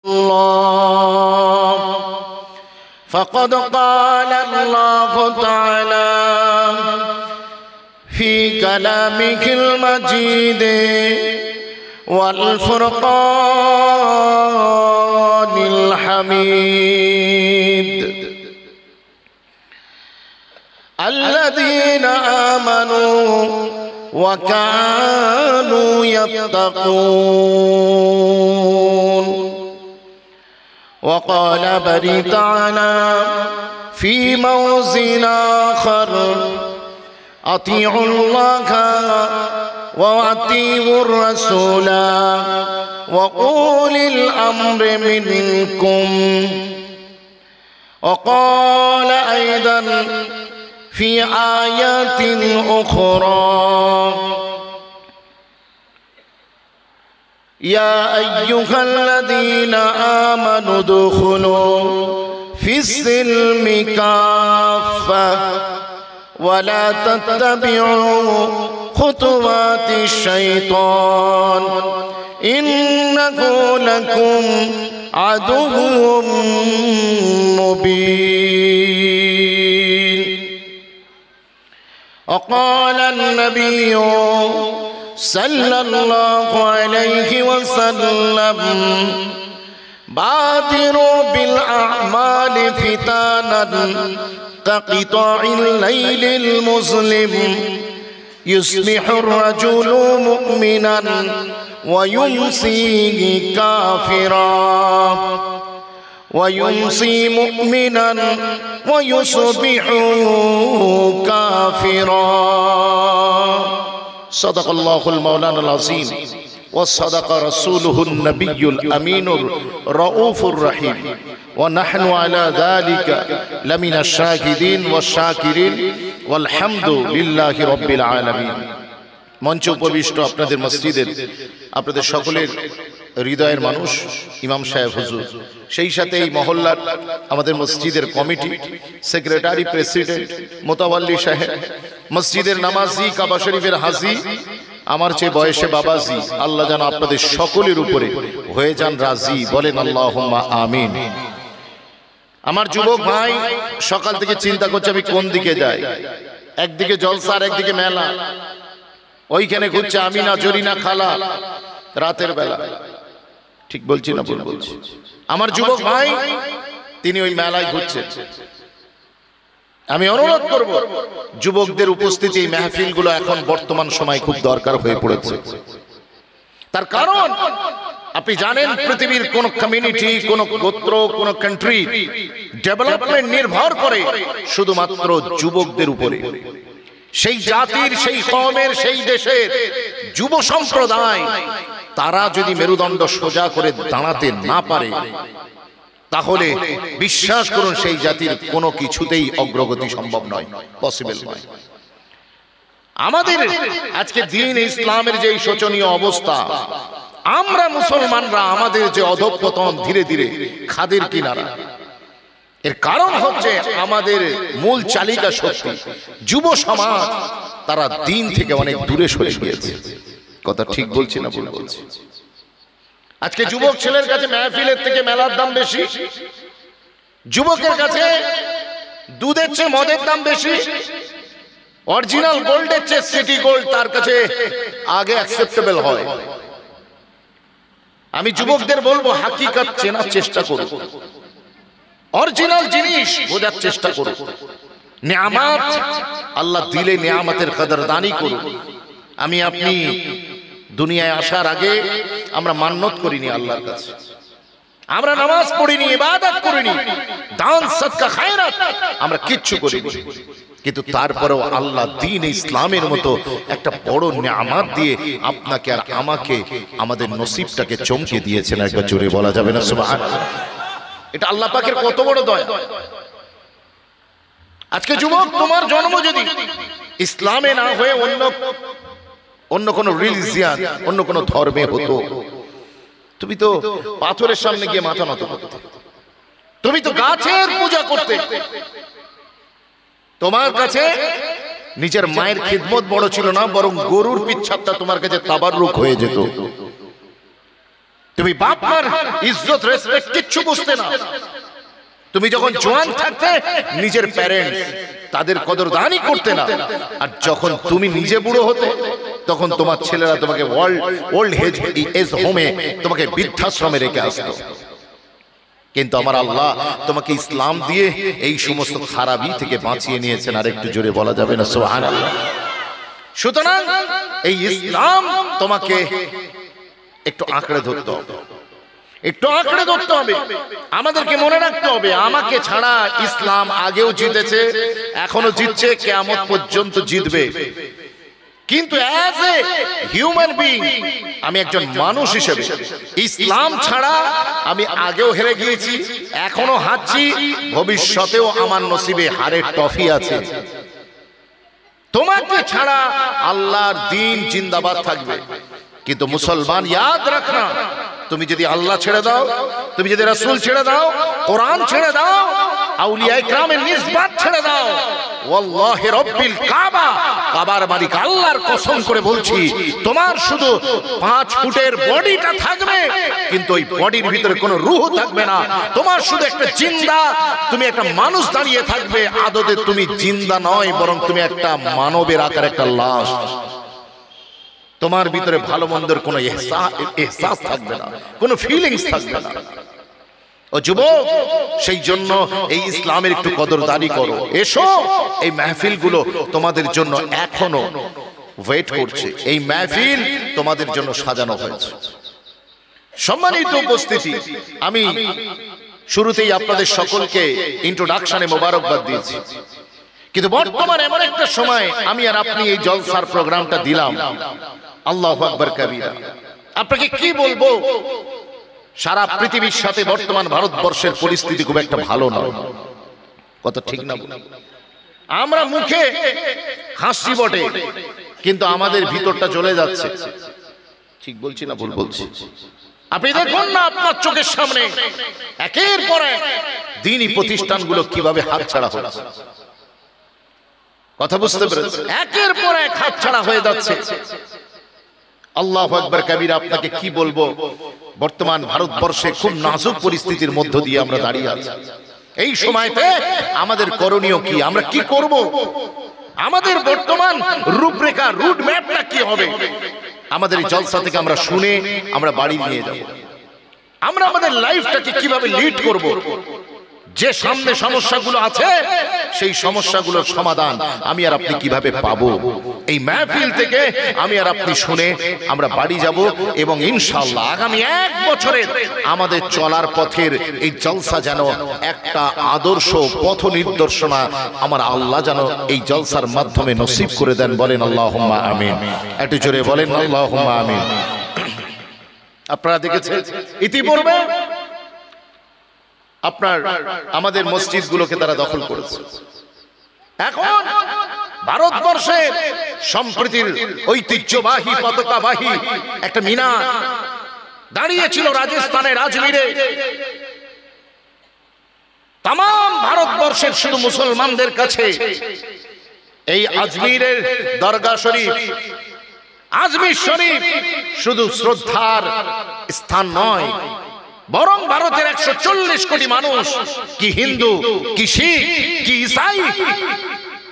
الله فقد قال الله تعالى في كلامه المجيد والفرقان الحميد الذين آمنوا وكانوا يتقون. وقال بني تعالى في موضع آخر أطيعوا الله وأطيعوا الرسول وأولي الأمر منكم. وقال أيضا في آيات أخرى يا أيها الذين آمنوا ادخلوا في السلم كافة ولا تتبعوا خطوات الشيطان إنه لكم عدو مبين. وقال النبي صلى الله عليه وسلم بادروا بالأعمال فتانا كقطاع الليل المظلم يصبح الرجل مؤمنا ويمسي كافرا ويمسي مؤمنا ويصبح كافرا. صدق الله المولانا العظيم وصدق رسوله النبي الأمين الرؤوف الرحيم ونحن على ذلك لمن الشاهدين والشاكرين والحمد لله رب العالمين. মঞ্চ উপবিষ্ট আপনাদের মসজিদের আপনাদের সকলের হৃদয়ের মানুষ ইমাম সাহেব হুজুর, সেই সাথে এই মহল্লার আমাদের মসজিদের কমিটি সেক্রেটারি প্রেসিডেন্ট মোতাওয়াল্লি সাহেব, মসজিদের নামাজি, কাবা শরীফের হাজি, আমার চেয়ে বয়সে বাবাজি, আল্লাহ যেন আপনাদের সকলের উপরে হয়ে যান রাজি, বলেন আল্লাহুম্মা আমিন। আমার যুবক ভাই সকাল থেকে চিন্তা করছে আমি কোন দিকে যাই, একদিকে জলসা আর একদিকে মেলা, ওইখানে ঘুরছে আমিনা জরিনা খালা রাতের বেলা। ঠিক বলছি না ভুল বলছি? আমার যুবক ভাই তিনি ওই মেলায় ঘুরছেন। আমি অনুরোধ করব যুবকদের উপস্থিতি এই মাহফিলগুলো এখন বর্তমান সময় খুব দরকার হয়ে পড়েছে। তার কারণ আপনি জানেন পৃথিবীর কোন কমিউনিটি, কোন গোত্র, কোন কান্ট্রি ডেভেলপমেন্ট নির্ভর করে শুধুমাত্র যুবকদের উপরে। সেই জাতির, সেই কওমের, সেই দেশের যুব সম্প্রদায় তারা যদি মেরুদণ্ড সোজা করে দাঁড়াতে না পারে তাহলে বিশ্বাস করুন সেই জাতির কোনো কিছুতেই অগ্রগতি সম্ভব নয়, পসিবল নয়। আমাদের আজকে দ্বীন ইসলামের যে শোচনীয় অবস্থা, আমরা মুসলমানরা আমাদের যে অধঃপতন ধীরে ধীরে খাদের কিনারা, এর কারণ হচ্ছে আমাদের মূল চালিকা শক্তি যুব সমাজ, তারা দ্বীন থেকে অনেক দূরে সরে গিয়েছে। কথা ঠিক বলছি না ভুল বলছি? আজকে যুবক ছেলের কাছে মাহফিলের থেকে মেলার দাম বেশি, যুবকের কাছে দুধের চেয়ে মদের দাম বেশি, অরিজিনাল গোল্ডের চেয়ে সিটি গোল্ড তার কাছে আগে অ্যাকসেপ্টেবল হয়। আমি যুবকদের বলবো হাকিকত চেনার চেষ্টা করুন, অরিজিনাল জিনিস বোঝার চেষ্টা করুন, নিয়ামত আল্লাহ দিলে নিয়ামতের কদরদানি করুন। আমি আপনি দুনিয়ায় আসার আগে আমরা মান্নত করিনি আল্লাহর কাছে, আমরা নামাজ পড়িনি, ইবাদত করিনি, দান সদকা খায়রাত আমরা কিচ্ছু করিনি, কিন্তু তারপরেও আল্লাহ দ্বীন ইসলামের মতো একটা বড় নিয়ামত দিয়ে আপনাকে আর আমাকে আমাদের নসিবটাকে চমকে দিয়েছেন। একবার জোরে বলা যাবে না সুবহানাল্লাহ? এটা আল্লাহ পাকের কত বড় দয়া। আজকে যুবক তোমার জন্ম যদি ইসলামে না হয়ে অন্য কোন রিলিজিয়ান, অন্য কোন ধর্মে হতো, তুমি তো পাথরের সামনে গিয়ে মাথা নত করতে, তুমি তো গাছের পূজা করতে, তোমার কাছে নিজের মায়ের খিদমত বড় ছিল না, বরং গরুর পিচ্ছাপটা তোমার কাছে তাবাররুক হয়ে যেত। তুমি বাপ মার ইজ্জত রেসপেক্ট কিচ্ছু বুঝতে না। তুমি যখন জওয়ান থাকতে নিজের প্যারেন্টস তাদের কদরদানি করতে না, আর যখন তুমি নিজে বুড়ো হতে তখন তোমার ছেলেরা তোমাকে ওল্ড এজ হোমে, তোমাকে বৃদ্ধাশ্রমে রেখে আসতো। কিন্তু আমার আল্লাহ তোমাকে ইসলাম দিয়ে এই সমস্ত খারাপি থেকে বাঁচিয়ে নিয়েছেন। আর একটু জোরে বলা যাবে না সুবহানাল্লাহ? সুতরাং এই ইসলাম তোমাকে একটু আঁকড়ে ধরতে হবে, একটু আঁকড়ে ধরতে হবে। আমাদেরকে মনে রাখতে হবে, আমাকে ছাড়া ইসলাম আগেও জিতেছে, এখনো জিতছে, কিয়ামত পর্যন্ত জিতবে। কিন্তু অ্যাজ এ হিউম্যান বিইং, আমি একজন মানুষ হিসেবে ইসলাম ছাড়া আমি আগেও হেরে গিয়েছি, এখনো হারছি, ভবিষ্যতেও আমার নসিবে হারের ট্রফি আছে। তোমাকে ছাড়া আল্লাহর দ্বীন জিন্দাবাদ থাকবে। কিন্তু মুসলমান ইয়াদ রাখনা, তুমি যদি আল্লাহ ছেড়ে দাও, তুমি যদি রাসূল ছেড়ে দাও, কোরআন ছেড়ে দাও, আউলিয়া ইকরামের নিসবত ছেড়ে দাও, ওয়াল্লাহি রাব্বিল কাবা, কাবার মালিক আল্লাহর কসম করে বলছি, তোমার শুধু 5 ফুটের বডিটা থাকবে, কিন্তু ওই বডির ভিতরে কোনো রূহ থাকবে না। তোমার শুধু একটা জিন্দা, তুমি একটা মানুষ দাঁড়িয়ে থাকবে, আদতে তুমি জিন্দা নয়, বরং তুমি একটা মানবের আকার একটা লাশ। তোমার ভিতরে ভালো মন্দের কোনো এহসাস থাকবে না, কোনো ফিলিংস থাকবে না। ও যুবক, সেই জন্য এই ইসলামের একটু কদরদারি করো। এসো, এই মাহফিলগুলো তোমাদের জন্য এখনো ওয়েট করছে, এই মাহফিল তোমাদের জন্য সাজানো হয়েছে। সম্মানিত উপস্থিতি, আমি শুরুতেই আপনাদের সকলকে ইন্ট্রোডাকশনে মোবারকবাদ দিয়েছি, কিন্তু বর্তমানে এমন একটা সময় আমি আর আপনি এই জলসার প্রোগ্রামটা দিলাম, আল্লাহু আকবার কাবীরা। আপনাকে কি বলবো, সারা পৃথিবীর সাথে বর্তমান ভারতবর্ষের পরিস্থিতি খুব একটা ভালো নয়, কথা ঠিক না? আমরা মুখে হাসি বটে, কিন্তু আমাদের ভিতরটা চলে যাচ্ছে। ঠিক বলছি না ভুল বলছি? আপনি দেখুন না আপনার চোখের সামনে একের পর এক দ্বীনি প্রতিষ্ঠানগুলো কিভাবে হাতছাড়া হচ্ছে। কথা বুঝতে পেরেছেন? একের পর এক হাতছাড়া হয়ে যাচ্ছে। আল্লাহু আকবার কাবীরা। আপনাকে কি বলবো, বর্তমান ভারতবর্ষে খুব নাজুক পরিস্থিতির মধ্য দিয়ে আমরা দাঁড়িয়ে আছি। এই সময়তে আমাদের করণীয় কি, আমরা কি করব, আমাদের বর্তমান রূপরেখা, রুট ম্যাপটা কি হবে, আমাদের এই জলসা থেকে আমরা শুনে আমরা বাড়ি নিয়ে যাব। আমরা আমাদের লাইফটাকে কিভাবে লিড করব, যে সামনে সমস্যাগুলো আছে সেই সমস্যাগুলোর সমাধান আমি আর আপনি কিভাবে পাবো, এই মাহফিল থেকে আমি আর আপনি শুনে আমরা বাড়ি যাব। এবং ইনশাআল্লাহ আগামী 1 বছরের আমাদের চলার পথের এই জলসা যেন একটা আদর্শ পথ নির্দেশনা আমার আল্লাহ যেন এই জলসার মাধ্যমে নসিব করে দেন। বলেন আল্লাহুম্মা আমিন। একটু জোরে বলেন আল্লাহুম্মা আমিন। আপনারা দেখেছেন ইতিপূর্বে আপনার আমাদের মসজিদগুলোকে তারা দখল করেছে। এখন ভারতবর্ষের সম্প্রীতির ঐতিহ্যবাহী পতাকাবাহী একটা মিনার দাঁড়িয়েছিল রাজস্থানের আজমিরে। তাম ভারতবর্ষের শুধু মুসলমানদের কাছে এই আজমিরের দরগা শরীফ, আজমির শরীফ শুধু শ্রদ্ধার স্থান নয়, বরং ভারতের 140 কোটি মানুষ, কি হিন্দু, কি শিখ, কি ইসাই,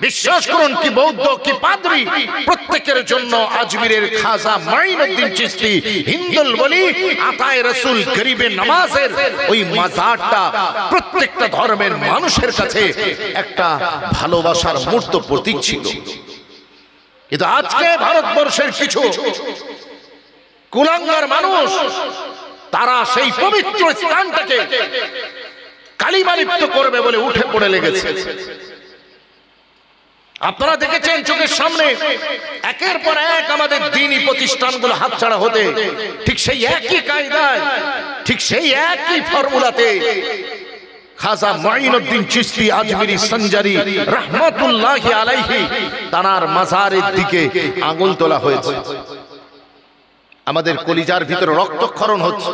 বিশ্বাস করুন, কি বৌদ্ধ, কি পাদ্রী, প্রত্যেকের জন্য আজমিরের খাজা মাইনুদ্দিন চিশতি হিন্দুল বলি আতায়ে রাসূল গরিবে নামাজের ওই মাজারটা প্রত্যেকটা ধর্মের মানুষের কাছে একটা ভালোবাসার মূর্ত প্রতীক ছিল। কিন্তু আজকে ভারতবর্ষের কিছু কুলাঙ্গার মানুষ তারা সেই পবিত্র স্থানটাকে কালিমালিপ্ত করবে বলে উঠে পড়ে লেগেছে। আপনারা দেখেছেন চোখের সামনে একের পর এক আমাদের দ্বীনি প্রতিষ্ঠানগুলো হাতছাড়া হতে, ঠিক সেই একই কায়দায়, ঠিক সেই একই ফর্মুলাতে খাজা মাইনুদ্দিন চিশতি আজমিরি সঞ্জারি রাহমাতুল্লাহি আলাইহি তানার মাজারের দিকে আঙুল তোলা হয়েছে। আমাদের কলিজার ভিতরে রক্তক্ষরণ হচ্ছে।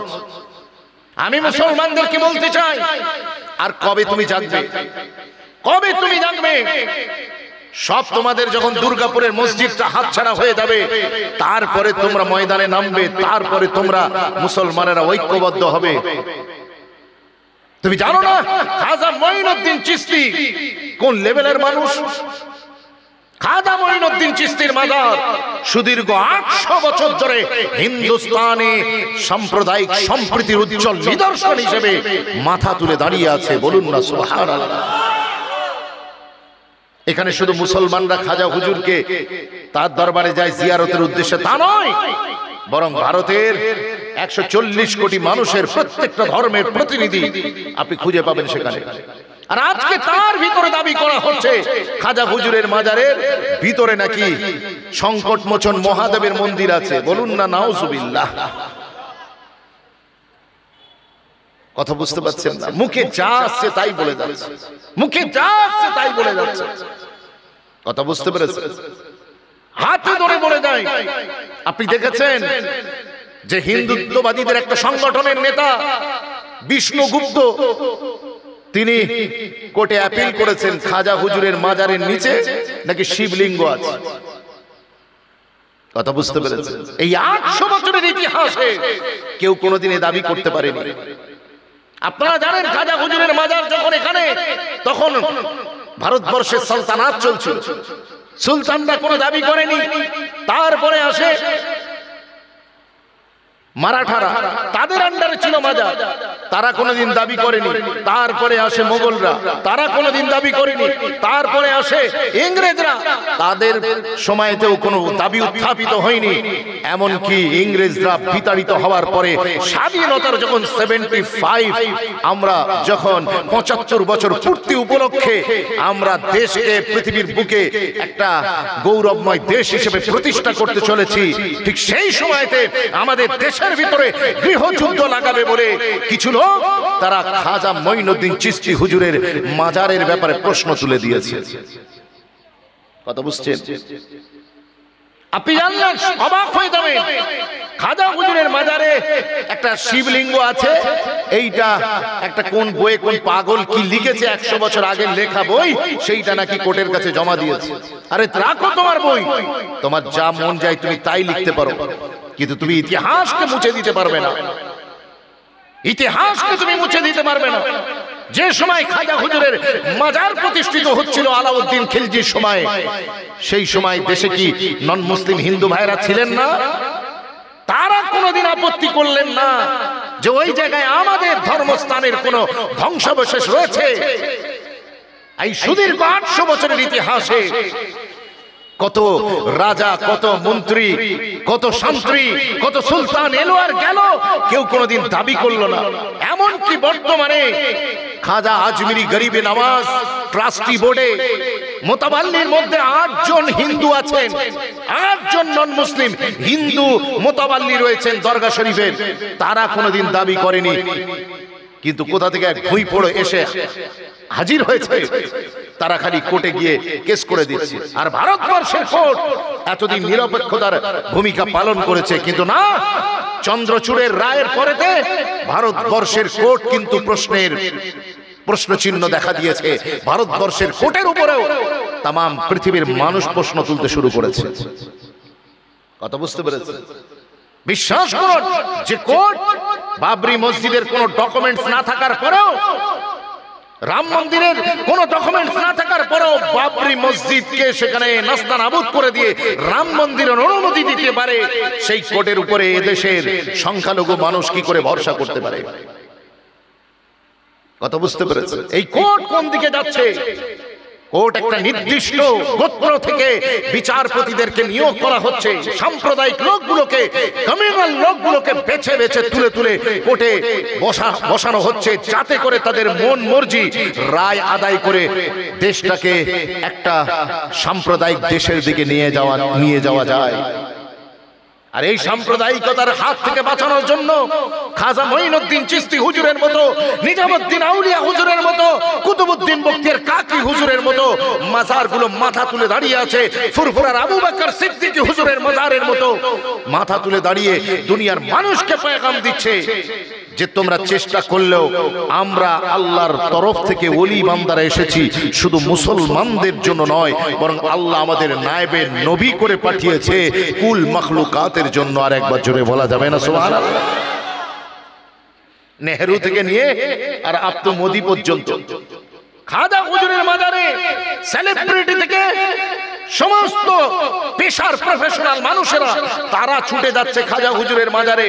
আমি মুসলমানদেরকে বলতে চাই, আর কবে তুমি জাগবে, কবে তুমি জাগবে? সব তোমাদের যখন দুর্গাপুরের মসজিদটা হাতছাড়া হয়ে যাবে, তারপরে তোমরা ময়দানে নামবে, তারপরে তোমরা মুসলমানেরা ঐক্যবদ্ধ হবে। তুমি জানো না খাজা মঈনুদ্দিন চিশতি কোন লেভেলের মানুষ? খাজা মঈনুদ্দিন চিশতির মাজার সুদীর্ঘ 800 বছর ধরে হিন্দুস্তানে সাম্প্রদায়িক সম্প্রীতির উজ্জ্বল নিদর্শন হিসেবে মাথা তুলে দাঁড়িয়ে আছে। বলুন না সুবহানাল্লাহ। এখানে শুধু মুসলমানরা খাজা হুজুরকে তার দরবারে যায় জিয়ারতের উদ্দেশ্যে, তা নয়, বরং ভারতের 140 কোটি মানুষের প্রত্যেকটা ধর্মের প্রতিনিধি আপনি খুঁজে পাবেন সেখানে। আর আজকে তার ভিতরে দাবি করা হচ্ছে খাজা হুজুরের মাজারের ভিতরে নাকি সংকটমোচন মহাদেবের মন্দির আছে। বলুন না নাউজুবিল্লাহ। কথা বুঝতে পারছেন না? মুখে যা আসছে তাই বলে যাচ্ছে, মুখে যা আসছে তাই বলে যাচ্ছে। কথা বুঝতে পেরেছেন? হাতে ধরে বলে যায়। আপনি দেখেছেন যে হিন্দুত্ববাদীদের একটা সংগঠনের নেতা বিষ্ণুগুপ্ত, তিনি কোর্টে অ্যাপিল করেছেন খাজা হুজুরের মাজারের নিচে নাকি শিবলিঙ্গ আছে। কথা বুঝতে পেরেছেন? এই 800 বছরের ইতিহাসে কেউ কোনোদিন এই দাবি করতে পারেনি। আপনারা জানেন খাজা হুজুরের মাজার যখন এখানে, তখন ভারতবর্ষের সালতানাত চলছিল, সুলতানরা কোনো দাবি করেনি। তারপরে আসে মারাঠারা, তাদের আন্ডারে ছিল মাজার, তারা কোনোদিন দাবি করেনি। তারপরে আসে মোগলরা, তারা কোনোদিন দাবি করেনি। তারপরে আসে ইংরেজরা, তাদের সময়তেও কোনো দাবি উত্থাপিত হয়নি। এমনকি ইংরেজরা বিতাড়িত হওয়ার পরে স্বাধীনতার যখন 75 আমরা যখন 75 বছর পূর্তি উপলক্ষে আমরা দেশকে পৃথিবীর বুকে একটা গৌরবময় দেশ হিসেবে প্রতিষ্ঠা করতে চলেছি, ঠিক সেই সময়তে আমাদের দেশের ভিতরে গৃহযুদ্ধ লাগাবে বলে কিছু লোক তারা খাজা মঈনুদ্দিন চিশতি হুজুরের মাজারের ব্যাপারে প্রশ্ন তুলে দিয়েছে। কথা বুঝছেন? আপনি জানলেন অবাক হয়ে যাবেন, খাজা হুজুরের মাজারে একটা শিবলিঙ্গ আছে। এইটা একটা কোন বইয়ে কোন পাগল কি লিখেছে, 100 বছর আগের লেখা বই, সেইটা নাকি কোর্টের কাছে জমা দিয়েছে। আরে রাখো তোমার বই, তোমার যা মন যায় তুমি তাই লিখতে পারো, কিন্তু তুমি ইতিহাসকে মুছে দিতে পারবে না। ইতিহাসকে তুমি মুছে দিতে পারবে না। যে সময় খাজা হুজুরের মাজার প্রতিষ্ঠিত হচ্ছিল আলাউদ্দিন খিলজির সময়, সেই সময় দেশে কি নন মুসলিম হিন্দু ভাইরা ছিলেন না? তারা কোনোদিন আপত্তি করলেন না যে ওই জায়গায় আমাদের ধর্মস্থানের কোন ধ্বংসাবশেষ রয়েছে। এই সুদীর্ঘ 800 বছরের ইতিহাসে কত রাজা, কত মন্ত্রী, কত শান্ত্রী, কত সুলতান এলো আর গেল, কেউ কোনোদিন দাবি করলো না। এমনকি বর্তমানে খাজা আজমিরি গরিবে নওয়াজ ট্রাস্টি বোর্ডে মোতাবাল্লির মধ্যে 8 জন হিন্দু আছেন, 8 জন নন মুসলিম হিন্দু মোতাবাল্লি রয়েছেন দরগা শরীফের। তারা কোনোদিন দাবি করেনি, কিন্তু কোথা থেকে এক ভুঁই পড়ে এসে হাজির হয়েছে, তারা খালি কোর্টে গিয়ে কেস করে দিচ্ছে। আর ভারতবর্ষের কোর্ট এতদিন নিরপেক্ষতার ভূমিকা পালন করেছে, কিন্তু না, চন্দ্রচূড়ের রায়ের পরেতে ভারতবর্ষের কোর্ট কিন্তু প্রশ্ন চিহ্ন দেখা দিয়েছে। ভারতবর্ষের কোর্টের উপরেও তাম পৃথিবীর মানুষ প্রশ্ন তুলতে শুরু করেছে। কথা বুঝতে পেরেছে? বিশ্বাস করুন যে কোর্ট বাবরি মসজিদের কোনো ডকুমেন্টস না থাকার পরেও, রাম মন্দিরের কোন ডকুমেন্টস না থাকার পরেও বাবরি মসজিদকে সেখানে নাস্তানাবুদ করে দিয়ে রাম মন্দিরের অনুমতি দিতে পারে, সেই কোর্টের উপরে এদেশের সংখ্যালঘু মানুষ কি করে ভরসা করতে পারে? কথা বুঝতে পেরেছে? এই কোর্ট কোন দিকে যাচ্ছে? কোর্ট একটা নির্দিষ্ট গোত্র থেকে বিচারপতিদেরকে নিয়োগ করা হচ্ছে। সাম্প্রদায়িক লোকগুলোকে, কমিউনাল লোকগুলোকে বেছে বেছে তুলে তুলে কোর্টে বসানো হচ্ছে, যাতে করে তাদের মন মর্জি রায় আদায় করে দেশটাকে একটা সাম্প্রদায়িক দেশের দিকে নিয়ে যাওয়া যায়। আর এই সাম্প্রদায়িকতার হাত থেকে বাঁচানোর জন্য খাজা মঈনুদ্দিন চিশতি হুজুরের মতো, নিজামুদ্দিন আউলিয়া হুজুরের মতো, কুতুবউদ্দিন বখতিয়ার কাকি হুজুরের মতো মাজারগুলো মাথা তুলে দাঁড়িয়ে আছে। ফুরফুরার আবু বকর সিদ্দিকী হুজুরের মাজারের মতো মাথা তুলে দাঁড়িয়ে দুনিয়ার মানুষকে পয়গাম দিচ্ছে যে তোমরা চেষ্টা করলেও আমরা আল্লাহর তরফ থেকে ওলি বান্দারা এসেছি শুধু মুসলমানদের জন্য নয়, বরং আল্লাহ আমাদের নায়েবে নবী করে পাঠিয়েছে কুল মাখলুকাতের জন্য। আর একবার জোরে বলা যাবে না সুবহানাল্লাহ? নেহেরু থেকে নিয়ে আর আপ তো মোদি পর্যন্ত, খাজা হুজুরের মাজারে সেলিব্রিটি থেকে সমস্ত পেশার প্রফেশনাল মানুষেরা তারা ছুটে যাচ্ছে খাজা হুজুরের মাজারে।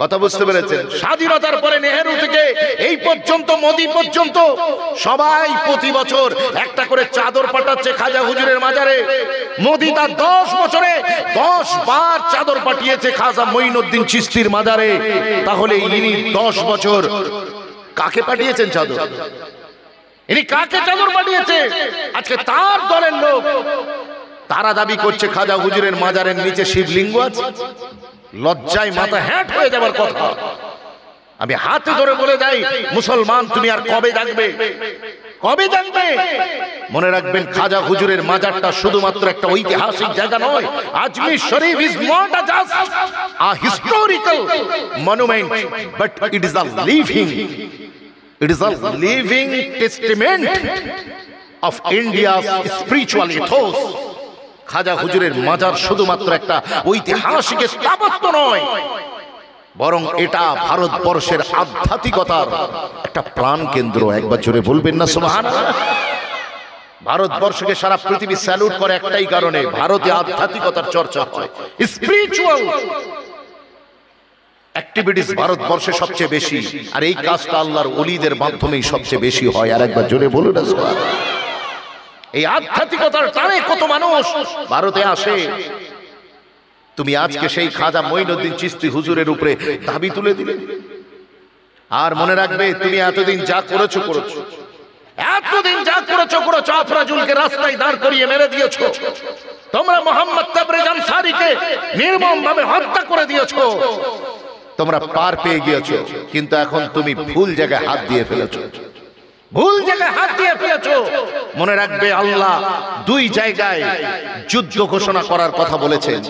কথা বুঝতে পেরেছেন? স্বাধীনতার পরে নেহেরু থেকে এই পর্যন্ত মোদি পর্যন্ত সবাই প্রতি বছর একটা করে চাদর পাঠাচ্ছে খাজা হুজুরের মাজারে। মোদি তার 10 বছরে 10 বার চাদর পাঠিয়েছে খাজা মঈনুদ্দিন চিশতির মাজারে। তাহলে ইনি 10 বছর কাকে পাঠিয়েছেন চাদর? ইনি কাকে চাদর পাঠিয়েছে? আজকে তার দলের লোক তারা দাবি করছে খাজা হুজুরের মাজারের নিচে শিবলিঙ্গ আছে। লজ্জায় মাথা হ্যাট হয়ে যাবার কথা। আমি হাতে ধরে বলে যাই, মুসলমান তুমি আর কবে জাগবে? কবে জাগবে? মনে রাখবেন, খাজা হুজুরের মাজারটা শুধুমাত্র একটা ঐতিহাসিক জায়গা নয়। Ajmer Sharif is not just a historical monument, but it is a living, it is a living testament of India's spiritual ethos. Khwaja হুজুরের মাজার শুধুমাত্র একটা ঐতিহাসিক স্থাপত্য নয়, বরং এটা ভারতবর্ষের আধ্যাত্মিকতার একটা প্রাণ কেন্দ্র। একবার জোরে বলবেন না সুবহানাল্লাহ? ভারতবর্ষকে সারা পৃথিবী স্যালুট করে একটাই কারণে, ভারতে আধ্যাত্মিকতার চর্চা হয়। স্পিরিচুয়াল অ্যাক্টিভিটিস ভারতবর্ষে সবচেয়ে বেশি, আর এই কাজটা আল্লাহর ওলিদের মাধ্যমেই সবচেয়ে বেশি হয়। আর একবার জোরে বলুন না সুবহানাল্লাহ? এই আধ্যাত্মিকতার টানে কত মানুষ ভারতে আসে। তুমি আজকে সেই খাজা মঈনুদ্দিন চিশতি হুজুরের উপরে দাবি তুলে দিলে। আর মনে রাখবে, তুমি এতদিন যা করেছো করেছো, এতদিন যা করেছো করেছো। আফরাজুলকে রাস্তায় দাঁড় করিয়ে মেরে দিয়েছো। তোমরা মোহাম্মদ তাবরেজ আনসারীকে নির্মমভাবে হত্যা করে দিয়েছো। তোমরা পার পেয়ে গিয়েছো, কিন্তু এখন তুমি ভুল জায়গায় হাত দিয়ে ফেলেছো। ভুল জায়গায় হাত দিয়ে ফেলেছো। মনে রাখবে, আল্লাহ 2 জায়গায় যুদ্ধ ঘোষণা করার কথা বলেছেন।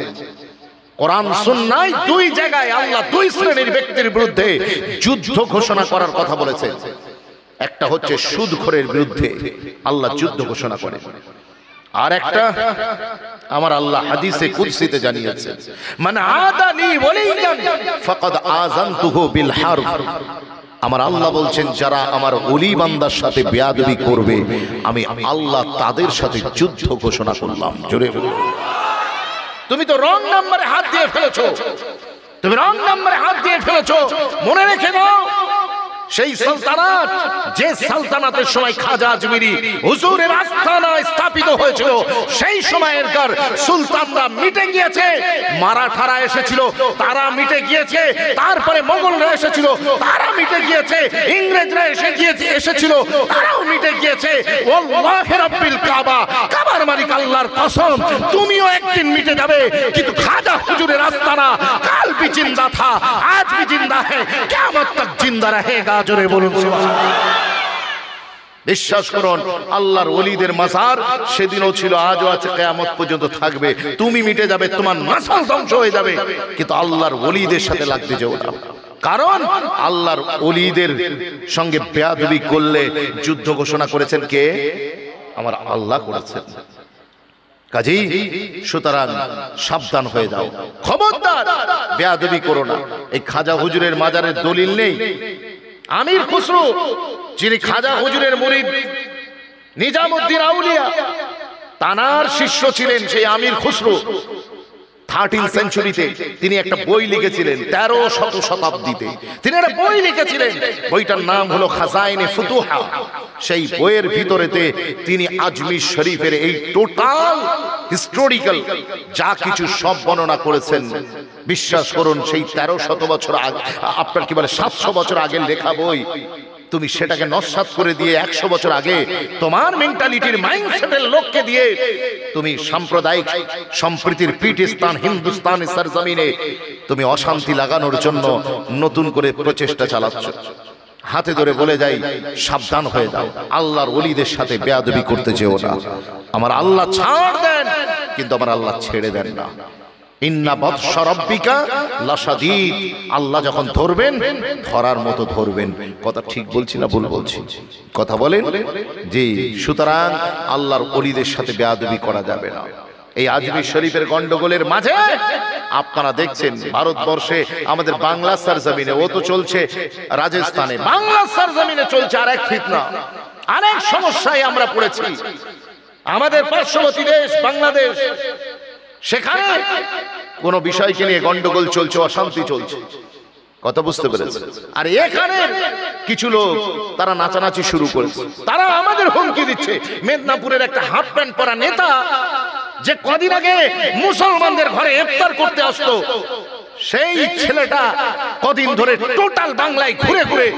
কোরআন সুন্নাহয় 2 জায়গায় আল্লাহ 2 শ্রেণীর ব্যক্তির বিরুদ্ধে যুদ্ধ ঘোষণা করার কথা বলেছেন। একটা হচ্ছে সুদখোরের বিরুদ্ধে আল্লাহ যুদ্ধ ঘোষণা করেন, আর একটা আমার আল্লাহ হাদিসে কুদসিতে জানিয়েছেন, মান আদালি ওয়ালিয়ান ফাকাদ আযানতুহু বিল হারব। আমার আল্লাহ বলছেন, যারা আমার ওলি বান্দার সাথে বেয়াদবি করবে, আমি আল্লাহ তাদের সাথে যুদ্ধ ঘোষণা করলাম। জোরে বলুন। তুমি তো রং নম্বরে হাত দিয়ে ফেলেছো, তুমি রং নম্বরে হাত দিয়ে ফেলেছো। মনে রেখে দাও, সেই সালতানাত, যে সালতানাতের সময় খাজা আজমিরি হুজুরের আস্তানা স্থাপিত হয়েছিল, সেই সময়ের কার সুলতানরা মিটে গিয়েছে। মারাঠারা এসেছিল, তারা মিটে গিয়েছে। তারপরে মোগলরা এসেছিল, তারা মিটে গিয়েছে। ইংরেজরা এসেছিল, তারাও মিটে গিয়েছে। ওয়াল্লাহি রাব্বিল কাবা, কাবার মালিক আল্লাহর কসম, তুমিও একদিন মিটে যাবে। কিন্তু খাজা হুজুরের আস্তানা কাল भी जिंदा था, आज भी जिंदा है, কিয়ামত তক জিন্দা रहेगा। জোরে বলুন সুবহানাল্লাহ। বিশ্বাস করুন, আল্লাহর ওলিদের মাজার সেদিনও ছিল, আজও আছে, কিয়ামত পর্যন্ত থাকবে। তুমি মিটে যাবে, তোমার নাসল ধ্বংস হয়ে যাবে, কিন্তু আল্লাহর ওলিদের সাথে লাগতে যেও না। কারণ আল্লাহর ওলিদের সঙ্গে বেয়াদবি করলে যুদ্ধ ঘোষণা করেছেন কে? আমার আল্লাহ করেছেন। কাজেই সুতরাং সাবধান হয়ে যাও, খবরদার বেয়াদবি করো না। এই খাজা হুজুরের মাজারের দলিল নেই। আমির খুসরো, যিনি খাজা হুজুরের মুরিদ, নিজামউদ্দিন আউলিয়া, তানার শিষ্য ছিলেন সেই আমির খুসরো। 13th সেঞ্চুরিতে তিনি একটা বই লিখেছিলেন, 13শত শতাব্দীতে তিনি একটা বই লিখেছিলেন। বইটার নাম হলো খাজাইনে ফুতুহা। সেই বইয়ের ভিতরেতে তিনি আজমির শরীফের এই টোটাল হিস্টোরিক্যাল যা কিছু সব বর্ণনা করেছেন। বিশ্বাস করুন, সেই 1300 বছর আগে, আপনার কি বলে 700 বছর আগের লেখা বই, তুমি সেটাকে নস্যাৎ করে দিয়ে 100 বছর আগে তোমার মেন্টালিটির মাইন্ডসেটের লোককে দিয়ে তুমি সাম্প্রদায়িক সম্প্রীতির পীঠস্থান হিন্দুস্তানের সরজমিনে তুমি অশান্তি লাগানোর জন্য নতুন করে প্রচেষ্টা চালাচ্ছ। হাতে ধরে বলে যাই, সাবধান হয়ে যাও, আল্লাহর ওলিদের সাথে বেয়াদবি করতে যেও না। আমার আল্লাহ ছাড় দেন, কিন্তু আমার আল্লাহ ছেড়ে দেন না। ইন্না বাতশা রাব্বিকা লাশাদীদ, আল্লাহ যখন ধরবেন ধরার মতো ধরবেন। কথা ঠিক বলছি না ভুল বলছি? কথা বলেন। জি, সুতরাং আল্লাহর ওলিদের সাথে বেয়াদবি করা যাবে না। এই আজমির শরীফের গন্ডগোলের মাঝে আপনারা দেখছেন ভারতবর্ষে আমাদের বাংলা সরজমিনে, ও তো চলছে রাজস্থানে, বাংলা সরজমিনে চলছে আরেক ফিতনা, আরেক সমস্যায় আমরা পড়েছি। আমাদের পার্শ্ববর্তী দেশ বাংলাদেশ, সেখানে কোন বিষয়কে নিয়ে গন্ডগোল চলছে, অশান্তি চলছে। কথা বুঝতে পেরেছে? আর এখানে কিছু লোক তারা নাচানাচি শুরু করেছে, তারা আমাদের হুমকি দিচ্ছে। মেদিনীপুরের একটা হাফ প্যান্ট পরা নেতা, যে কদিন আগে মুসলমানদের ঘরে ইফতার করতে আসতো, সেই ছেলেটা কদিন ধরে টোটাল বাংলায় ঘুরে ঘুরে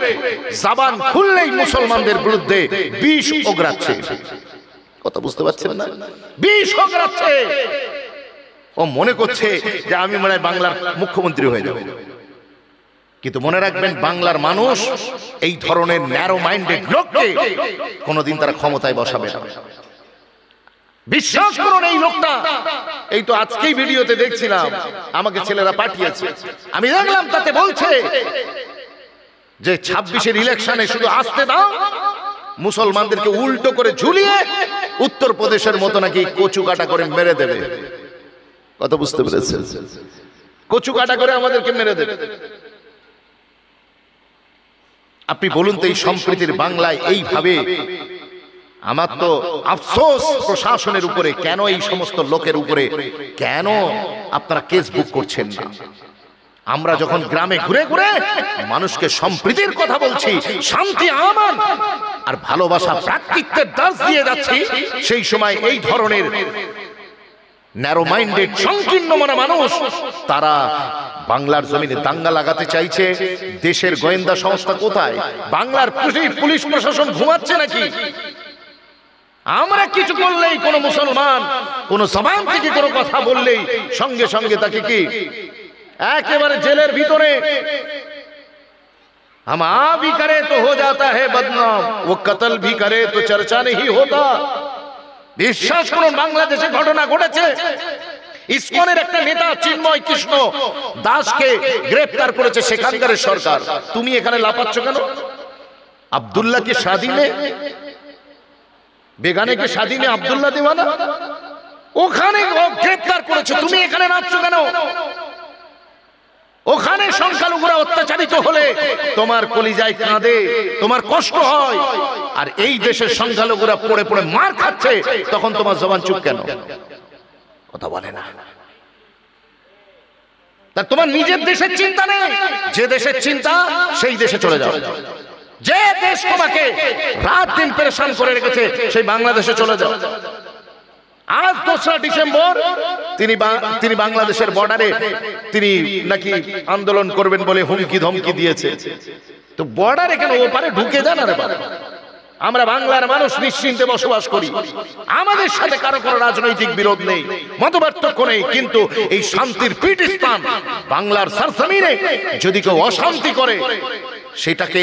জবান খুললেই মুসলমানদের বিরুদ্ধে বিষ ওগরাচ্ছে। কথা বুঝতে পারছেন না? বিষ ওগরাচ্ছে। ও মনে করছে যে আমি মনে হয় বাংলার মুখ্যমন্ত্রী হয়ে যাব। কিন্তু মনে রাখবেন, বাংলার মানুষ এই ধরনের ন্যারো মাইন্ডেড লোককে কোনোদিন তারা ক্ষমতায় বসাবে না। বিশ্বাস করুন, এই লোকটা, এই তো আজকেই ভিডিওতে দেখছিলাম, আমাকে ছেলেরা পাঠিয়েছে, আমি দেখলাম তাতে বলছে যে 26-এর ইলেকশনে শুধু আসতে দাও, মুসলমানদেরকে উল্টো করে ঝুলিয়ে উত্তরপ্রদেশের মতো নাকি কচু কাটা করে মেরে দেবে। কথা বুঝতে পেরেছেন? কচু কাটা করে আমাদেরকে মেরে দেবে। আপনি বলুন তো, এই সম্প্রীতির বাংলায় এইভাবে, আমার তো আফসোস প্রশাসনের উপরে, কেন এই সমস্ত লোকের উপরে কেন আপনারা কেস বুক করছেন না? আমরা যখন গ্রামে ঘুরে ঘুরে মানুষকে সম্প্রীতির কথা বলছি, শান্তি, আমান আর ভালোবাসা, ভ্রাতৃত্বের দাস দিয়ে যাচ্ছি, সেই সময় এই ধরনের ন্যারো মাইন্ডেড সংকীর্ণ মনা মানুষ তারা বাংলার জমিনে দাঙ্গা লাগাতে চাইছে। দেশের গোয়েন্দা সংস্থা কোথায়? বাংলার পুলিশ প্রশাসন ঘুমাচ্ছে নাকি? আমরা কিছু করলেই, কোন মুসলমান কোন জবান থেকে কোনো কথা বললেই সঙ্গে সঙ্গে তাকে কি একেবারে জেলের ভিতরে। हम आ भी करे तो हो जाता है बदनाम, वो कत्ल भी करे तो चर्चा नहीं होता। বিশ্বাস করুন, বাংলাদেশে ঘটনা ঘটেছে। ইসকনের একটা নেতা চিন্ময় কৃষ্ণ দাসকে গ্রেফতার করেছে সেখানকার সরকার। তুমি এখানে লাপাচ্ছ কেন? আব্দুল্লাহ কে শাদি মে, বেগানে কে শাদি মে আব্দুল্লাহ দিওয়ানা, ওখানে গ্রেফতার করেছে, তুমি এখানে নাচছো কেন? ওখানে সংখ্যালঘুরা অত্যাচারিত হলে তোমার কলিজায় কাঁদে, তোমার কষ্ট হয়, আর এই দেশের সংখ্যালঘুরা পড়ে পড়ে মার খাচ্ছে, তখন তোমার জবান চুপ কেন? কথা বলে না। তা তোমার নিজের দেশের চিন্তা নেই? যে দেশের চিন্তা সেই দেশে চলে যাও। যে দেশ তোমাকে রাত দিন পেরেশান করে রেখেছে সেই বাংলাদেশে চলে যাও। আজ 2রা ডিসেম্বর তিনি বাংলাদেশের বর্ডারে তিনি নাকি আন্দোলন করবেন বলে হুমকি ধমকি দিয়েছে। তো বর্ডারে কেন, ও পারে ঢুকে যান। আরে বাবা, আমরা বাংলার মানুষ নিশ্চিন্তে বসবাস করি, আমাদের সাথে কারো কোনো রাজনৈতিক বিরোধ নেই, মতপার্থক্য নেই, কিন্তু এই শান্তির পীঠস্থান বাংলার সরজমিনে যদি কেউ অশান্তি করে, সেটাকে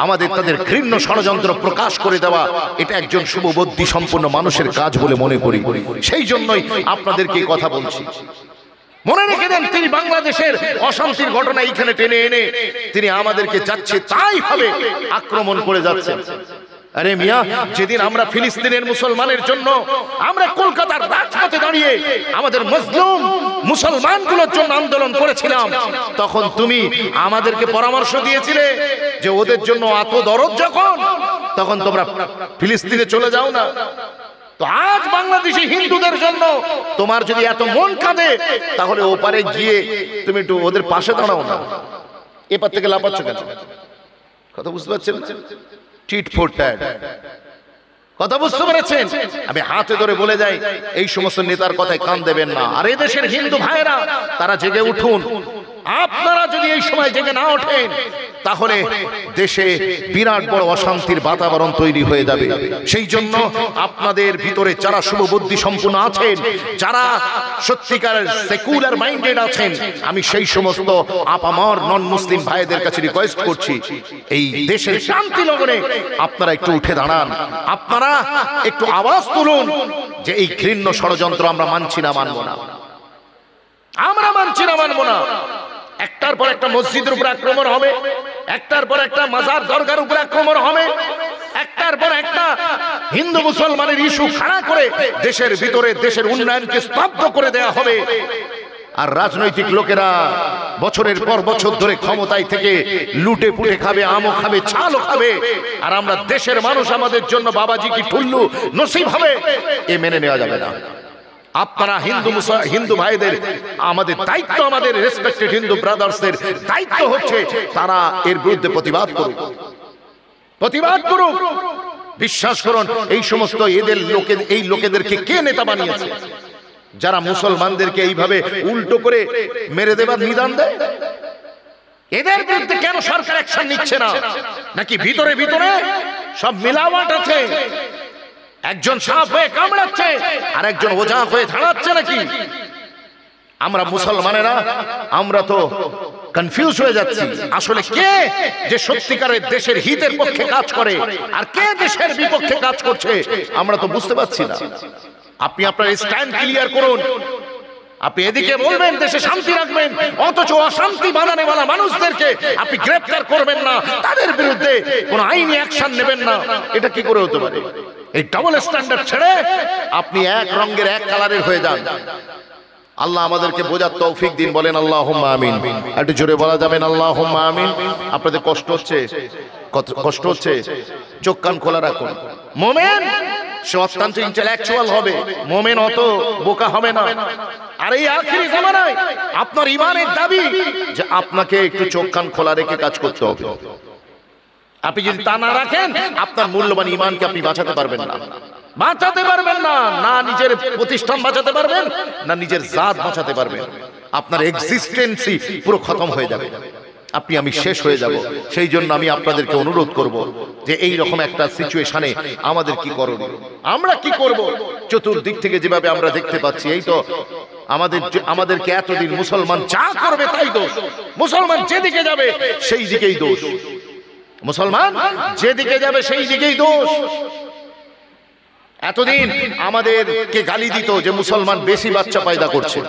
আমাদের তাদের ঘৃণ্য ষড়যন্ত্র প্রকাশ করে দেওয়া, এটা একজন শুভবুদ্ধি সম্পন্ন মানুষের কাজ বলে মনে করি। সেই জন্যই আপনাদেরকে কথা বলছি। মনে রেখে দেন, তিনি বাংলাদেশের অশান্তির ঘটনা এইখানে টেনে এনে তিনি আমাদেরকে যাচ্ছে তাই ভাবে আক্রমণ করে যাচ্ছেন। আরে মিয়া, যেদিন আমরা ফিলিস্তিনের মুসলমানের জন্য আমরা কলকাতার রাজপথে দাঁড়িয়ে আমাদের মজলুম মুসলমানগুলোর জন্য আন্দোলন করেছিলাম, তখন তুমি আমাদেরকে পরামর্শ দিয়েছিলে যে ওদের জন্য এত দরদ যখন, তখন তোমরা ফিলিস্তিনে চলে যাও না। তো আজ বাংলাদেশি হিন্দুদের জন্য তোমার যদি এত মন কাঁদে, তাহলে ওপারে গিয়ে তুমি একটু ওদের পাশে দাঁড়াও না। এপার থেকে লাপাচ্ছ কেন? কথা বুঝতে পারছেন? Tit for tat. কথা বুঝতে পেরেছেন? আমি হাতে ধরে বলে যাই, এই সমস্ত নেতার কথায় কান দেবেন না। আর এদেশের হিন্দু ভাইরা তারা জেগে উঠুন। আপনারা যদি এই সময় জেগে না ওঠেন, তাহলে দেশে বিরাট বড় অশান্তির বাতাবরণ তৈরি হয়ে যাবে। সেই জন্য আপনাদের ভিতরে যারা শুভবুদ্ধি সম্পন্ন আছেন, যারা সত্যিকারের সেকুলার মাইন্ডেড আছেন, আমি সেই সমস্ত আপামর নন মুসলিম ভাইদের কাছে রিকোয়েস্ট করছি, এই দেশের শান্তি লগনে আপনারা একটু উঠে দাঁড়ান, আপনারা একটু আওয়াজ তুলুন যে এই ঘৃণ্য ষড়যন্ত্র আমরা মানছি না, মানব না। আমরা মানছি না, মানবো না। একটার পর একটা মসজিদের উপর আক্রমণ হবে, একটার পর একটা মাজার দরগার উপর আক্রমণ হবে, একটার পর একটা হিন্দু মুসলমানের ইস্যু খাড়া করে দেশের ভিতরে দেশের উন্নয়নকে স্তব্ধ করে দেয়া হবে। আর রাজনৈতিক লোকেরা বছরের পর বছর ধরে ক্ষমতায় থেকে লুটে পুটে খাবে, আমও খাবে, ছালও খাবে। আর আমরা দেশের মানুষ আমাদের জন্য বাবাজি কি ঠুল্লু নসিব হবে, এ মেনে নেওয়া যাবে না। আপনারা হিন্দু ভাইদের আমাদের দায়িত্ব, আমাদের রেসপেক্টেড হিন্দু ব্রাদার্সদের দায়িত্ব হচ্ছে তারা এর বিরুদ্ধে প্রতিবাদ করুক। বিশ্বাস করুন, এই সমস্ত এই লোকেদেরকে কে নেতা বানিয়েছে যারা মুসলমানদেরকে এইভাবে উল্টো করে মেরে দেবার নিদান দেয়? এদের বিরুদ্ধে কেন সরকার অ্যাকশন নিচ্ছে না? নাকি ভিতরে ভিতরে সব মিলাওয়াট আছে? একজন সাপ হয়ে কামড়াচ্ছে আর একজন ওঝা হয়ে ধাড়াচ্ছে নাকি? আমরা মুসলমানেরা আমরা তো কনফিউজ হয়ে যাচ্ছি, আসলে কে যে সত্যিকারের দেশের হিতের পক্ষে কাজ করে আর কে দেশের বিপক্ষে কাজ করছে আমরা তো বুঝতে পারছি না। আপনি আপনার স্ট্যান্ড ক্লিয়ার করুন। আপনি এদিকে বলবেন দেশে শান্তি রাখবেন, অথচ অশান্তি বাঁধানেওয়ালা মানুষদেরকে আপনি গ্রেফতার করবেন না, তাদের বিরুদ্ধে কোনো আইনি অ্যাকশন নেবেন না। এটা কি করে হতে পারে? এই ডাবল স্ট্যান্ডার্ড ছেড়ে আপনি এক রঙের এক কালারের হয়ে যান। আল্লাহ আমাদেরকে বোঝার তৌফিক দিন। বলেন আল্লাহুম্মা আমিন। একটু জোরে বলা যাবেন আল্লাহুম্মা আমিন। আপনাদের কষ্ট হচ্ছে, চোখ কান খোলা রাখুন। মুমিন সে অত্যন্ত ইন্টেলেকচুয়াল হবে, মুমিন অত বোকা হবে না। আর এই আখিরি জামানায় আপনার ঈমানের দাবি যে আপনাকে একটু চোখ কান খোলা রেখে কাজ করতে হবে। আপনি যদি তা না রাখেন আপনার মূল্যবান ঈমানকে আপনি বাঁচাতে পারবেন না, না নিজের প্রতিষ্ঠান বাঁচাতে পারবেন, না নিজের জাত বাঁচাতে পারবেন। আপনার এক্সিস্টেন্সই পুরো খতম হয়ে যাবে, আমি শেষ হয়ে যাব। সেই জন্য আমি আপনাদেরকে অনুরোধ করব যে এই রকম একটা সিচুয়েশনে আমাদের কি করণীয়, আমরা কি করব। চতুর্দিক থেকে যেভাবে আমরা দেখতে পাচ্ছি, এই তো আমাদেরকে এতদিন মুসলমান যা করবে তাই দোষ, মুসলমান যেদিকে যাবে সেই দিকেই দোষ, মুসলমান যেদিকে যাবে সেই দিকেই দোষ। এতদিন আমাদেরকে গালি দিত যে মুসলমান বেশি বাচ্চা পয়দা করছে,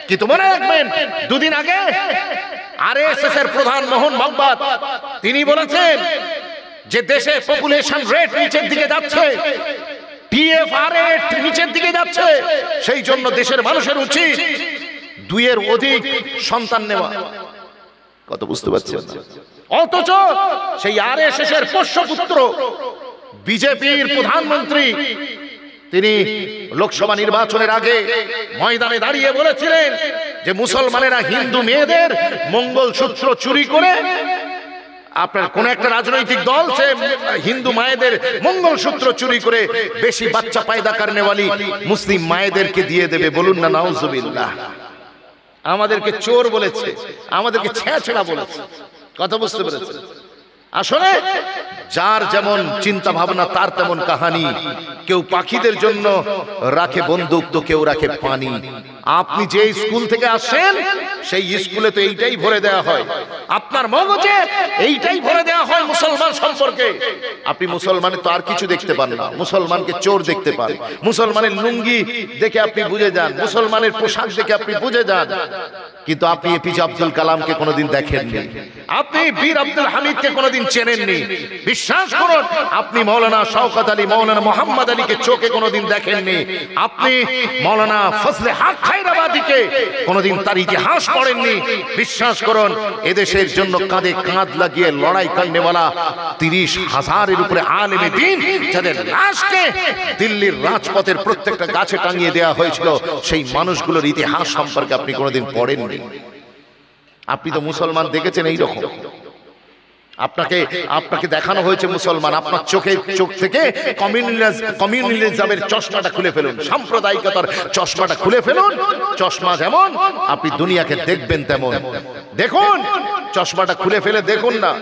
কিন্তু মনে রাখবেন দুদিন আগে আরএসএস এর প্রধান মোহন ভাগবত তিনি বলেছেন যে দেশে পপুলেশন রেট নিচের দিকে যাচ্ছে, টিএফআর রেট নিচের দিকে যাচ্ছে, সেই জন্য দেশের মানুষের উচিত 2 এর অধিক সন্তান নেওয়া। কত বুঝতে পারছেন? অথচ সেই আরএসএস এর পোষ্যপুত্র বিজেপির প্রধানমন্ত্রী তিনি লোকসভা নির্বাচনের আগে ময়দানে দাঁড়িয়ে বলেছিলেন যে মুসলমানেরা হিন্দু মেয়েদের মঙ্গলসূত্র চুরি করে, আপনার কোন একটা রাজনৈতিক দল সে হিন্দু মায়েদের মঙ্গলসূত্র চুরি করে বেশি বাচ্চা পয়দা করনে वाली মুসলিম মায়েদেরকে দিয়ে দেবে। বলুন না নাউজুবিল্লাহ। আমাদেরকে চোর বলেছে, আমাদেরকে ছেঁচড়া বলেছে। কথা বুঝতে পেরেছেন? আসলে যার যেমন চিন্তা ভাবনা তার তেমন কাহানি। কেউ পাখিদের জন্য রাখে বন্দুক তো কেউ রাখে পানি। আপনি যে স্কুল থেকে আসেন সেই স্কুলে তো এইটাই ভরে দেওয়া হয়, আপনার মগজে এইটাই ভরে দেওয়া হয় মুসলমান সম্পর্কে। আপনি মুসলমানের তো আর কিছু দেখতে পান না, মুসলমানকে চোর দেখতে পান, মুসলমানের লুঙ্গি দেখে আপনি বুঝে যান, মুসলমানের পোশাক দেখে আপনি বুঝে যান। কিন্তু আপনি এপিজে আব্দুল কালামকে কোনোদিন দেখেননি, আপনি বীর আব্দুল হামিদকে কোনোদিন চেনেননি। বিশ্বাস করুন, আপনি মৌলানা শওকত আলী, মৌলানা মোহাম্মদ আলীকে চোখে কোনোদিন দেখেননি, আপনি মৌলানা ফজলে হক খায়রাবাদীকে কোনোদিন তার ইতিহাস পড়েননি। বিশ্বাস করুন, এদেশের জন্য কাঁধে কাঁধ লাগিয়ে লড়াই করনেওয়ালা 30,000-এর উপরে আলেমে দ্বীন যাদের লাশকে দিল্লির রাজপথের প্রত্যেকটা গাছে টাঙিয়ে দেওয়া হয়েছিল, সেই মানুষগুলোর ইতিহাস সম্পর্কে আপনি কোনোদিন পড়েননি। আপনি তো মুসলমান দেখেছেন এই রকম, আপনাকে দেখানো হয়েছে মুসলমান। আপনার চোখ থেকে কমিউনিজমের চশমাটা খুলে ফেলুন, সাম্প্রদায়িকতার চশমাটা খুলে ফেলুন। চশমা যেমন আপনি দুনিয়াকে দেখবেন তেমন দেখুন, চশমাটা খুলে ফেলে দেখুন না,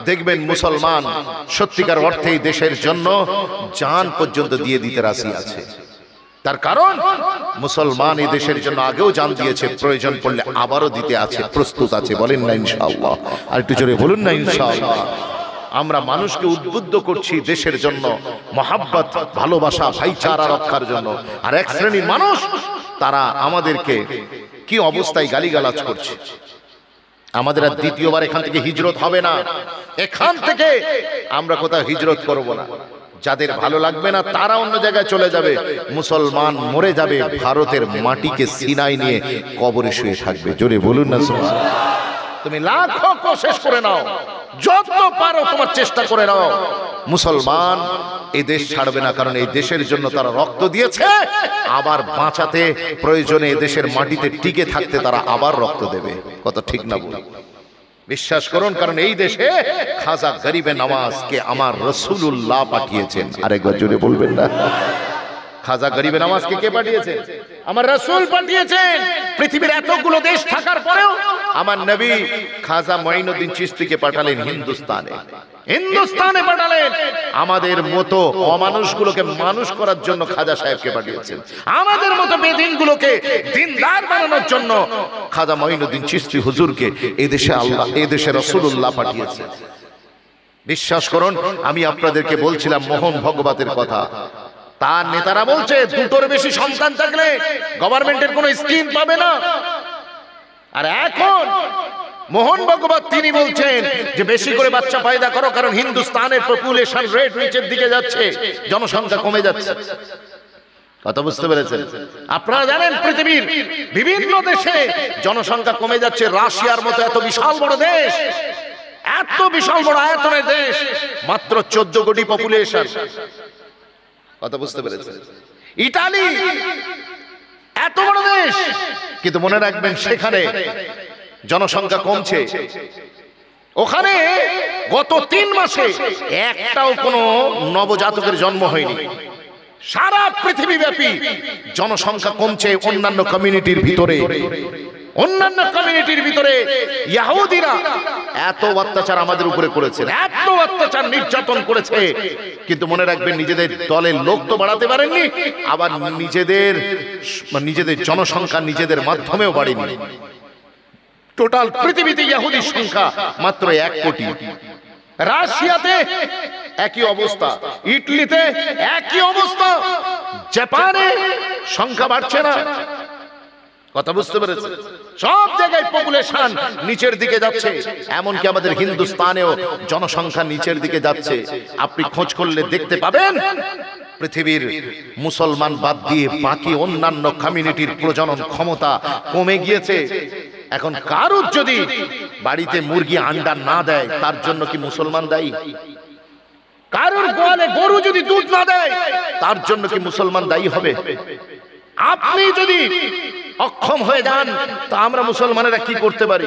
দেখবেন মুসলমান সত্যিকার অর্থেই দেশের জন্য জান পর্যন্ত দিয়ে দিতে রাজি আছে। তার কারণ মুসলমান এই দেশের জন্য আগেও জান দিয়েছে, প্রয়োজন পড়লে আবারও দিতে আছে, প্রস্তুত আছে। বলেন না ইনশাআল্লাহ? আর একটু জোরে বলুন না ইনশাআল্লাহ? আমরা মানুষকে উদ্বুদ্ধ করছি দেশের জন্য, মহাব্বত, ভালোবাসা, ভাইচারা রক্ষার জন্য। আর এক শ্রেণীর মানুষ তারা আমাদেরকে কি অবস্থায় গালিগালাজ করছে। আমাদের আর দ্বিতীয়বার এখান থেকে হিজরত হবে না, এখান থেকে আমরা কোথাও হিজরত করব না। যাদের ভালো লাগবে না তারা অন্য জায়গায় চলে যাবে, মুসলমান মরে যাবে, ভারতের মাটিকে সিনাই নিয়ে কবরে শুয়ে থাকবে। জোরে বলুন না সুবহানাল্লাহ। তুমি লাখো কোশিশ করে নাও, যত পারো তোমার চেষ্টা করে নাও, মুসলমান এই দেশ ছাড়বে না, কারণ এই দেশের জন্য তারা রক্ত দিয়েছে, আবার বাঁচাতে প্রয়োজনে এই দেশের মাটিতে টিকে থাকতে তারা আবার রক্ত দেবে। কত ঠিক না বল? বিশ্বাস করুন, কারণ এই দেশে খাজা গরিবে নওয়াজকে আমার রাসূলুল্লাহ পাঠিয়েছেন। আরেকবার জোরে বলবেন না? খাজা গরিবে নওয়াজকে কে পাঠিয়েছেন? আমার রাসূল পাঠিয়েছেন। পৃথিবীর এতগুলো দেশ থাকার পরেও আমার নবী খাজা মঈনুদ্দিন চিশতিকে পাঠালেন হিন্দুস্তানে, হিন্দুস্তানে পাঠালেন। আমাদের মতো অমানুষগুলোকে মানুষ করার জন্য খাজা সাহেবকে পাঠিয়েছেন, আমাদের মতো বেদিনগুলোকে দিনদার বানানোর জন্য খাজা মঈনুদ্দিন চিশতি হুজুরকে এই দেশে আল্লাহ, এই দেশে রাসূলুল্লাহ পাঠিয়েছেন। বিশ্বাস করুন, আমি আপনাদেরকে বলছিলাম মোহন ভগবতের কথা, তার নেতারা বলছে দুটোর বেশি সন্তান থাকলে গভর্নমেন্টের কোনো স্কিম পাবে না। আর এখন মোহন ভগবত তিনি বলছেন যে বেশি করে বাচ্চা পয়দা করো, কারণ হিন্দুস্তানের পপুলেশন রেট নিচের দিকে যাচ্ছে, জনসংখ্যা কমে যাচ্ছে। কথা বুঝতে পেরেছেন? আপনারা জানেন পৃথিবীর বিভিন্ন দেশে জনসংখ্যা কমে যাচ্ছে। রাশিয়ার মতো এত বিশাল বড় দেশ, এত বিশাল বড় আয়তনের দেশ, মাত্র 14 কোটি পপুলেশন। কথা বুঝতে পেরেছেন? ইতালি এত বড় দেশ, কিন্তু মনে রাখবেন সেখানে জনসংখ্যা কমছে। ওখানে গত 3 মাসে একটাও কোনো নবজাতকের জন্ম হয়নি। সারা পৃথিবীব্যাপী জনসংখ্যা কমছে। অন্যান্য কমিউনিটির ভিতরে, অন্যান্য কমিউনিটির ভিতরে ইহুদিরা এত অত্যাচার আমাদের উপরে করেছে, এত অত্যাচার নির্যাতন করেছে, কিন্তু মনে রাখবেন নিজেদের দলের লোক তো বাড়াতে পারেননি, আবার নিজেদের জনসংখ্যা নিজেদের মাধ্যমেও বাড়েনি। টোটাল পৃথিবীতে ইহুদির সংখ্যা মাত্র 1 কোটি। রাশিয়াতে একই অবস্থা, ইটালিতে একই অবস্থা, জাপানে সংখ্যা বাড়ছে না। কথা বুঝতে পেরেছেন? সব জায়গায় পপুলেশন নিচের দিকে যাচ্ছে, এমনকি আমাদের হিন্দুস্তানেও জনসংখ্যা নিচের দিকে যাচ্ছে। আপনি খোঁজ করলে দেখতে পাবেন পৃথিবীর মুসলমান বাদ দিয়ে বাকি অন্যান্য কমিউনিটির প্রজনন ক্ষমতা কমে গিয়েছে। এখন কারুর যদি বাড়িতে মুরগি আন্ডা না দেয়, তার জন্য কি মুসলমান দায়ী? কারুর গোয়ালে গরু যদি দুধ না দেয়, তার জন্য কি মুসলমান দায়ী হবে? আপনি যদি অক্ষম হয়ে যান, তা আমরা মুসলমানেরা কি করতে পারি?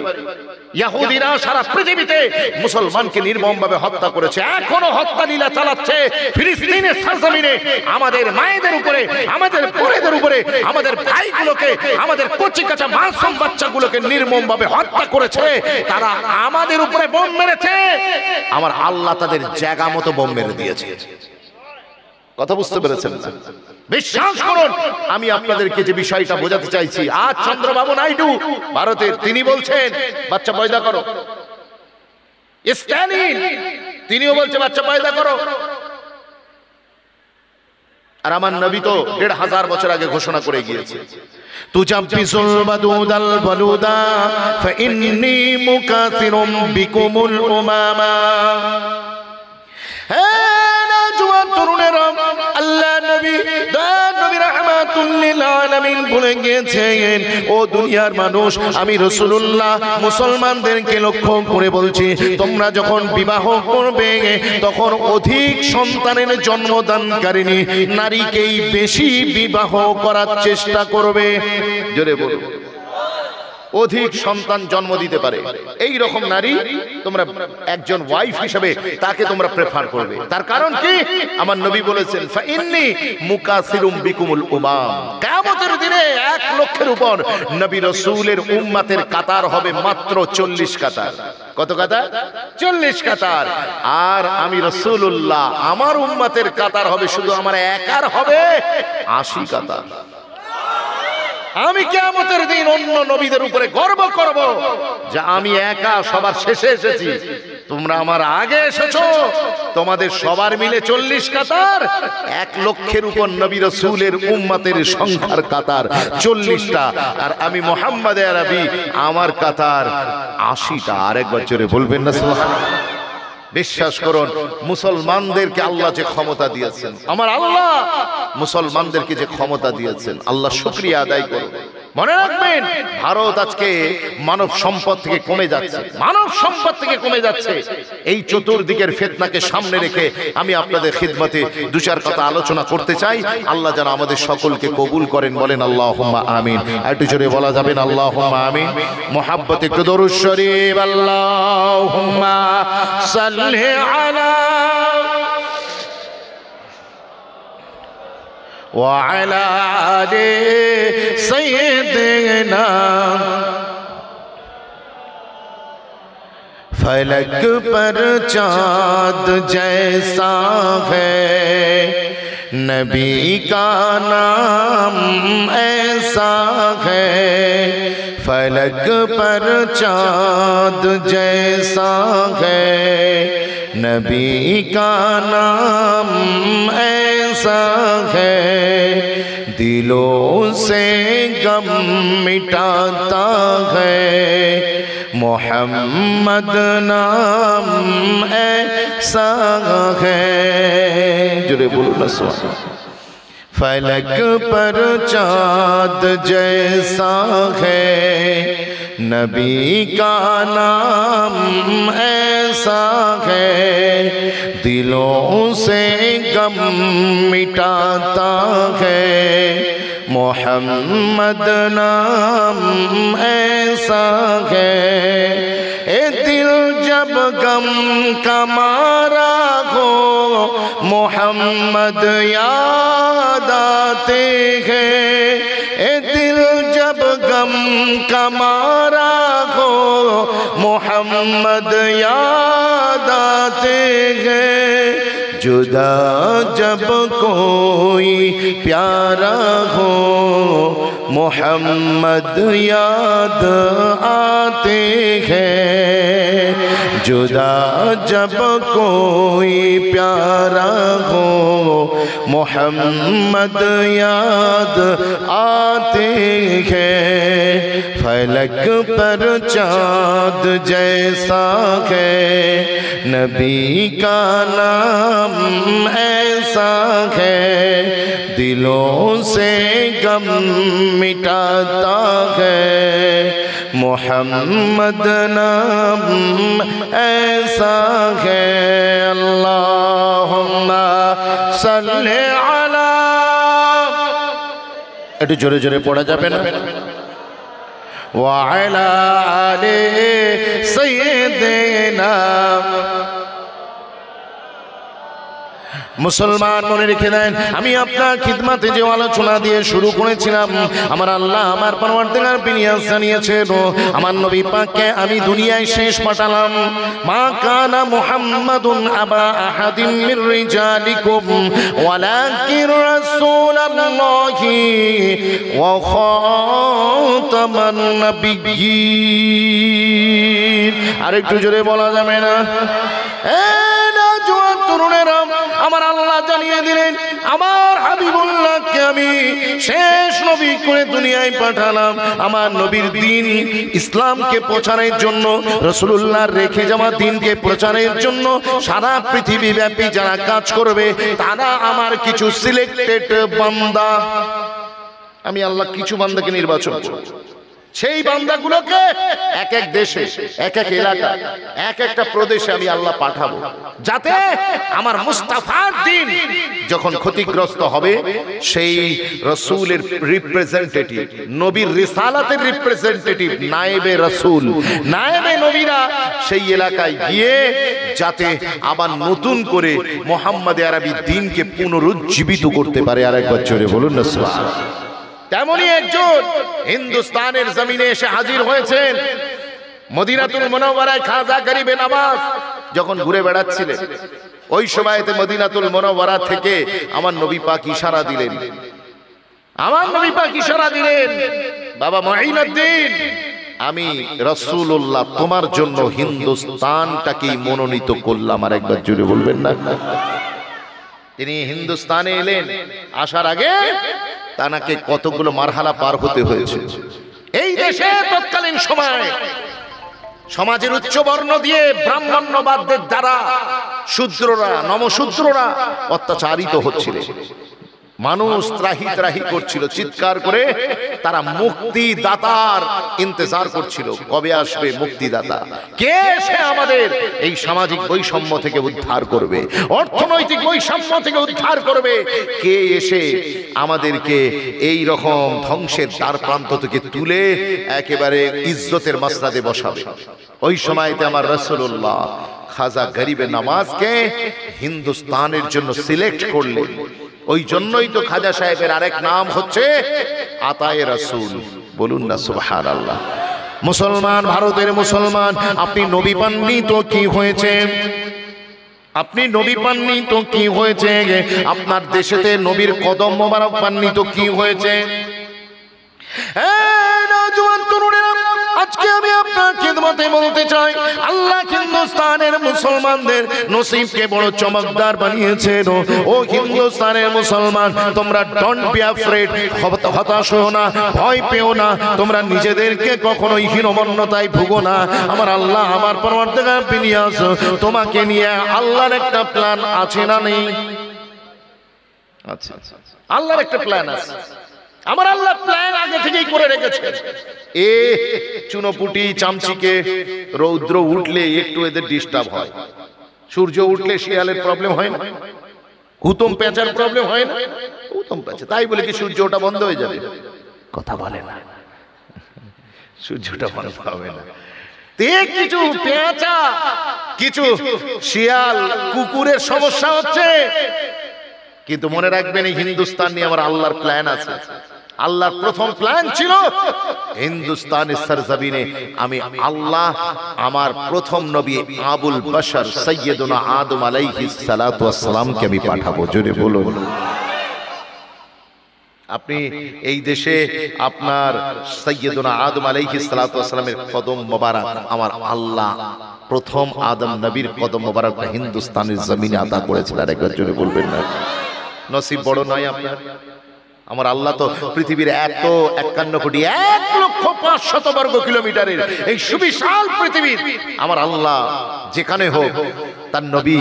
ইহুদিরা সারা পৃথিবীতে মুসলমানকে নির্মমভাবে হত্যা করেছে, এখনো হত্যা লীলা চালাচ্ছে। ফিলিস্তিনের সরজমিনে আমাদের মায়েদের উপরে, আমাদের বোনেদের উপরে, আমাদের ভাইগুলোকে, আমাদের কচি কাঁচা মাসুম বাচ্চাগুলোকে নির্মমভাবে হত্যা করেছে। তারা আমাদের উপরে বোম মেরেছে, আমার আল্লাহ তাদের জায়গা মতো বোম মেরে দিয়েছে। কথা বুঝতে পেরেছেন? বিশ্বাস করুন, আমি আপনাদেরকে যে বিষয়টা বোঝাতে চাইছি, আজ চন্দ্রবাবু নাইডু ভারতের, তিনি বলছেন বাচ্চা পয়দা করো। স্ট্যালিন তিনিও বলছে বাচ্চা পয়দা করো। আর আমার নবী তো 1500 বছর আগে ঘোষণা করে গিয়েছে, তুজাব্বিসুল বাদুদাল বালুদা ফাইন্নী মুকাসিরুম বিকুমুল উমামা। তরুণেরা, আল্লাহ নবী রাহমাতুল লিল আলামিন বলে গিয়েছেন, ও দুনিয়ার মানুষ, আমি রাসূলুল্লাহ মুসলমানদেরকে লক্ষ্য করে বলছি, তোমরা যখন বিবাহ করবে তখন অধিক সন্তানের জন্মদানকারিণী নারীকেই বেশি বিবাহ করার চেষ্টা করবে। জোরে বলুন। অধিক সন্তান জন্ম দিতে পারে এই রকম নারী তোমরা একজন ওয়াইফ হিসেবে তাকে তোমরা প্রেফার করবে। তার কারণ কি? আমার নবী বলেছেন, ফাইন্নী মুকাসিরুম বিকুমুল উমাম। কিয়ামতের দিনে 1 লক্ষের উপর নবী রাসূলের উম্মতের কাতার হবে মাত্র 40 কাতার। কত কাতার? 40 কাতার। আর আমি রাসূলুল্লাহ, আমার উম্মতের কাতার হবে, শুধু আমার একার হবে 80 কাতার। আমি কিয়ামতের দিন অন্য নবীদের উপরে গর্ব করব যে আমি একা সবার শেষে এসেছি, তোমরা আমার আগে এসেছো। তোমাদের সবার মিলে 40 কাতার, 1 লক্ষের উপর নবী রাসূলের উম্মতের সংখ্যার কাতার 40টা, আর আমি মুহাম্মদ আরবি আমার কাতার 80টা। আরেকবার জোরে বলবেন না সুবহানাল্লাহ। বিশ্বাস করুন, মুসলমানদেরকে আল্লাহ যে ক্ষমতা দিয়েছেন, আমার আল্লাহ মুসলমানদেরকে যে ক্ষমতা দিয়েছেন, আল্লাহ শুকরিয়া আদায় করুন। মনে রাখবেন, ভারত আজকে মানব সম্পদ থেকে কমে যাচ্ছে, মানব সম্পদ থেকে কমে যাচ্ছে। এই চতুর্দিকের ফিতনাকে সামনে রেখে আমি আপনাদের খিদমতে 2-4 কথা আলোচনা করতে চাই। আল্লাহ যেন আমাদের সকলকে কবুল করেন, বলেন আল্লাহুম্মা আমিন। একটু জোরে বলা যাবেন আল্লাহুম্মা আমিন। মুহাব্বতে একটু দরুদ শরীফ। আল্লাহুম্মা সাল্লি আলা وعلى آل سيدنا। फलक पर चाँद जैसा है नबी का नाम ऐसा है, फलक पर चाँद जैसा है नबी का नाम ऐसा है, दिलों से गम मिटाता है मोहम्मद नाम ऐसा है। जुड़े बोलो ना सुबहान। फलक पर चाँद जैसा है नबी का नाम ऐसा है, दिलों से गम मिटाता है मोहम्मद नाम ऐसा है। ए दिल जब गम का मारा हो मोहम्मद याद आते हैं, ए दिल जब गम का मारा हो मोहम्मद याद आते हैं, जुदा जब कोई प्यारा हो मोहम्मद याद आते हैं, जुदा जब कोई प्यारा हो मोहम्मद याद आते हैं, फलक पर चाँद जैसा है नबी का नाम ऐसा है, दिलों से गम मिटाता है मोहम्मद नाम ऐसा है। अल्लाहुम्मा सल्ली अला। একটু জোরে জোরে পড়া যাবে না? ওয়া আলা আলি সাইয়্যিদিনা। মুসলমান মনে রেখে দেন, আমি আপনার খিদমতে যে আলোচনা দিয়ে শুরু করেছিলাম, আমার আল্লাহ আমার পরওয়ারদিগার বিনিয়াস জানিয়েছেন, আমার নবী পাককে আমি দুনিয়ায় শেষ পাঠালাম। মা কানা মুহাম্মাদুন আবা আহাদিম মির রিজালিকুম ওয়ালাকিন রাসূলুল্লাহি ওয়া খাতামান নাবিয়্যিন। আরেকটু জোরে বলা যাবে না? তরুণেরা, আমার আল্লাহ জানিয়ে দিলেন আমার হাবিবুল্লাহকে আমি শেষ নবী করে দুনিয়ায় পাঠালাম। আমার নবীর দিন ইসলামকে প্রচারের জন্য, রাসূলুল্লাহর রেখে যাওয়া দিনকে প্রচারের জন্য সারা পৃথিবী ব্যাপী যারা কাজ করবে তারা আমার কিছু সিলেক্টেড বান্দা। আমি আল্লাহ কিছু বান্দাকে নির্বাচন করব, সেই বান্দাগুলোকে এক এক দেশে, এক এক এলাকা, এক একটা প্রদেশে আমি আল্লাহ পাঠাবো, যাতে আমার মুস্তাফার দিন যখন ক্ষতিগ্রস্ত হবে সেই রাসূলের রিপ্রেজেন্টেটিভ, নবীর রিসালাতের রিপ্রেজেন্টেটিভ, নায়েবে রাসূল, নায়েবে নবীরা সেই এলাকায় গিয়ে যাতে আবার নতুন করে মুহাম্মদ আরবি দিনকে পুনরুজ্জীবিত করতে পারে। আরেকবার জোরে বলুন না সুবহানাল্লাহ। তেমনি একজন হিন্দুস্তানের জমিনে এসে হাজির হয়েছেন। মদিনাতুল মুনাওয়ারায় খাজা গরিবে নওয়াজ যখন ঘুরে বেড়াচ্ছিলেন, ওই সময়তে মদিনাতুল মুনাওয়ারা থেকে আমার নবী পাক ইশারা দিলেন, আমার নবী পাক ইশারা দিলেন, বাবা মুঈনুদ্দিন, আমি রাসূলুল্লাহ তোমার জন্য হিন্দুস্তানটাকেই মনোনীত করলাম। আর একবার জুড়ে বলবেন না? তিনি হিন্দুস্তানে এলেন, আসার আগে তানাকে কতগুলো মারহালা পার হতে হয়েছে। এই দেশে তৎকালীন সময় সমাজের উচ্চ বর্ণ দিয়ে ব্রাহ্মণ্যবাদদের দ্বারা শূদ্ররা, নমশূদ্ররা অত্যাচারিত হচ্ছিল। মানুষ ত্রাহি ত্রাহি করছিল, চিৎকার করে তারা মুক্তিদাতার ইন্তজার করছিল, কবে আসবে মুক্তিদাতা, কে এসে আমাদের এই সামাজিক বৈষম্য থেকে উদ্ধার করবে, অর্থনৈতিক বৈষম্য থেকে উদ্ধার করবে, কে এসে আমাদেরকে এই রকম ধ্বংসের দ্বার প্রান্ত থেকে তুলে একেবারে ইজ্জতের মাসরাদে বসাবে। ওই সময়তে আমার রাসূলুল্লাহ খাজা গরিবে নামাজকে হিন্দুস্তানের জন্য সিলেক্ট করলেন। ওই জন্যই তো খাজা সাহেবের আরেক নাম হচ্ছে আতায়ে রাসূল। বলুন না সুবহানাল্লাহ। মুসলমান, ভারতের মুসলমান, আপনি নবী পাননি তো কি হয়েছে? আপনি নবী পাননি তো কি হয়েছে? আপনার দেশেতে নবীর কদম মোবারক পাননি তো কি হয়েছে? নওজোয়ান তরুণেরা, আজকে আমি আপনার খিদমতে বলতে চাই, আল্লাহ হিন্দুস্তানের মুসলমানদের নসিবকে বড় চমকদার বানিয়েছেন। ও হিন্দুস্তানের মুসলমান, তোমরা ডোন্ট বি অ্যাফ্রেড, হতাশ হও না, ভয় পেও না, তোমরা নিজেদেরকে কখনোই হীনমন্যতায় ভুগো না। আমার আল্লাহ, আমার পরওয়ারদিগার বিনিয়াস, তোমাকে নিয়ে আল্লাহর একটা প্ল্যান আছে না নেই? আচ্ছা, আল্লাহর একটা প্ল্যান আছে। আমার আল্লাহ প্ল্যান আগে থেকেই করে রেখেছেন। এ চুনোপুটি চামচিকে রৌদ্র উঠলে একটু এদের ডিস্টার্ব হয়, সূর্য উঠলে শিয়ালের প্রবলেম হয় না, হুতম পেঁচার প্রবলেম হয় না, হুতম পেঁচা, তাই বলে কি সূর্য ওটা বন্ধ হয়ে যাবে? কথা বলে না, সূর্যটা বন্ধ হবে না। কিছু পেঁচা, কিছু শিয়াল, কুকুরের সমস্যা হচ্ছে, কিন্তু মনে রাখবেন এই হিন্দুস্তান নিয়ে আমার আল্লাহর প্ল্যান আছে। আল্লাহর প্রথম প্ল্যান ছিল হিন্দুস্তানের সরজমিনে আমি আল্লাহ আমার প্রথম নবী আবুল বাশার সাইয়্যিদুনা আদম আলাইহিস সালাতু ওয়াস সালামকে আমি পাঠাবো। জোরে বলুন। আপনি এই দেশে আপনার সাইয়্যিদুনা আদম আলাইহিস সালাতু ওয়াস সালামের কদম মোবারক আমার আল্লাহ প্রথম আদম নবীর কদম মোবারক হিন্দুস্তানের জমিনে আতা করেছিলেন। একবার জোরে বলবেন না? নসিব বড় নয় আপনার? আমার আল্লাহ তো পৃথিবীর এত 51 কোটি 1,05,000 বর্গ কিলোমিটারের এই সুবিশাল পৃথিবীর আমার আল্লাহ যেখানে হোক তার নবী,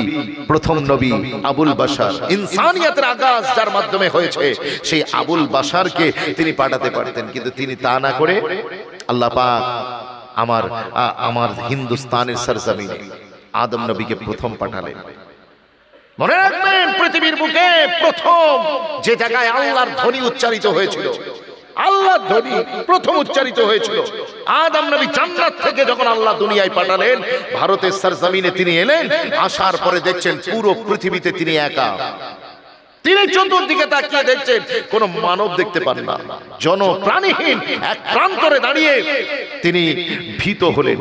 প্রথম নবী আবুল বাশার, ইনসানিয়তের আগাজ যার মাধ্যমে হয়েছে, সেই আবুল বাশারকে তিনি পাঠাতে পারতেন, কিন্তু তিনি তা না করে আল্লাহ পাক আমার হিন্দুস্তানের সরজমিনে আদম নবীকে প্রথম পাঠালেন। মনে রাখবেন, পৃথিবীর বুকে প্রথম যে জায়গায় আল্লাহর ধ্বনি উচ্চারিত হয়েছিল, আল্লাহর ধ্বনি প্রথম উচ্চারিত হয়েছিল আদম নবী জান্নাত থেকে যখন আল্লাহ দুনিয়ায় পাঠালেন, ভারতের সরজমিনে তিনি এলেন। আসার পরে দেখছেন পুরো পৃথিবীতে তিনি একা। তিনি চতুর্দিকে তাকিয়ে দেখছেন, কোন মানব দেখতে পান না, জনপ্রাণীহীন এক প্রান্তরে দাঁড়িয়ে তিনি ভীত হলেন,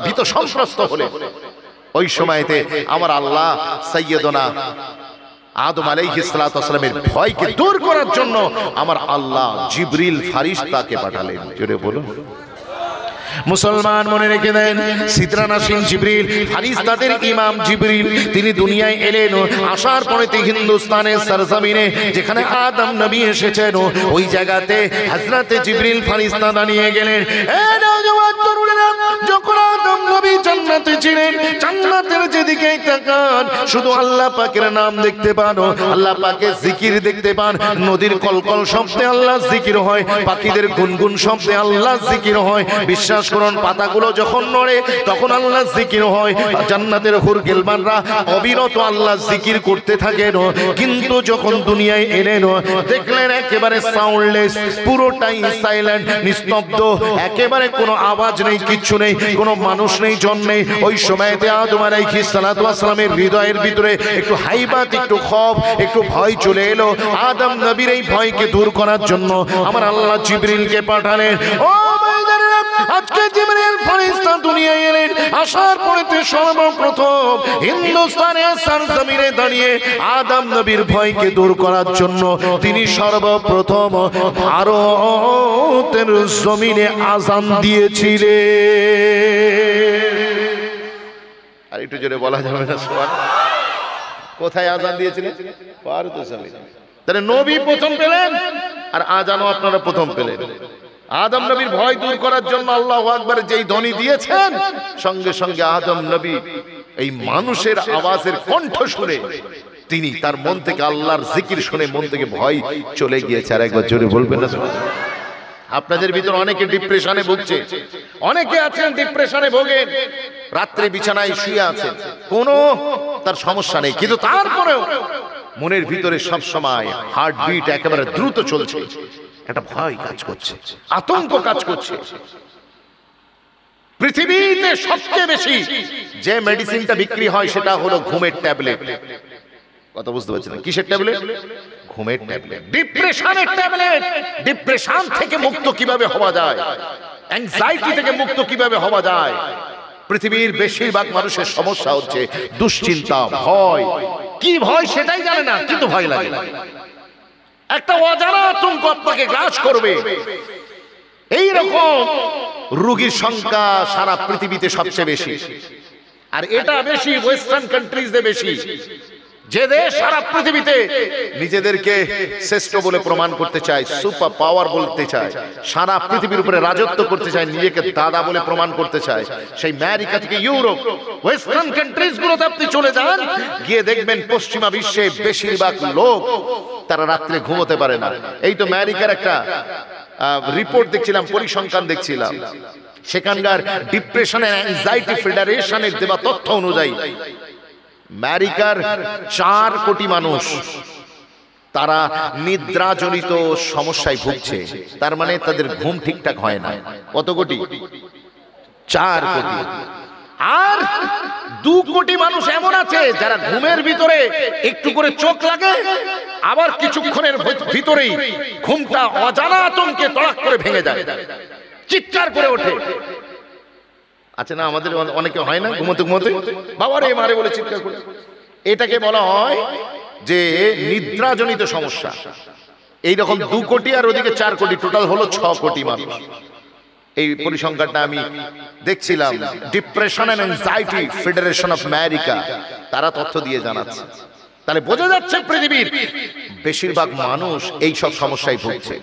ভীত সন্ত্রস্ত হলেন। ওই সময়তে আমার আল্লাহ সাইয়্যিদুনা আদম আলাইহিস সালাতু ওয়াস সালামের ভয়কে দূর করার জন্য আমার আল্লাহ জিবরিল ফারিস্তাকে পাঠালেন। জোরে বলুন। মুসলমান মনে রেখে দেন, সিদরানাসিন জিবরিল, ফারিস্তাদের ইমাম জিবরিল, তিনি দুনিয়ায় এলেন। আসার পরে হিন্দুস্তানের সরজমিনে যেখানে আদম নবী এসেছেন, ওই জায়গাতে হযরতে জিবরিল ফারিস্তা দাঁড়িয়ে গেলেন। যখন আদম নবী জান্নাতে ছিলেন, জান্নাতের যেদিকে তাকান শুধু আল্লাহ পাকের নাম দেখতে পান, আল্লাহ পাকের জিকির দেখতে পান। নদীর কলকল শব্দে আল্লাহ জিকির হয়, পাখিদের গুনগুন শব্দে আল্লাহ জিকির হয়। বিশ্বাস করুন, পাতাগুলো যখন নড়ে তখন আল্লাহ জিকির হয়। জান্নাতের হুর গিলমানরা অবিরত আল্লাহ জিকির করতে থাকেন। কিন্তু যখন দুনিয়ায় এলেন, দেখলেন একেবারে সাউন্ডলেস, পুরোটাই সাইলেন্ট, নিস্তব্ধ, একেবারে কোনো আওয়াজ নেই, কিচ্ছু নেই, কোনো মানুষ নেই, জন নেই। ওই সময়তে আদম আলাইহিস সালাতু ওয়াস সালামের হৃদয়ের ভিতরে একটু হাইবাত, একটু খৌফ, একটু ভয় চলে এলো। আদম নবীর এই ভয়কে দূর করার জন্য আমার আল্লাহ জিবরিলকে পাঠালেন। ও ভাইজানেরা, আজকে জিবরিল ফেরেশতা দুনিয়ায় এলেন, আসার পরেতে সর্বপ্রথম হিন্দুস্তানের সরজমিনে দাঁড়িয়ে আদম নবীর ভয়কে দূর করার জন্য তিনি সর্বপ্রথম ভারতের জমিনে আযান দিয়েছিলেন। আর একটু জোরে বলা যাবে না সুবহানাল্লাহ? কোথায় আযান দিয়েছিলেন? ভারতের জমিনে। তাহলে নবী প্রথম পেলেন আর আযানও আপনারা প্রথম পেলেন। আদম নবীর ভয় দূর করার জন্য আল্লাহু আকবার যেই ধ্বনি দিয়েছেন, সঙ্গে সঙ্গে আদম নবী এই মানুষের আওয়াজের কণ্ঠ শুনে তিনি তার মন থেকে আল্লাহর জিকির শুনে মন থেকে ভয় চলে গিয়েছে। আর একবার জোরে বলবেন না সুবহানাল্লাহ? আপনাদের ভিতর অনেকে ডিপ্রেশনে ভুগছে, অনেকে আছেন ডিপ্রেশনে ভোগেন, রাত্রে বিছানায় শুয়ে আছেন, কোনো তার সমস্যা নেই, কিন্তু তারপরেও মনের ভিতরে সব সময় হার্টবিট একেবারে দ্রুত চলছে, একটা ভয় কাজ করছে, আতঙ্ক কাজ করছে। পৃথিবীতে সবচেয়ে বেশি যে মেডিসিনটা বিক্রি হয় সেটা হলো ঘুমের ট্যাবলেট। কথা বুঝতে পারছেন? কিসের ট্যাবলেট? ঘুমের ট্যাবলেট, ডিপ্রেশনের ট্যাবলেট। ডিপ্রেশন থেকে মুক্ত কিভাবে হওয়া যায়, অ্যাংজাইটি থেকে মুক্ত কিভাবে হওয়া যায়। পৃথিবীর বেশিরভাগ মানুষের সমস্যা হচ্ছে দুশ্চিন্তা, ভয়। কি ভয় সেটাই জানে না, কিন্তু ভয় লাগে। একটা অজানা আতঙ্ক আপনাকে গ্রাস করবে। এই রকম রোগীর সংখ্যা সারা পৃথিবীতে সবচেয়ে বেশি, আর এটা বেশি ওয়েস্টার্ন কান্ট্রিজে বেশি। যে দেশ সারা পৃথিবীতে নিজেদেরকে শ্রেষ্ঠ বলে প্রমাণ করতে চায়, সুপার পাওয়ার বলতে চায়, সারা পৃথিবীর উপরে রাজত্ব করতে চায়, নিজেকে দাদা বলে প্রমাণ করতে চায়, সেই আমেরিকা থেকে ইউরোপ, ওয়েস্টার্ন কান্ট্রিজ গুলোতে আপনি চলে যান, গিয়ে দেখবেন পশ্চিমা বিশ্বে বেশিরভাগ লোক তারা রাত্রে ঘুমোতে পারে না। এই তো আমেরিকার একটা রিপোর্ট দেখছিলাম, পরিসংখ্যান দেখছিলাম, সেখানকার ডিপ্রেশন এন্ড অ্যাংজাইটি ফেডারেশনের দেওয়া তথ্য অনুযায়ী আমেরিকার 4 কোটি মানুষ তারা নিদ্রাজনিত সমস্যায় ভুগছে। তার মানে তাদের ঘুম ঠিকঠাক হয় না। কত কোটি? 4 কোটি। আর 2 কোটি মানুষ এমন আছে যারা ঘুমের ভিতরে একটু করে চোখ লাগে, আবার কিছুক্ষণের ভিতরেই ঘুমটা অজানা আতঙ্কে তড়াক করে ভেঙে যায়, চিৎকার করে ওঠে। আচ্ছা না, আমাদের অনেকে হয় না, ঘুমোতে ঘুমোতে বাবা রে মারে বলে চিৎকার করে। এটাকে বলা হয় যে নিদ্রাজনিত সমস্যা। এইরকম 2 কোটি আর ওদিকে 4 কোটি, টোটাল হলো 6 কোটি মানুষ। এই পরিসংখ্যানটা আমি দেখছিলাম, depression and anxiety federation of America তারা তথ্য দিয়ে জানাচ্ছে। তাহলে বোঝা যাচ্ছে পৃথিবীর বেশিরভাগ মানুষ এই সব সমস্যায় ভুগছে।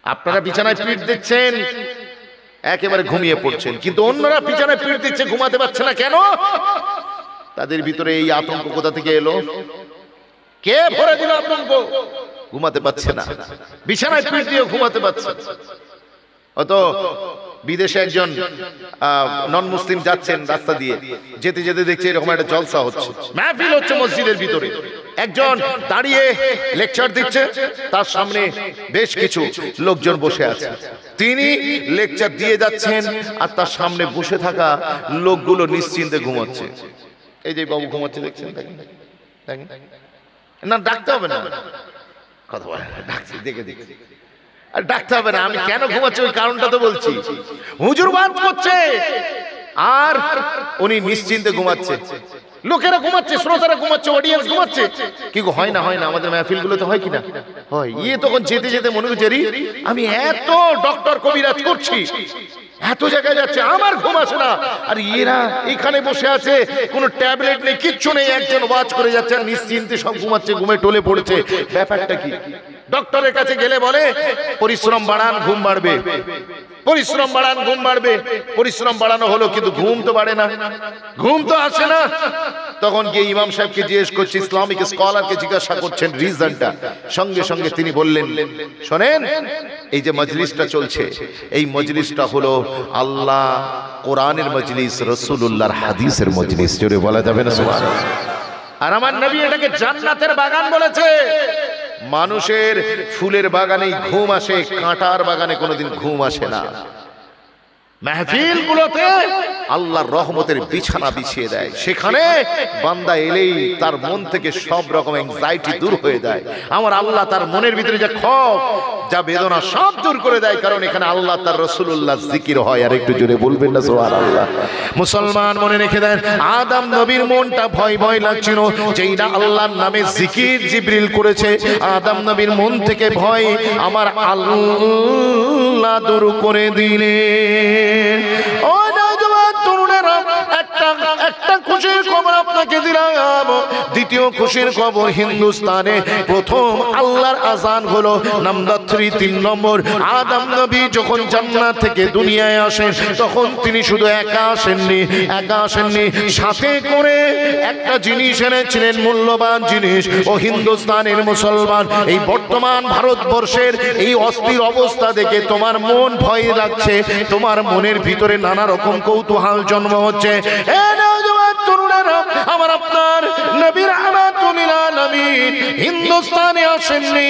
আপনারা বিছানায় পিঠ দিচ্ছেন, একেবারে ঘুমিয়ে পড়ছেন, কিন্তু অন্যরা বিছানায় পিঠ দিচ্ছে, ঘুমাতে পারছে না। কেন? তাদের ভিতরে এই আতঙ্ক কোথা থেকে এলো? কে ভরে দিল আতঙ্ক? ঘুমাতে পারছে না, বিছানায় পিঠ দিয়ে ঘুমাতে পারছে। অত বিদেশে একজন নন মুসলিম যাচ্ছেন রাস্তা দিয়ে, যেতে যেতে দেখছে এরকম একটা জলসা হচ্ছে, মাহফিল হচ্ছে মসজিদের ভিতরে। একজন দাঁড়িয়ে লেকচার দিচ্ছে, তার সামনে বেশ কিছু লোকজন বসে আছে, তিনি লেকচার দিয়ে যাচ্ছেন, আর তার সামনে বসে থাকা লোকগুলো নিশ্চিন্তে ঘুমাচ্ছে। এই যে বাবু ঘুমাচ্ছে দেখছেন, না ডাকতে হবে না, কথা বলে ডাকছি, দেখে দেখছি। আর ডাকতে হবে না, আমি কেন ঘুমাচ্ছি ওই কারণটা তো বলছি। হুজুর ওয়াজ করছে আর উনি নিশ্চিন্তে ঘুমাচ্ছে, লোকেরা ঘুমাচ্ছে, শ্রোতারা ঘুমাচ্ছে, অডিয়েন্স ঘুমাচ্ছে। কি গো, হয় না? হয় না? আমাদের মাহফিল গুলোতে হয় কিনা? হয়। ইয়ে তখন যেতে যেতে মনে হচ্ছে আমি এত ডক্টর কবিরাজ করছি, এত জায়গায় যাচ্ছে, আমার ঘুম আসে না, আর এরা এখানে বসে আছে, কোনো ট্যাবলেট নেই, কিচ্ছু নেই, একজন ওয়াজ করে যাচ্ছে আর নিশ্চিন্তে সব ঘুমাচ্ছে, ঘুমে টলে পড়েছে। ব্যাপারটা কি? ডক্টরের কাছে গেলে বলে পরিশ্রম বাড়ান, ঘুম বাড়বে, পরিশ্রম বাড়ান, ঘুম বাড়বে। পরিশ্রম বাড়ানো হলো, কিন্তু ঘুম তো বাড়ে না, ঘুম তো আসে না। তখন গিয়ে ইমাম সাহেবকে জিজ্ঞেস করছে, ইসলামিক স্কলারকে জিজ্ঞাসা করছেন রিজনটা। সঙ্গে সঙ্গে তিনি বললেন, শোনেন, এই যে মজলিসটা চলছে, এই মজলিসটা হলো আল্লাহ কোরআনের মজলিস, রাসূলুল্লাহর হাদিসের মজলিস। জোরে বলা যাবে না সুবহানাল্লাহ? আর আমার নবী এটাকে জান্নাতের বাগান বলেছে। মানুষের ফুলের বাগানেই ঘুম আসে, কাঁটার বাগানে কোনোদিন ঘুম আসে না। মাহফিল গুলোতে আল্লাহর রহমতের বিছানা বিছিয়ে দেয়, সেখানে বান্দা এলেই তার মন থেকে সব রকম অ্যাংজাইটি দূর হয়ে যায়। আমার আল্লাহ তার মনের ভিতরে যে খৌফ, যা বেদনা সব দূর করে দেয়, কারণ এখানে আল্লাহ তার রাসূলুল্লাহ জিকির হয়। আর একটু জোরে বলবেন না সুবহানাল্লাহ। মুসলমান মনে রেখে দেন, আদম নবীর মনটা ভয় ভয় লাগছিল, যেই না আল্লাহর নামে জিকির জিবরিল করেছে, আদম নবীর মন থেকে ভয় আমার আল্লাহ দূর করে দিলেন। ও নওজওয়ান তরুণেরা, একটা খুশির খবর আপনাকে দিলাম। দ্বিতীয় খুশির খবর, হিন্দুস্তানে প্রথম আল্লাহর আযান হলো নাম্বার 3, 3 নম্বর। আদম নবী যখন জান্নাত থেকে দুনিয়ায় আসেন, তখন তিনি শুধু একা আসেননি, সাথে করে একটা জিনিস এনেছিলেন, মূল্যবান জিনিস। ও হিন্দুস্তানের মুসলমান, এই বর্তমান ভারতবর্ষের এই অস্থির অবস্থা দেখে তোমার মন ভয় লাগছে, তোমার মনের ভিতরে নানা রকম কৌতূহল জন্ম হচ্ছে। তরুণেরা, আমার আপনার নবী রাহমাতুল লিল আলামিন হিন্দুস্তানে আসেননি।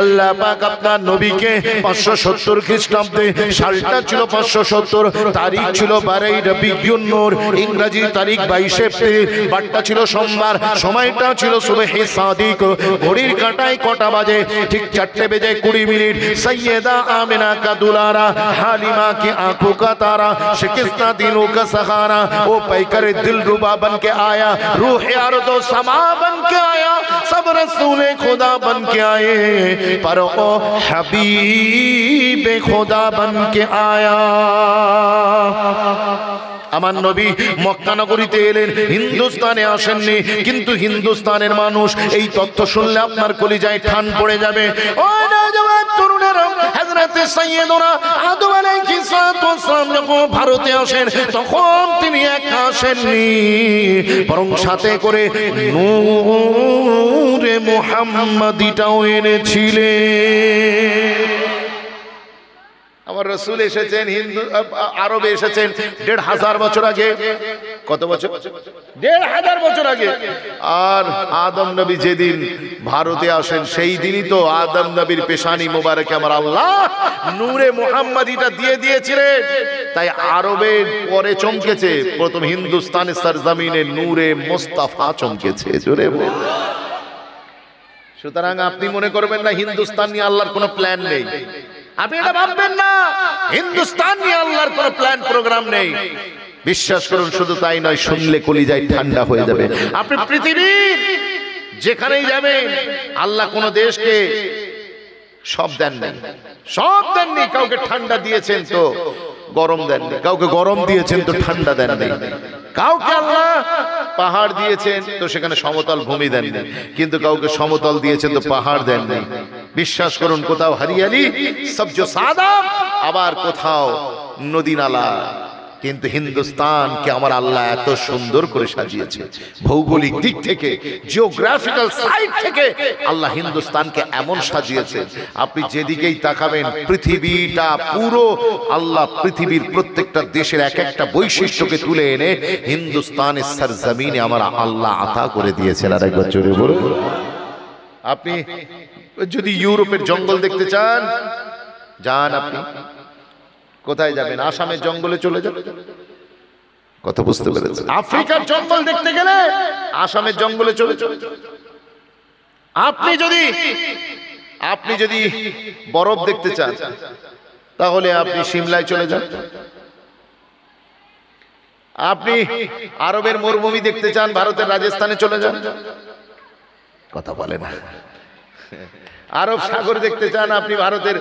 আল্লাহ পাক আপনার নবীকে 570 খ্রিস্টাব্দে, সালটা ছিল 570, তারিখ ছিল 12 রবিউন নূর, ইংরেজি তারিখ 22 এপ্রিল, বারটা ছিল সোমবার, সময়টা ছিল সুবহে সাদিক। ঘড়ির কাঁটায় কটা বাজে? ঠিক 4:20 सैयदा आमिना का दुलारा, हालिमा की आंखों का तारा, शिकस्ता दिलों का सहारा, वो पैकर दिल रुबा बन के आया, रूह अर्द व समा बन के आया, सब रसूल खुदा बन के आए, पर ओ हबीब खुदा बन के आया। আমার নবী মক্কা নগরীতে এলেন, হিন্দুস্তানে আসেননি। কিন্তু হিন্দুস্তানের মানুষ এই তথ্য শুনলে আপনার কলিজায় ঠান পড়ে যাবে। ও নওজওয়ান তরুণেরা, হযরত সাইয়্যিদুনা আদম আলাইহিস সালাম যখন ভারতে আসেন, তখন তিনি একা আসেননি, বরং সাথে করে নূরে মুহাম্মাদিটাও এনেছিলেন। আমার রাসূল এসেছেন আরবে এসেছেন 1500 বছর আগে। কত বছর? 1500 বছর আগে। আর আদম নবী যেদিন ভারতে আসেন, সেই দিনই তো আদম নবীর পেশানি মোবারকে আমার আল্লাহ নূরে মুহাম্মাদিটা দিয়ে দিয়েছিলেন। তাই আরবের পরে চমকেছে, প্রথম হিন্দুস্তানের সরজমিনে নূরে মুস্তাফা চমকেছে। জোরে বল। সুতরাং আপনি মনে করবেন না হিন্দুস্তান নিয়ে আল্লাহর কোনো প্ল্যান নেই, আপনি এটা ভাববেন না হিন্দুস্তান নিয়ে আল্লাহর কোনো প্ল্যান প্রোগ্রাম নেই। বিশ্বাস করুন, শুধু তাই নয়, শুনলে কলিজায় ঠান্ডা হয়ে যাবে। আপনি পৃথিবীর যেখানেই যাবেন, আল্লাহ কোন দেশকে সব দেননি, কাউকে ঠান্ডা দিয়েছেন তো গরম দেননি, কাউকে গরম দিয়েছেন তো ঠান্ডা দেননি, কাউকে আল্লাহ পাহাড় দিয়েছেন তো সেখানে সমতল ভূমি দেননি, কিন্তু কাউকে সমতল দিয়েছেন তো পাহাড় দেননি। বিশ্বাস করুন, কোথাও হরিয়ালি সবজো সাদা, আবার কোথাও নদী নালা। কিন্তু হিন্দুস্তানকে আমার আল্লাহ এত সুন্দর করে সাজিয়েছে, ভৌগোলিক দিক থেকে, জিওগ্রাফিক্যাল সাইড থেকে আল্লাহ হিন্দুস্তানকে এমন সাজিয়েছে, আপনি যেদিকেই তাকাবেন পৃথিবীটা পুরো আল্লাহ পৃথিবীর প্রত্যেকটা দেশের এক একটা বৈশিষ্ট্যকে তুলে এনে হিন্দুস্তানের সরজমিনে আমার আল্লাহ আতা করে দিয়েছেন। আর একবার জোরে বলুন। আপনি যদি ইউরোপের জঙ্গল দেখতে চান, যান। আপনি কোথায় যাবেন? আসামের জঙ্গলে চলে যান। কথা বুঝতে পেরেছেন? আফ্রিকার জঙ্গল দেখতে গেলে আসামের জঙ্গলে চলে যান। আপনি যদি বরফ দেখতে চান, তাহলে আপনি সিমলায় চলে যান। আপনি আরবের মরুভূমি দেখতে চান, ভারতের রাজস্থানে চলে যান। কথা বলে না। আরব সাগর দেখতে চান, আপনি ভারতের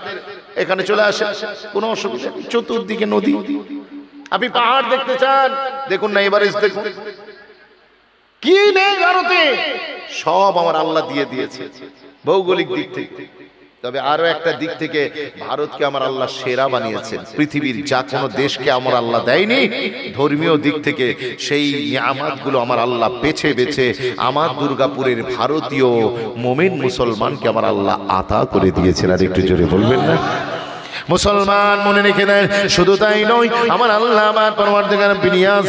এখানে চলে আসেন, কোনো অসুবিধা নেই, চতুর্দিকে নদী। আপনি পাহাড় দেখতে চান, দেখুন না এভারেস্ট দেখুন, কি নেই ভারতে, সব আমার আল্লাহ দিয়ে দিয়েছে ভৌগোলিক দিক থেকে। তবে আরো একটা দিক থেকে ভারতকে আমার আল্লাহ সেরা বানিয়েছেন, পৃথিবীর যা কোনো দেশকে আমার আল্লাহ দেয়নি। ধর্মীয় দিক থেকে সেই নিয়ামতগুলো আমার আল্লাহ বেছে বেছে আমার দুর্গাপুরের ভারতীয় মুমিন মুসলমানকে আমার আল্লাহ আতা করে দিয়েছেন। আর একটু জোরে বলবেন না? মুসলমান মনে রেখে দেন, শুধু তাই নয়, আমার আল্লাহ আমার পরওয়ারদিগার বিনিয়াজ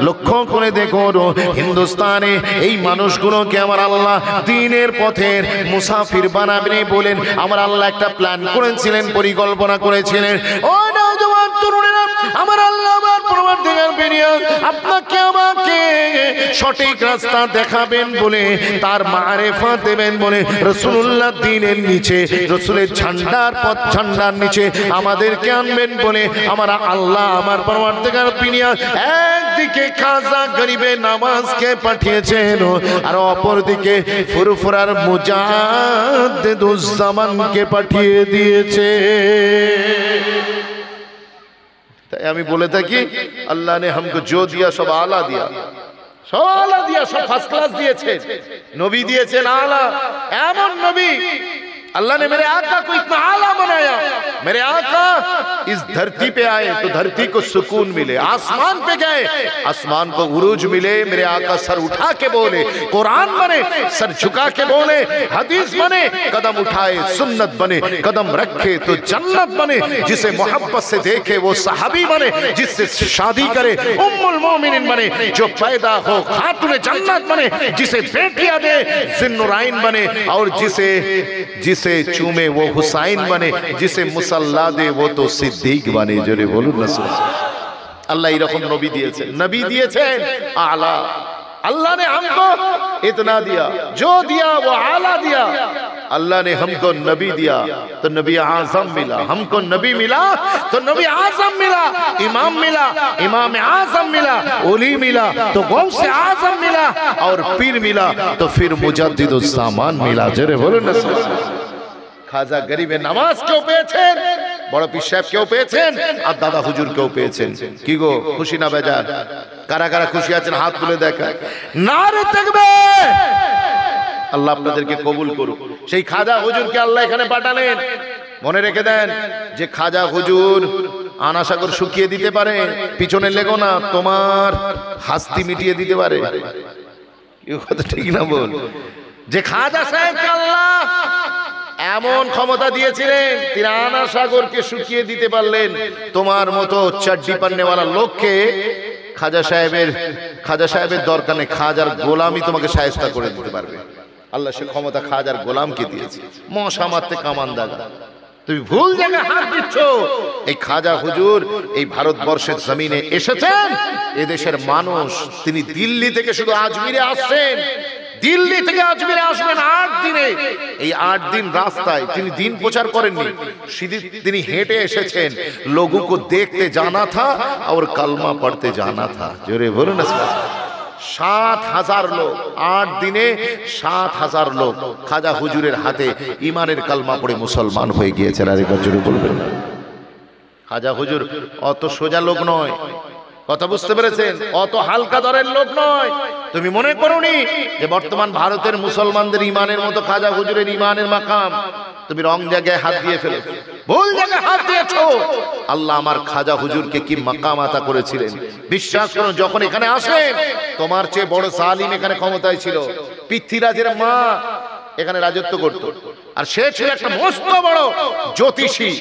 লক্ষ্য করে দেখুন, হিন্দুস্তানে এই মানুষগুলোকে আমার আল্লাহ দ্বীনের পথের মুসাফির বানাবেন বলেন আমার আল্লাহ একটা প্ল্যান করেছিলেন, পরিকল্পনা করেছিলেন। ও নওজওয়ান তরুণেরা, আমার আল্লাহ আমার পরওয়ারদিগার অপিনিয়ন, আপনাকে আমাকে সঠিক রাস্তা দেখাবেন বলে, তার মারেফত দেবেন বলে, রাসূলুল্লাহ দ্বীনের নিচে, রাসূলের ঝান্ডার পথ ঝান্ডার নিচে আমাদেরকে আনবেন বলে আমার আল্লাহ, আমার পরওয়ারদিগার অপিনিয়ন একদিকে খাজা গরিবে নামাজকে পাঠিয়েছেন আর অপরদিকে ফুরফুরার মুজাদ্দিদুজ্জামানকে পাঠিয়ে দিয়েছে। তাই আমি বলে থাকি আল্লাহ ने हमको जो दिया सब आला दिया, सब आला दिया, सब फर्स्ट क्लास दिएছে। नबी दिएছেন आला, এমন नबी अल्लाह ने मेरे आका को इतना आला बनाया। मेरे आका इस धरती पे आए तो धरती को सुकून मिले, आसमान पे गए आसमान को उरूज मिले। मेरे आका सर उठा के बोले, कुरान बने, सर झुका के बोले, हदीस बने, कदम उठाए सुन्नत बने, कदम रखे तो जन्नत बने। जिसे मोहब्बत से देखे वो सहाबी बने, जिससे शादी करे उम्मुल मोमिनीन बने, जो पैदा हो खातूने जन्नत बने, जिसे बेटियां दे जिन्नुराइन बने, और जिसे चूमे वो हुसैन बने, जिसे मुसल्ला दे वो तो सिद्दीक बने। जोरे बोलूं ना अल्लाह এরকম নবী দিয়েছেন, নবী দিয়েছেন आला। अल्लाह ने हमको इतना दिया, जो दिया वो आला दिया। अल्लाह ने हमको नबी दिया तो नबी आजम मिला, हमको नबी मिला तो नबी आजम मिला, इमाम मिला, इमाम आजम मिला, ओली मिला तो गौस आजम मिला, और पीर मिला तो फिर मुजद्दिदुज्जामान मिला। जरे बोलो ना খাজা গরিবে নামাজ কেউ পেয়েছেন, বড় পীর সাহেব কেউ পেয়েছেন, আর দাদা হুজুর কেউ পেয়েছেন। কি গো খুশি না বেজার? কারা কারা খুশি আছেন হাত তুলে দেখায়। নারে তাকবীর! আল্লাহ আপনাদেরকে কবুল করুক। সেই খাজা হুজুরকে আল্লাহ এখানে পাঠালেন। মনে রেখে দেন যে খাজা হুজুর আনাসাগর শুকিয়ে দিতে পারে, পিছনে লেগো না, তোমার হাস্তি মিটিয়ে দিতে পারে। কি কথা ঠিক না বল? যে খাজা সাহেবকে আল্লাহ এমন ক্ষমতা দিয়েছিলেন, তিনি আনাসাগরকে শুকিয়ে দিতে পারলেন। তোমার মতো চাড্ডি পান্নেওয়ালা লোককে খাজা সাহেবের দরকার নেই, খাজার গোলামই তোমাকে শায়েস্তা করে দিতে পারবে। আল্লাহ সে ক্ষমতা খাজার গোলামকে দিয়েছে। মশা মারতে কামান দাগা, তুমি ভুল জায়গায় হাত দিচ্ছ। এই খাজা হুজুর এই ভারতবর্ষের জমিনে এসেছেন, এদেশের মানুষ, তিনি দিল্লি থেকে শুধু আজমিরে আসছেন, দিল্লি থেকে আজমিরে আসবেন 8 দিনে। এই 8 দিন রাস্তায় তিনি দিন প্রচার করেননি, তিনি হেঁটে এসেছেন। लोगों को देखते जाना था और कलमा पढ़ते जाना था। जोरे बोलो ना। 7,000 লোক 8 দিনে 7,000 লোক খাজা হুজুরের হাতে ইমানের কালমা পড়ে মুসলমান হয়ে গিয়েছেন। আরেকবার জোরে বলবেন। খাজা হুজুর অত সোজা লোক নয়, কথা বুঝতে পেরেছেন? অত হালকা দরের লোক নয়। তুমি মনে করোনি যে বর্তমান ভারতের মুসলমানদের ইমানের মতো খাজা হুজুরের ইমানের মাকাম। তুমি রং জায়গায় হাত দিয়ে ফেলেছো, ভুল জায়গায় হাত দিয়েছো। আল্লাহ আমার খাজা হুজুরকে কি মাকাম আতা করেছিলেন। বিশ্বাস করুন, যখন এখানে আসেন তোমার চেয়ে বড় জালিম এখানে ক্ষমতায় ছিল। পৃথ্বীরাজের মা এখানে রাজত্ব করত, আর সে ছিল একটা মস্ত বড় জ্যোতিষী।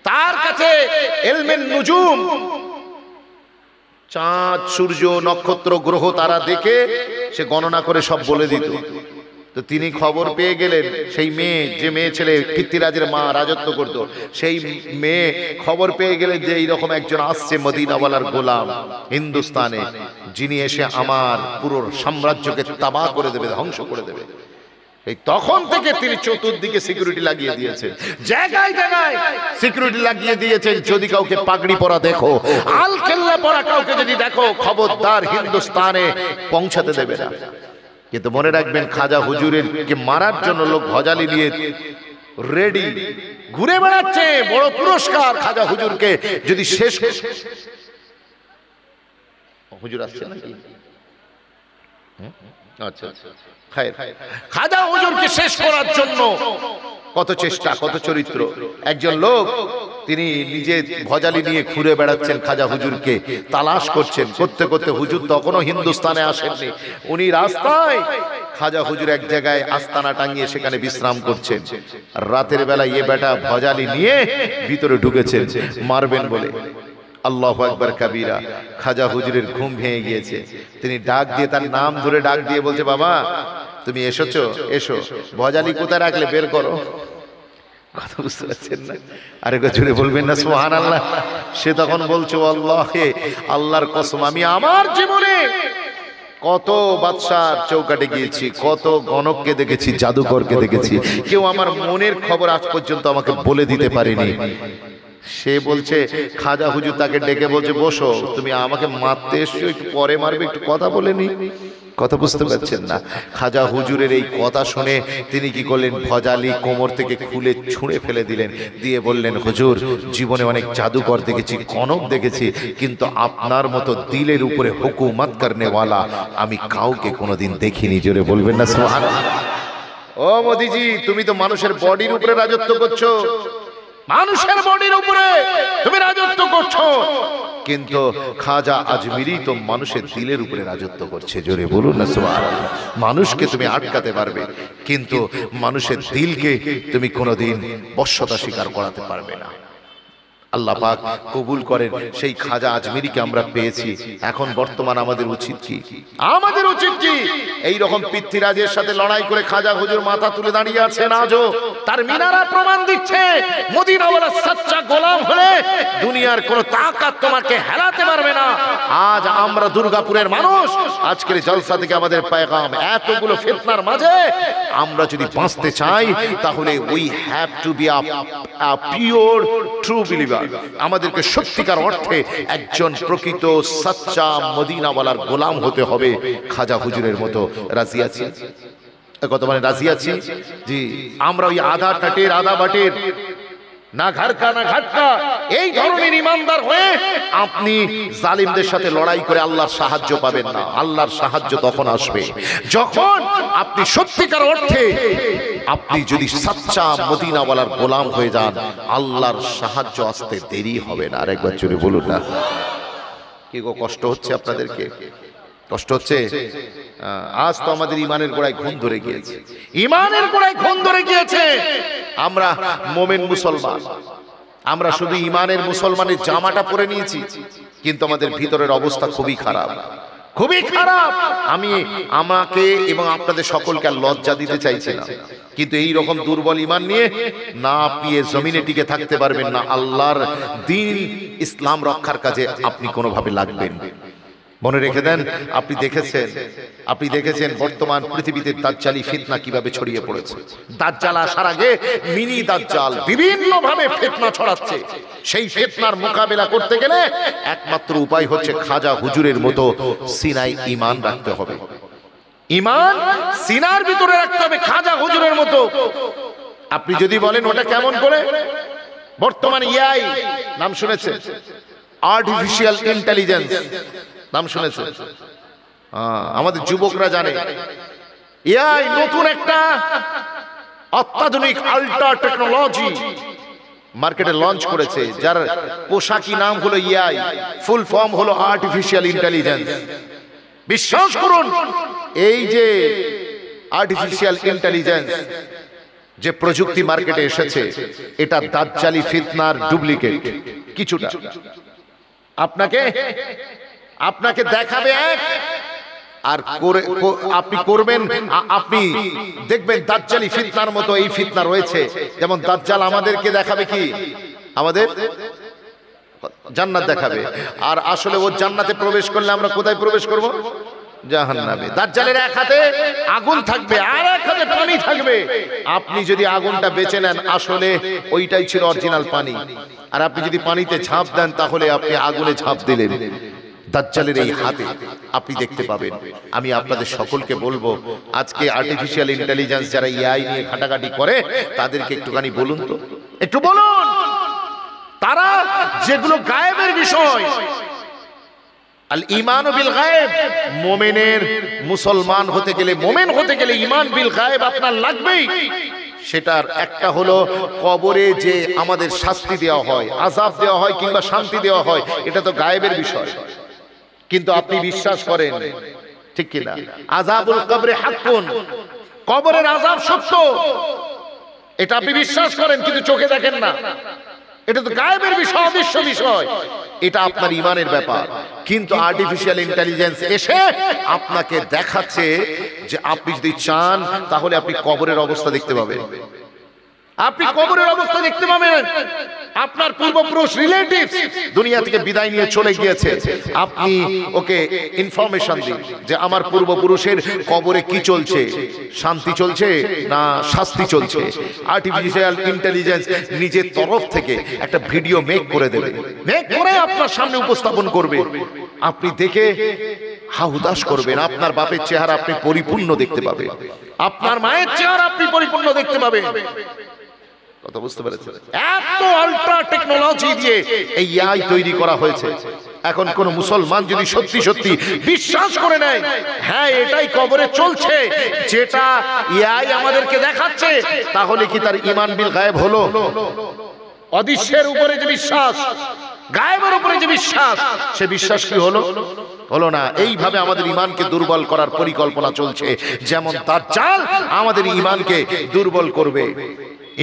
তার কাছে ইলমুন নুজুম, চাঁদ সূর্য নক্ষত্র গ্রহ তারা দেখে সে গণনা করে সব বলে দিত। তো তিনি খবর পেয়ে গেলেন, সেই মেয়ে, যে মেয়ে ছেলে পৃথ্বীরাজের মা রাজত্ব করত, সেই মেয়ে খবর পেয়ে গেলেন যে এইরকম একজন আসছে মদিনাওয়ালার গোলাম হিন্দুস্তানে, যিনি এসে আমার পুরো সাম্রাজ্যকে তাবাহ করে দেবে, ধ্বংস করে দেবে। এই তখন থেকে তিনি চতুর্দিকে সিকিউরিটি লাগিয়ে দিয়েছেন, জায়গায় জায়গায় সিকিউরিটি লাগিয়ে দিয়েছেন। যদি কাউকে পাগড়ি পরা দেখো, আল কেল্লা পরা কাউকে যদি দেখো, খবরদার হিন্দুস্তানে পৌঁছাতে দেবে না। কিন্তু মনে রাখবেন, খাজা হুজুরের কে মারার জন্য লোক ভজালি নিয়ে রেডি ঘুরে বেড়াচ্ছে। বড় পুরস্কার খাজা হুজুরকে যদি শেষ। হুজুর আসছে নাকি? আচ্ছা, খাজা হুজুরকে শেষ করার জন্য কত চেষ্টা, কত চরিত্র। একজন লোক তিনি নিজে ভজালি নিয়ে ঘুরে বেড়াচ্ছেন, খাজা হুজুরকে তালাশ করছেন। করতে করতে হুজুর তখনও হিন্দুস্তানে আসেননি, উনি রাস্তায়। খাজা হুজুর এক জায়গায় আস্তানা টাঙিয়ে সেখানে বিশ্রাম করছেন। আর রাতের বেলা এ বেটা ভজালি নিয়ে ভিতরে ঢুকেছেন মারবেন বলে। আল্লাহু আকবার কাবীরা। খাজা হুজুরের ঘুম ভেঙে গিয়েছে। তিনি ডাক দিয়ে, তার নাম ধরে ডাক দিয়ে বলছে, বাবা তুমি এসেছো, এসো। ভজালি কোথায় রাখলে বের করো। কথা বুঝতে পারছেন না? আরেকবার জোরে বলবেন না সুবহানাল্লাহ? সে তখন বলছে আল্লাহে, আল্লাহর কসম আমি আমার জীবনে কত বাদশার চৌকাটে গিয়েছি, কত গণককে দেখেছি, জাদুকরকে দেখেছি, কেউ আমার মনের খবর আজ পর্যন্ত আমাকে বলে দিতে পারেনি। সে বলছে, খাজা হুজুর তাকে ডেকে বলছে, বসো, তুমি আমাকে মারতে এসছো, একটু পরে মারবে, একটু কথা বলে নি। কথা বুঝতে পারছেন না? খাজা হুজুরের এই কথা শুনে তিনি কি করলেন, ভজালি কোমর থেকে খুলে ছুঁড়ে ফেলে দিলেন, দিয়ে বললেন, হুজুর জীবনে অনেক জাদুকর দেখেছি, কনক দেখেছি, কিন্তু আপনার মতো দিলের উপরে হুকুমত করনেওয়ালা আমি কাউকে কোনোদিন দেখিনি। জোরে বলবেন না সুবহানাল্লাহ? ও মোদিজি, তুমি তো মানুষের বডির উপরে রাজত্ব করছো, মানুষের বডির উপরে তুমি রাজত্ব করছো, কিন্তু খাজা আজমিরি তো মানুষের দিলের উপরে রাজত্ব করছে। জোরে বলুন না সুবহানাল্লাহ? মানুষকে তুমি আটকাতে পারবে, কিন্তু মানুষের দিলকে তুমি কোনোদিন বশ্যতা স্বীকার করাতে পারবে না। আল্লাহ পাক কবুল করেন, সেই খাজা আজমিরিকে আমরা পেয়েছি। এখন বর্তমান আমাদের উচিত কি? আমাদের উচিত কি? এই রকম পৃথ্বীরাজের সাথে লড়াই করে খাজা হুজুর মাথা তুলে দাঁড়িয়ে আছেন আজও, তার মিনারা প্রমাণ দিচ্ছে মদিনাওয়ালা সচ্চা গোলাম হলে দুনিয়ার কোনো তাকাত তোমাকে হেলাতে পারবে না। আজ আমরা দুর্গাপুরের মানুষ, আজকের জলসা থেকে আমাদের পেগাম, এতগুলো ফিতনার মাঝে আমরা যদি বাঁচতে চাই, তাহলে we have to be a pure true believer. আমাদেরকে সত্যিকার অর্থে একজন প্রকৃত সচ্চা মদিনাওয়ালার গোলাম হতে হবে। খাজা হুজুরের মতো রাজি আছি? কত মানে রাজি আছি? জি, আমরা ওই আধা টাটের আধা বাটের, না ঘাটকা না ঘাটকা, এই ধরনের ইমানদার হয়ে আপনি জালিমদের সাথে লড়াই করে আল্লাহর সাহায্য পাবেন না। আল্লাহর সাহায্য তখন আসবে যখন আপনি সত্যিকার অর্থে, আপনি যদি সাচ্চা মদিনাওয়ালার গোলাম হয়ে যান, আল্লাহর সাহায্য আসতে দেরি হবে না। আরেকবার জোরে বলুন না। কি গো, কষ্ট হচ্ছে আপনাদেরকে? কষ্ট হচ্ছে? আজ তো আমাদের ইমানের গোড়ায় ঘুণ ধরে গিয়েছে, ইমানের গোড়ায় ঘুণ ধরে গিয়েছে। আমরা মোমেন মুসলমান, আমরা শুধু ইমানের মুসলমানের জামাটা পরে নিয়েছি, কিন্তু আমাদের ভিতরের অবস্থা খুবই খারাপ, খুবই খারাপ। আমি আমাকে এবং আপনাদের সকলকে আর লজ্জা দিতে চাইছি না, কিন্তু এই রকম দুর্বল ইমান নিয়ে না আপনি এ জমিনে টিকে থাকতে পারবেন, না আল্লাহর দ্বীন ইসলাম রক্ষার কাজে আপনি কোনোভাবে লাগবেন। মনে রেখে দেন, আপনি দেখেছেন বর্তমান পৃথিবীতে দাজ্জালি ফিতনা কিভাবে ছড়িয়ে পড়েছে। দাজ্জাল আসার আগে মিনি দাজ্জাল বিভিন্ন ভাবে ফিতনা ছড়াচ্ছে। সেই ফিতনার মোকাবেলা করতে গেলে একমাত্র উপায় হচ্ছে খাজা হুজুরের মতো সিনাই ঈমান রাখতে হবে। ঈমান সিনার ভিতরে রাখতে হবে খাজা হুজুরের মতো। আপনি যদি বলেন ওটা কেমন করে, বর্তমান এআই নাম শুনেছেন? আর্টিফিশিয়াল ইন্টেলিজেন্স নাম শুনেছেন? আমাদের যুবকরা জানে এআই নতুন একটা অত্যাধুনিক আল্ট্রা টেকনোলজি মার্কেটে লঞ্চ করেছে, যার পোশাকি নাম হলো এআই, ফুল ফর্ম হলো আর্টিফিশিয়াল ইন্টেলিজেন্স। বিশ্বাস করুন, এই যে আর্টিফিশিয়াল ইন্টেলিজেন্স যে প্রযুক্তি মার্কেটে এসেছে, এটা দাজ্জালি ফিতনার ডুপ্লিকেট কিছুটা। আপনাকে দেখাবে এক, আর আপনি করবেন, আপনি দেখবেন দাজ্জালি ফিতনার মতো এই ফিতনা রয়েছে। যেমন দাজ্জাল আমাদেরকে দেখাবে কি, আমাদের জান্নাত দেখাবে, আর আসলে ও জান্নাতে প্রবেশ করলে আমরা কোথায় প্রবেশ করব? জাহান্নামে। দাজ্জালের এক হাতে আগুন থাকবে আর এক হাতে পানি থাকবে। আপনি যদি আগুনটা বেছে নেন, আসলে ওইটাই ছিল অরিজিনাল পানি, আর আপনি যদি পানিতে ঝাঁপ দেন, তাহলে আপনি আগুনে ঝাঁপ দিলেন। দাজ্জালের এই হাতে আপনি দেখতে পাবেন। আমি আপনাদের সকলকে বলবো, আজকে আর্টিফিশিয়াল ইন্টেলিজেন্স যারা এআই নিয়ে ঘাটাঘাটি করে, তাদেরকে একটুখানি বলুন তো, একটু বলুন, তারা যেগুলো গায়েবের বিষয়, আল ঈমান বিল গায়েব, মুমিনের মুসলমান হতে গেলে, মুমিন হতে গেলে ঈমান বিল গায়েব আপনার লাগবেই। সেটার একটা হলো কবরে যে আমাদের শাস্তি দেওয়া হয়, আযাব দেওয়া হয় কিংবা শান্তি দেওয়া হয়, এটা তো গায়েবের বিষয়, কিন্তু আপনি বিশ্বাস করেন, ঠিক কিনা? আযাবুল কবরে হাক্কুন, কবরের আযাব সত্য, এটা আপনি বিশ্বাস করেন, কিন্তু চোখে দেখেন না। এটা তো গায়েবের বিষয়, অদৃশ্য বিষয়, এটা আপনার ঈমানের ব্যাপার। কিন্তু আর্টিফিশিয়াল ইন্টেলিজেন্স এসে আপনাকে দেখাচ্ছে যে আপনি যদি চান তাহলে আপনি কবরের অবস্থা দেখতে পাবেন, আপনি কবরের অবস্থা দেখতে পাবেন, আপনার পূর্বপুরুষ রিলেটিভস দুনিয়া থেকে বিদায় নিয়ে চলে গিয়েছে, আপনি ওকে ইনফরমেশন দিন যে আমার পূর্বপুরুষের কবরে কি চলছে, শান্তি চলছে না শাস্তি চলছে। আর্টিফিশিয়াল ইন্টেলিজেন্স নিজের তরফ থেকে একটা ভিডিও মেক করে দেবে, মেক করে আপনার সামনে উপস্থাপন করবে, আপনি দেখে হাহুতাশ করবেন। আপনার বাপের চেহারা আপনি পরিপূর্ণ দেখতে পাবেন, আপনার মায়ের চেহারা আপনি পরিপূর্ণ দেখতে পাবেন। কথা বুঝতে পেরেছেন? এত আল্ট্রা টেকনোলজি দিয়ে এই এআই তৈরি করা হয়েছে। এখন কোন মুসলমান যদি সত্যি সত্যি বিশ্বাস করে নেয় হ্যাঁ এটাই কবরে চলছে, যেটা এআই আমাদেরকে দেখাচ্ছে, তাহলে কি তার ঈমান বিল গায়েব হলো? অদৃশ্যের উপরে যে বিশ্বাস, গায়েবের উপরে যে বিশ্বাস, সে বিশ্বাস কি হলো? হলো না। এইভাবে আমাদের ঈমানকে দুর্বল করার পরিকল্পনা চলছে। যেমন দাজ্জাল আমাদের ঈমানকে দুর্বল করবে,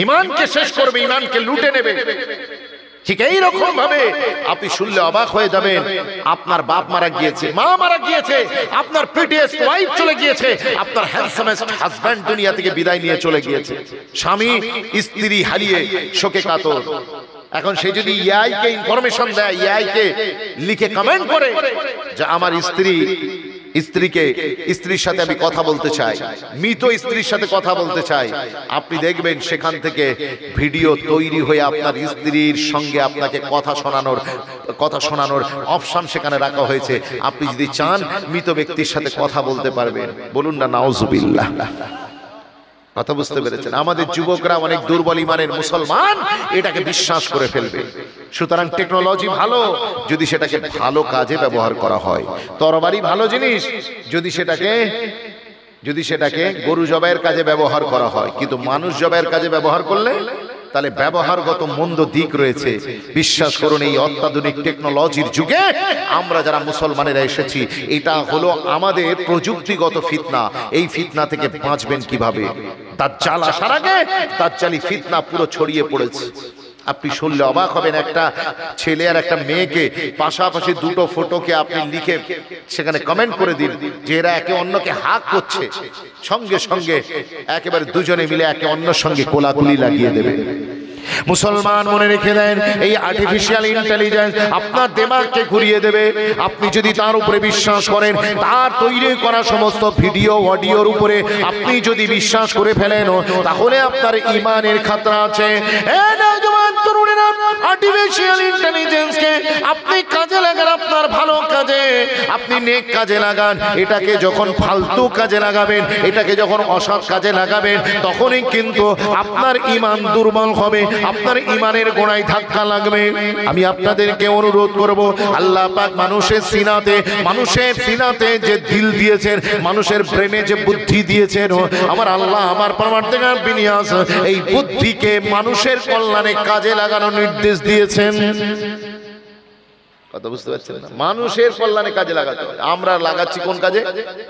ঈমানকে শেষ করবে, ঈমানকে লুটে নেবে। ঠিক এই রকম ভাবে আপনি শুনলে অবাক হয়ে যাবেন, আপনার বাপ মারা গিয়েছে, মা মারা গিয়েছে, আপনার প্রিটিয়েস্ট ওয়াইফ চলে গিয়েছে, আপনার হ্যান্ডসামেস্ট হাজব্যান্ড দুনিয়া থেকে বিদায় নিয়ে চলে গিয়েছে, স্বামী স্ত্রী হারিয়ে শোকে কাতর। এখন সে যদি এআই কে ইনফরমেশন দেয়, এআই কে লিখে কমেন্ট করে যে আমার স্ত্রীর সাথে আমি কথা বলতে চাই, মৃত স্ত্রীর সাথে কথা বলতে চাই, আপনি দেখবেন সেখান থেকে ভিডিও তৈরি হয়ে আপনার স্ত্রীর সঙ্গে আপনাকে কথা শোনানোর অপশন সেখানে রাখা হয়েছে। আপনি যদি চান মৃত ব্যক্তির সাথে কথা বলতে পারবেন। বলুন না নাউজুবিল্লাহ। কথা বুঝতে পেরেছেন? আমাদের যুবকরা অনেক দুর্বল ঈমানের মুসলমান, এটাকে বিশ্বাস করে ফেলবে। সুতরাং টেকনোলজি ভালো যদি সেটাকে ভালো কাজে ব্যবহার করা হয়। তরবারি ভালো জিনিস যদি সেটাকে গরু জবাইয়ের কাজে ব্যবহার করা হয়, কিন্তু মানুষ জবাইয়ের কাজে ব্যবহার করলে তাহলে ব্যবহারগত মন্দ দিক রয়েছে। বিশ্বাস করুন, এই অত্যাধুনিক টেকনোলজির যুগে আমরা যারা মুসলমানেরা এসেছি, এটা হলো আমাদের প্রযুক্তিগত ফিতনা। এই ফিতনা থেকে বাঁচবেন কিভাবে? দাজ্জাল আসার আগে দাজ্জালি ফিতনা পুরো ছড়িয়ে পড়েছে। আপনি শুনলে অবাক হবেন, একটা ছেলে আর একটা মেয়েকে পাশাপাশি দুটো ফটোকে আপনি লিখে সেখানে কমেন্ট করে দিন যে এরা একে অন্যকে হাক করছে, সঙ্গে সঙ্গে একেবারে দুজনে মিলে একে অন্যের সঙ্গে কোলাকুলি লাগিয়ে দেবে। মুসলমান মনে রেখে দেন, এই আর্টিফিশিয়াল ইন্টেলিজেন্স আপনার দিমাগকে ঘুরিয়ে দেবে। আপনি যদি তার উপরে বিশ্বাস করেন, তার তৈরি করা সমস্ত ভিডিও অডিওর উপরে আপনি যদি বিশ্বাস করে ফেলেন, তাহলে আপনার ঈমানের খাতরা আছে। আর্টিফিশিয়াল ইন্টেলিজেন্সকে আপনি কাজে লাগান, আপনার ভালো কাজে, আপনি নেক কাজে লাগান। এটাকে যখন ফালতু কাজে লাগাবেন, এটাকে যখন অসৎ কাজে লাগাবেন, তখনই কিন্তু আপনার ঈমান দুর্বল হবে, আপনার ঈমানের গোড়ায় ধাক্কা লাগবে। আমি আপনাদেরকে অনুরোধ করব, আল্লাহ পাক মানুষের সিনাতে যে দিল দিয়েছেন, মানুষের ব্রেনে যে বুদ্ধি দিয়েছেন, আমার আল্লাহ আমার পরওয়ারদিগার বিনিয়াস এই বুদ্ধিকে মানুষের কল্যাণে কাজে লাগানোর নির্দেশ দিয়েছেন। কথা বুঝতে পারছেন না? মানুষের কল্যাণে কাজে লাগাতে হবে। আমরা লাগাচ্ছি কোন কাজে?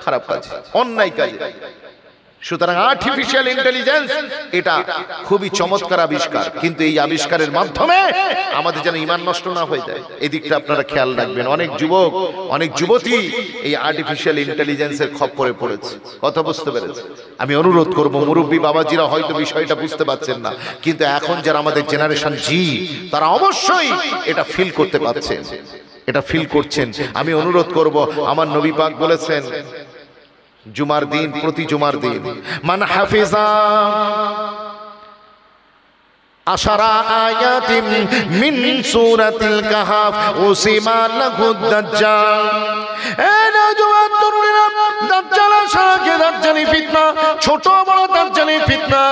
খারাপ কাজে, অন্যায় কাজে। সুতরাং আর্টিফিশিয়াল ইন্টেলিজেন্স এটা খুবই চমৎকার আবিষ্কার, কিন্তু এই আবিষ্কারের মাধ্যমে আমাদের যেন ঈমান নষ্ট না হয়ে যায়, এই দিকটা আপনারা খেয়াল রাখবেন। অনেক যুবক অনেক যুবতী এই আর্টিফিশিয়াল ইন্টেলিজেন্সের খপ্পরে পড়েছে। কথা বুঝতে পেরেছে? আমি অনুরোধ করব, মুরব্বী বাবাজিরা হয়তো বিষয়টা বুঝতে পারছেন না, কিন্তু এখন যারা আমাদের জেনারেশন জি, তারা অবশ্যই এটা ফিল করতে পারছেন, এটা ফিল করছেন। আমি অনুরোধ করব, আমার নবী পাক বলেছেন জুমার দিন, প্রতি জুমার দিন মান হাফিজা আশারা আয়াতিন মিন সূরাতিল কাহফ উসিমা লাহু দাজ্জাল। এ নওজওয়ান তরুণেরা, দাজ্জাল আসার আগে দাজ্জালি ফিতনা, ছোট বড় দাজ্জালি ফিতনা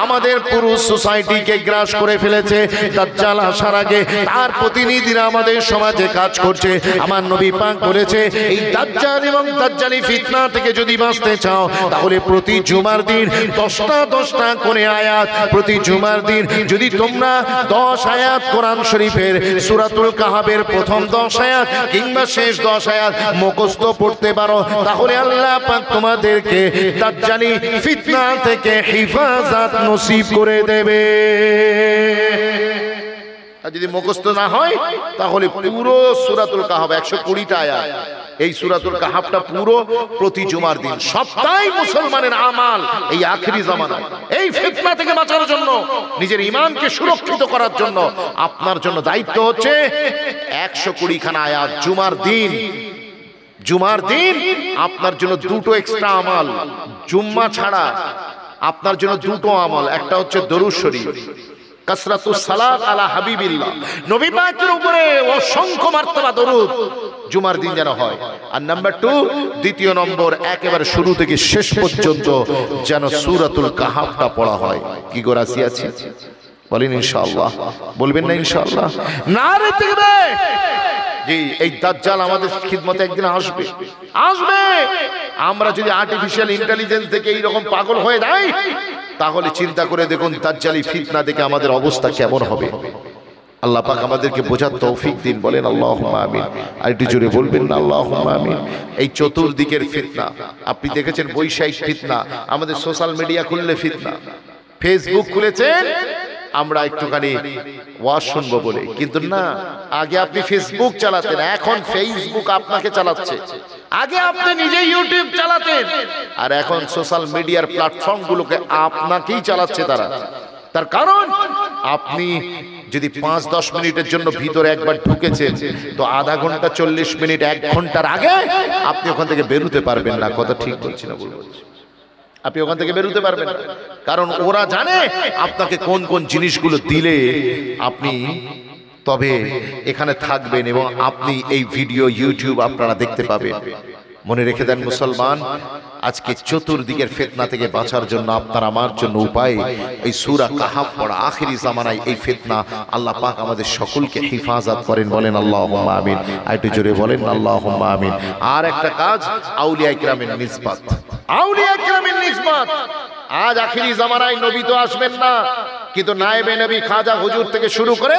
আমাদের পুরো সোসাইটিকে গ্রাস করে ফেলেছে। দাজ্জাল আসার আগে তার প্রতিনিধিরা আমাদের সমাজে কাজ করছে। আমার নবী পাক বলেছে, এই দাজ্জাল এবং দাজ্জালি ফিতনা থেকে যদি বাঁচতে চাও, তাহলে প্রতি জুমার দিন 10টা করে আয়াত, প্রতি জুমার দিন যদি তোমরা 10 আয়াত কোরআন শরীফের সূরাতুল কাহফের প্রথম 10 আয়াত কিংবা শেষ 10 আয়াত মুখস্থ পড়তে পারো, তাহলে আল্লাহ পাক তোমাদেরকে দাজ্জালি ফিতনা থেকে হিফাজত নসিব করে দেবে। আর যদি মুখস্থ না হয় তাহলে পুরো সূরাতুল কাহাফ 120টা আয়াত, এই সূরাতুল কাহাফটা পুরো প্রতি জুমার দিন। সবটাই মুসলমানের আমাল এই আখিরি জামানায় এই ফিতনা থেকে বাঁচার জন্য, নিজের ঈমানকে সুরক্ষিত করার জন্য আপনার জন্য দায়িত্ব হচ্ছে 120 খানা আয়াত জুমার দিন। জুমার দিন আপনার জন্য দুটো এক্সট্রা আমাল, জুম্মা ছাড়া আপনার জন্য দুটো আমল। একটা হচ্ছে দরুদ শরীফ, কাসরাতুস সালাত আলা হাবিবিল্লাহ, নবী পাকের উপরে অসংখ্য মার্তবা দরুদ জুমার দিন যেন হয়। আর নাম্বার 2, দ্বিতীয় নম্বর, একেবারে শুরু থেকে শেষ পর্যন্ত যেন সূরাতুল কাহাফটা পড়া হয়। কি গো রাজি আছে? বলেন ইনশাআল্লাহ। বলবেন না ইনশাআল্লাহ? নারে তাকবীর। জি, এই দাজ্জাল আমাদের খিদমতে একদিন আসবে, আসবে। আমরা যদি আর্টিফিশিয়াল ইন্টেলিজেন্স দেখে এইরকম পাগল হয়ে যাই, তাহলে চিন্তা করে দেখুন দাজ্জালি ফিতনা দেখে আমাদের অবস্থা কেমন হবে। আল্লাহ পাক আমাদেরকে বোঝার তৌফিক দিন। বলেন আল্লাহুম্মা আমিন। আর একটু জোরে বলবেন না আল্লাহুম্মা আমিন। এই চতুর্দিকের ফিতনা আপনি দেখেছেন, বৈষয়িক ফিতনা, আমাদের সোশ্যাল মিডিয়া খুললে ফিতনা। ফেসবুক খুলেছেন আমরা একটুখানি ওয়াজ শুনবো বলে, কিন্তু না, আগে আপনি ফেসবুক চালাতেন, এখন ফেসবুক আপনাকে চালাচ্ছে। আগে আপনি নিজে ইউটিউব চালাতেন, আর এখন সোশ্যাল মিডিয়ার প্ল্যাটফর্ম গুলোকে আপনাকেই চালাচ্ছে তারা। তার কারণ আপনি যদি 5-10 মিনিটের জন্য ভিতরে একবার ঢুকেছেন, তো আধা ঘন্টা 40 মিনিট 1 ঘন্টার আগে আপনি ওখান থেকে বেরোতে পারবেন না। কথা ঠিক বলছি না? বলবো, আপনি ওখান থেকে বেরোতে পারবেন না, কারণ ওরা জানে আপনাকে কোন কোন জিনিসগুলো দিলে আপনি তবে এখানে থাকবেন এবং আপনি এই ভিডিও ইউটিউব আপনারা দেখতে পাবেন। মনে রেখে দেন মুসলমান, আজকে চতুর্দিকের ফিতনা থেকে বাঁচার জন্য আপনার আমার জন্য উপায় এই সূরা কাহাফ পড়া। আখিরি জামানায় এই ফিতনা আল্লাহ পাক আমাদের সকলকে হিফাজত করেন। বলেন আল্লাহুম্মা আমিন। আর একটু জোরে বলেন আল্লাহুম্মা আমিন। আর একটা কাজ, আউলিয়া ইকরামের নিসবত। আউলিয়া ইকরামের নিসবত। আজ আখিরি জামানায় নবী তো আসবেন না, কিন্তু নায়েবে নবী খাজা হুজুর থেকে শুরু করে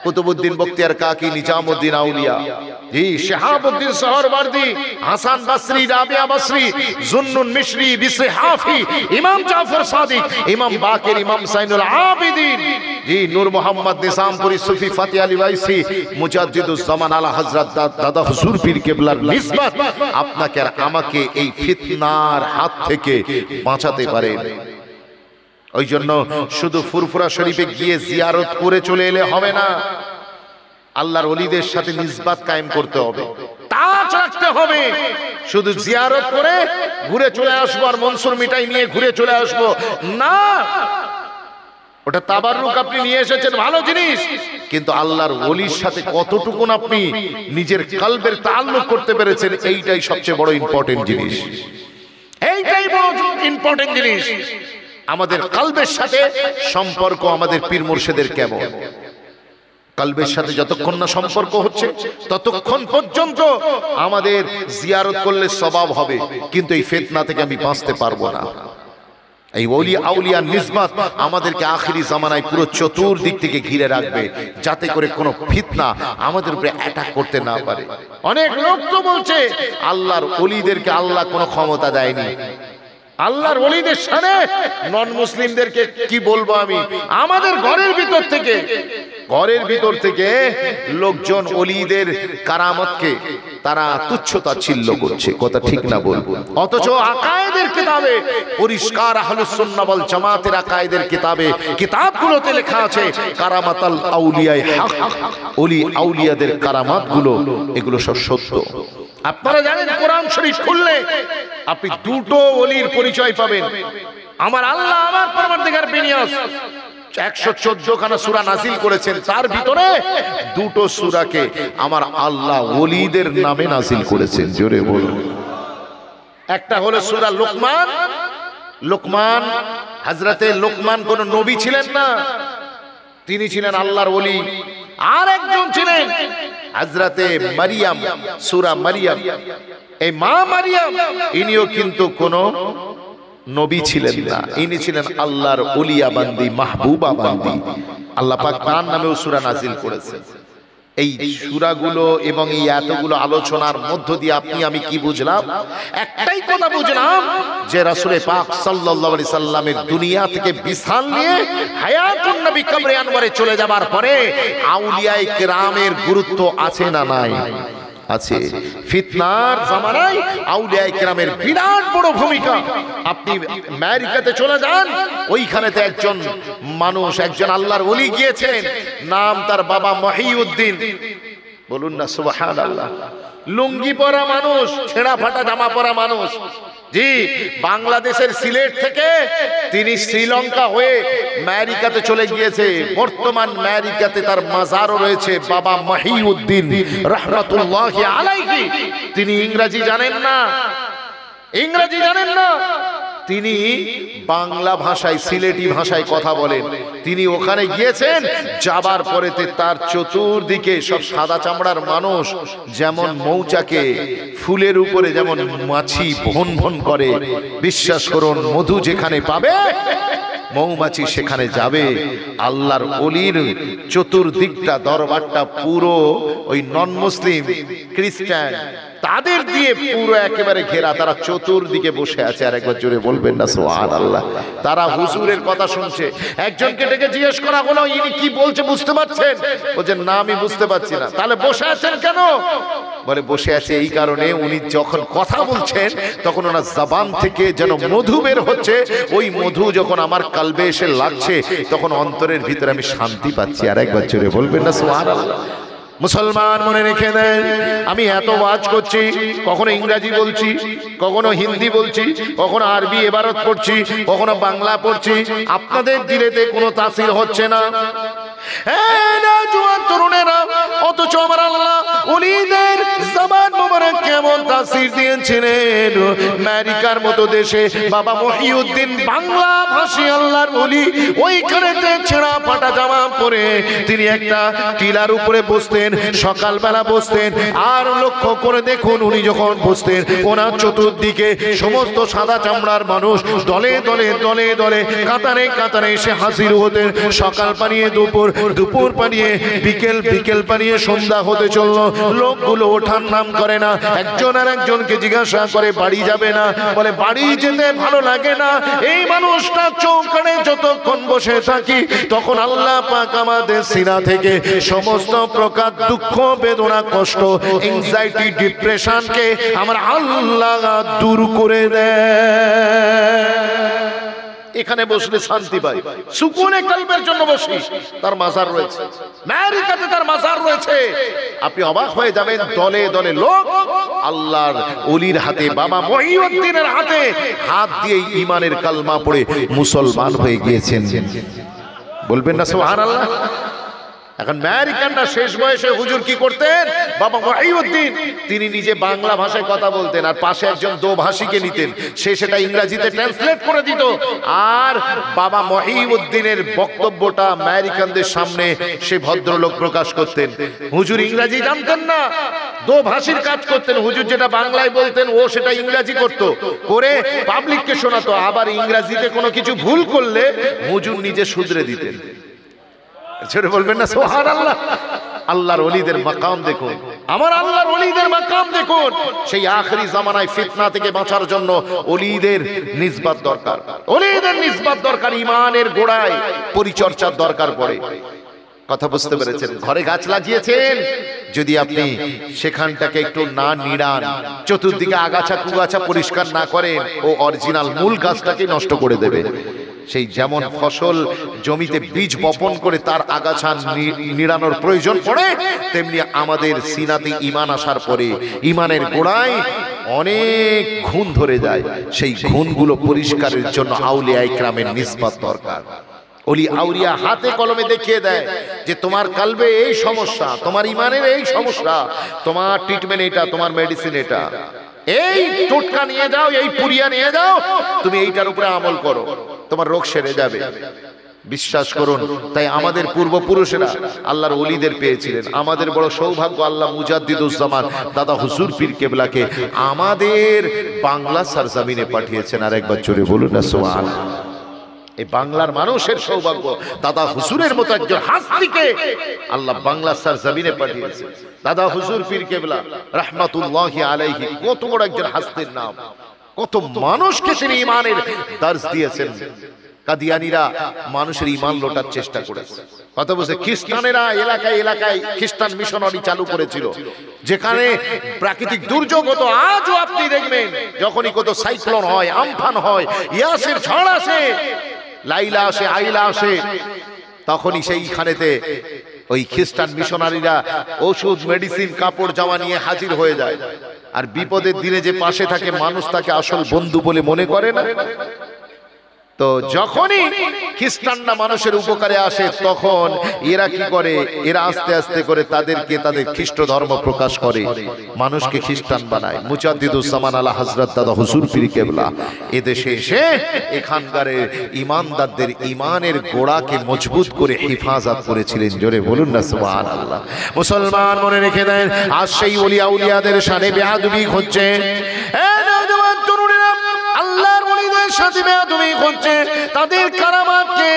কুতুবউদ্দিন বখতিয়ার কাকি, নিজামউদ্দিন আউলিয়া, জি, শিহাবউদ্দিন সোহরওয়ার্দী, হাসান বসরি, রাবিয়া বসরি, জুন্নুন মিশরি, বিসরি হাফি, ইমাম জাফর সাদিক, ইমাম বাকের, ইমাম সাইনুল আবিদিন, জি, নূর মোহাম্মদ নিজামপুরি, সুফি ফাতি আলী ওয়াইসি, মুজাদ্দিদুজ জামান আলা হযরত দাদা হুজুর পীর কেবলার নিসবত আপনাকে আর আমাকে এই ফিতনার হাত থেকে বাঁচাতে পারে। ওই জন্য শুধু ফুরফুরা শরীফে গিয়ে জিয়ারত করে চলে এলে হবে না, আল্লাহর ওলিদের সাথে নিসবত কায়েম করতে হবে, তাজ রাখতে হবে। শুধু জিয়ারত করে ঘুরে চলে আসবো আর মনসুর মিঠাই নিয়ে ঘুরে চলে আসবো না, ওটা তাবাররুক আপনি নিয়ে এসেছেন, ভালো জিনিস, কিন্তু আল্লাহর ওলির সাথে কতটুকুন আপনি নিজের কলবের তাআল্লুক করতে পেরেছেন, এইটাই সবচেয়ে বড় ইম্পর্টেন্ট জিনিস। এইটাই বড় ইম্পর্টেন্ট জিনিস। আমাদের কলবের সাথে সম্পর্ক আমাদের পীর মুর্শিদের কেমন? কলবের সাথে যতক্ষণ না সম্পর্ক হচ্ছে ততক্ষণ পর্যন্ত আমাদের জিয়ারত করলে সওয়াব হবে, কিন্তু এই ফিতনা থেকে আমি বাঁচতে পারবো না। এই ওলি আউলিয়া নিসবত আমাদেরকে আখিরি জামানায় পুরো চতুর্দিক থেকে ঘিরে রাখবে, যাতে করে কোনো ফিতনা আমাদের উপরে অ্যাটাক করতে না পারে। অনেক লোক তো বলছে আল্লাহর ওলিদেরকে আল্লাহ কোনো ক্ষমতা দেয়নি। আল্লাহর ওলিদের সামনে নন মুসলিমদেরকে কি বলবো আমি? আমাদের ঘরের ভিতর থেকে লোকজন ওলিদের কারামতকে তারা তুচ্ছ-তাচ্ছিল্য করছে। কথা ঠিক না বলবো? অথচ আকায়েদের কিতাবে পরিষ্কার আহলুস সুন্নাহ ওয়াল জামাতের আকায়েদের কিতাবে, কিতাবগুলোতে লেখা আছে কারামাতাল আউলিয়ায়ে হক, ওলি আউলিয়াদের কারামাতগুলো এগুলো সব সত্য। আপনারা জানেন কোরআন শরীফ খুললে আপনি দুটো ওলির পরিচয় পাবেন। আমার আল্লাহ, আমার পরবর্তীকার বিনিয়াস 114 খানা সূরা নাযিল করেছেন, তার ভিতরে দুটো সূরাকে আমার আল্লাহ ওলিদের নামে নাযিল করেছেন। জোরে বলুন। একটা হলো সূরা লোকমান। লোকমান, হযরতে লোকমান কোন নবী ছিলেন না, তিনি ছিলেন আল্লাহর ওলি। আর একজন ছিলেন হযরতে মারিয়াম, সূরা মারিয়াম। এই মা মারিয়াম ইনিও কিন্তু কোন নবী ছিলেন না, ইনি ছিলেন আল্লাহর ওলিয়া বান্দি, মাহবুবা বান্দি। আল্লাহ পাক তার নামেও সূরা নাযিল করেছেন। এই সূরাগুলো এবং এই এতগুলো আলোচনার মধ্য দিয়ে আপনি আমি কি বুঝলাম? একটাই কথা বুঝলাম যে রাসূল পাক সাল্লাল্লাহু আলাইহি সাল্লামের দুনিয়া থেকে বিছাল নিয়ে হায়াতুন নবী কবরে আনওয়ারে চলে যাবার পরে আউলিয়ায়ে কেরামের গুরুত্ব আছে না নাই? আছে। ফিতনার জামানায় আউলিয়ায়ে কেরামের বিরাট বড় ভূমিকা। আপনি আমেরিকাতে চলে যান, ওইখানেতে একজন মানুষ, একজন আল্লাহর ওলি গিয়েছেন, নাম তার বাবা মহিউদ্দিন। বলুন না সুবহানাল্লাহ। লুঙ্গি পরা মানুষ, ছেঁড়া ফাটা জামা পরা মানুষ। জি, বাংলাদেশের সিলেট থেকে তিনি শ্রীলঙ্কা হয়ে আমেরিকাতে চলে গিয়েছে। বর্তমান আমেরিকাতে তার মাজারও রয়েছে, বাবা মহিউদ্দিন রাহমাতুল্লাহি আলাইহি। তিনি ইংরেজি জানেন না, ইংরেজি জানেন না, তিনি বাংলা ভাষায়, সিলেটি ভাষায় কথা বলেন। তিনি ওখানে গিয়েছেন, যাবার পরেতে তার চতুর্দিকে সব সাদা চামড়ার মানুষ, যেমন মৌচাকে ফুলের উপরে যেমন মাছি ভন ভন করে, বিশ্বাস করুন মধু যেখানে পাবে মৌমাছি সেখানে যাবে। আল্লাহর ওলির চতুর্দিকটা দরবারটা পুরো ওই নন মুসলিম খ্রিস্টান তাদের দিয়ে পুরো একেবারে ঘেরা, তারা চতুর্দিকে বসে আছে। আর একবার জোরে বলবেন না সুবহানাল্লাহ। তারা হুজুরের কথা শুনছে। একজনকে ডেকে জিজ্ঞেস করা হলো, ইনি কি বলছে বুঝতে পারছেন? বলছেন না, আমি বুঝতে পারছি না। তাহলে বসে আছেন কেন? বলে বসে আছে এই কারণে, উনি যখন কথা বলছেন তখন ওনার জবান থেকে যেন মধু বের হচ্ছে। ওই মধু যখন আমার কলবে এসে লাগছে তখন অন্তরের ভিতরে আমি শান্তি পাচ্ছি। আর একবার জোরে বলবেন না সুবহানাল্লাহ। মুসলমান মনে রেখে দেন, আমি এত ওয়াজ করছি, কখনো ইংরেজি বলছি, কখনো হিন্দি বলছি, কখনো আরবি ইবারত পড়ছি, কখনো বাংলা পড়ছি, আপনাদের দিলেতে কোনো তাসির হচ্ছে না। তরুণেরা, অথচ আমার আল্লাহ ওলিদের জবান মোবারক কেমন তাসির দিয়েছিলেন। আমেরিকার মতো দেশে বাবা মহিউদ্দিন বাংলা ভাষী আল্লাহর ওলি, ওইখানেতে ছেঁড়া ফাটা জামা পরে তিনি একটা টিলার উপরে বসতেন, সকালবেলা বসতেন। আর লক্ষ্য করে দেখুন, উনি যখন বসতেন ওনার চতুর্দিকে সমস্ত সাদা চামড়ার মানুষ দলে দলে দলে দলে কাতারে কাতারে এসে হাজির হতেন। সকাল পানিয়ে দুপুর, দুপুর পানিয়ে বিকেল, বিকেল পানিয়ে সন্ধ্যা হতে চলল। লোকগুলো ওঠার নাম করে না। একজন আর একজনকে জিজ্ঞাসা করে বাড়ি যাবে না? বলে বাড়ি যেতে ভালো লাগে না। এই মানুষটা চৌকানে যতক্ষণ বসে থাকি তখন আল্লাহ পাক আমাদের সিনা থেকে সমস্ত প্রকার দুঃখ, বেদনা, কষ্ট, এনজাইটি, ডিপ্রেশনকে আমার আল্লাহ দূর করে দেয়। এখানে বসলে শান্তি পাই, সুকুনে কলবের জন্য বসি। তার মাজার রয়েছে, আমেরিকাতে তার মাজার রয়েছে। আপনি অবাক হয়ে যাবেন, দলে দলে লোক আল্লাহর ওলির হাতে, বাবা মহিউদ্দিনের হাতে হাত দিয়ে ঈমানের কালমা পড়ে মুসলমান হয়ে গিয়েছেন। বলবেন না সুবহানাল্লাহ। এখন আমেরিকানরা শেষ বয়সে হুজুর কি করতেন? বাবা মহিউদ্দিন তিনি নিজে বাংলা ভাষায় কথা বলতেন, আর পাশে একজন দোভাষীকে নিতেন, সে সেটা ইংরেজিতে ট্রান্সলেট করে দিত। আর বাবা মহিউদ্দিনের বক্তব্যটা আমেরিকানদের সামনে সে ভদ্রলোক প্রকাশ করতেন। হুজুর ইংরেজি জানতেন না, দোভাষীর কাজ করতেন। হুজুর যেটা বাংলায় বলতেন ও সেটা ইংরেজি করতো, করে পাবলিককে শোনাতো। আবার ইংরেজিতে কোনো কিছু ভুল করলে হুজুর নিজে শুধরে দিতেন। ছেড়ে বলবেন না সুবহানাল্লাহ। আল্লাহর ওলিদের মাকাম দেখুন, আমার আল্লাহর ওলিদের মাকাম দেখুন। সেই আখেরি জামানায় ফিতনা থেকে বাঁচার জন্য ওলিদের নিসবত দরকার, ওলিদের নিসবত দরকার। ঈমানের গোড়ায় পরিচর্যার দরকার পড়ে। কথা বুঝতে পেরেছেন? ঘরে গাছ লাগিয়েছেন, যদি আপনি সেখানটাকে একটু না নিড়ান, চতুর্দিকে আগাছা কুগাছা পরিষ্কার না করেন, ও অরিজিনাল মূল গাছটাকে নষ্ট করে দেবে। সেই যেমন ফসল জমিতে বীজ বপন করে তার আগাছা নিড়ানোর প্রয়োজন পড়ে, তেমনি আমাদের সিনাতে ঈমান আসার পরে ঈমানের গোড়ায় অনেক খুন ধরে যায়। সেই খুনগুলো পরিষ্কারের জন্য আউলিয়া ইকরামের নিসবত দরকার। ওলি আউলিয়া হাতে কলমে দেখিয়ে দেয় যে তোমার কলবে এই সমস্যা, তোমার ঈমানের এই সমস্যা, তোমার ট্রিটমেন্ট এটা, তোমার মেডিসিন এটা, এই টোটকা নিয়ে যাও, এই পুরিয়া নিয়ে যাও, তুমি এইটার উপরে আমল করো, তোমার রোগ সেরে যাবে। বিশ্বাস করুন, তাই আমাদের পূর্বপুরুষেরা আল্লাহর ওলিদের পেয়েছিলেন। আমাদের বড় সৌভাগ্য, আল্লাহ মুজাদ্দিদুজ্জামান দাদা হুজুর পীর কেবলাকে আমাদের বাংলা সরজমিনে পাঠিয়েছেন। আর একবার জোরে বলুন না সুবহানাল্লাহ। এই বাংলার মানুষের সৌভাগ্য, দাদা হুজুরের মতো একজন হাস্তিকে আল্লাহ বাংলা সরজমিনে পাঠিয়েছে। দাদা হুজুর পীর কেবলা রাহমাতুল্লাহি আলাইহি কত বড় একজন হাস্তির নাম, কত মানুষকে তিনি ঈমানের দর্শ দিয়েছেন। কাদিয়ানীরা মানুষের ঈমান লোটার চেষ্টা করেছে, কত বলছে খ্রিস্টানেরা এলাকায় এলাকায় খ্রিস্টান মিশনারি চালু করেছিল, যেখানে প্রাকৃতিক দুর্যোগ হতো। আজও আপনি দেখবেন যখনই কত সাইক্লোন হয়, আমফান হয়, ইয়াসের ঝড় আসে, লাইলা আসে, আইলা আসে, তখনই সেইখানেতে ওই খ্রিস্টান মিশনারিরা ওষুধ, মেডিসিন, কাপড় জামা নিয়ে হাজির হয়ে যায়। আর বিপদের দিনে যে পাশে থাকে মানুষ তাকে আসল বন্ধু বলে মনে করে না। তো যখনই খ্রিস্টানরা মানুষের উপকারে আসে তখন এরা কি করে, এরা আস্তে আস্তে করে তাদেরকে তাদের খ্রিস্ট ধর্ম প্রকাশ করে, মানুষকে খ্রিস্টান বানায়। মুজাদ্দিদুজ্জামান আলা হযরত দাদা হুজুর পীর কেবলা এদেশে এসে এখানকার ঈমানদারদের ঈমানের গোড়াকে মজবুত করে হিফাজত করেছিলেন। জোরে বলুন না সুবহানাল্লাহ। মুসলমান মনে রেখে দেন, আজ সেই ওলিয়া উলিয়াদের শানে বেয়াদবি হচ্ছে। আল্লাহর ওলিদের সাথে বেয়াদবি করছে, তাদের কারামাতকে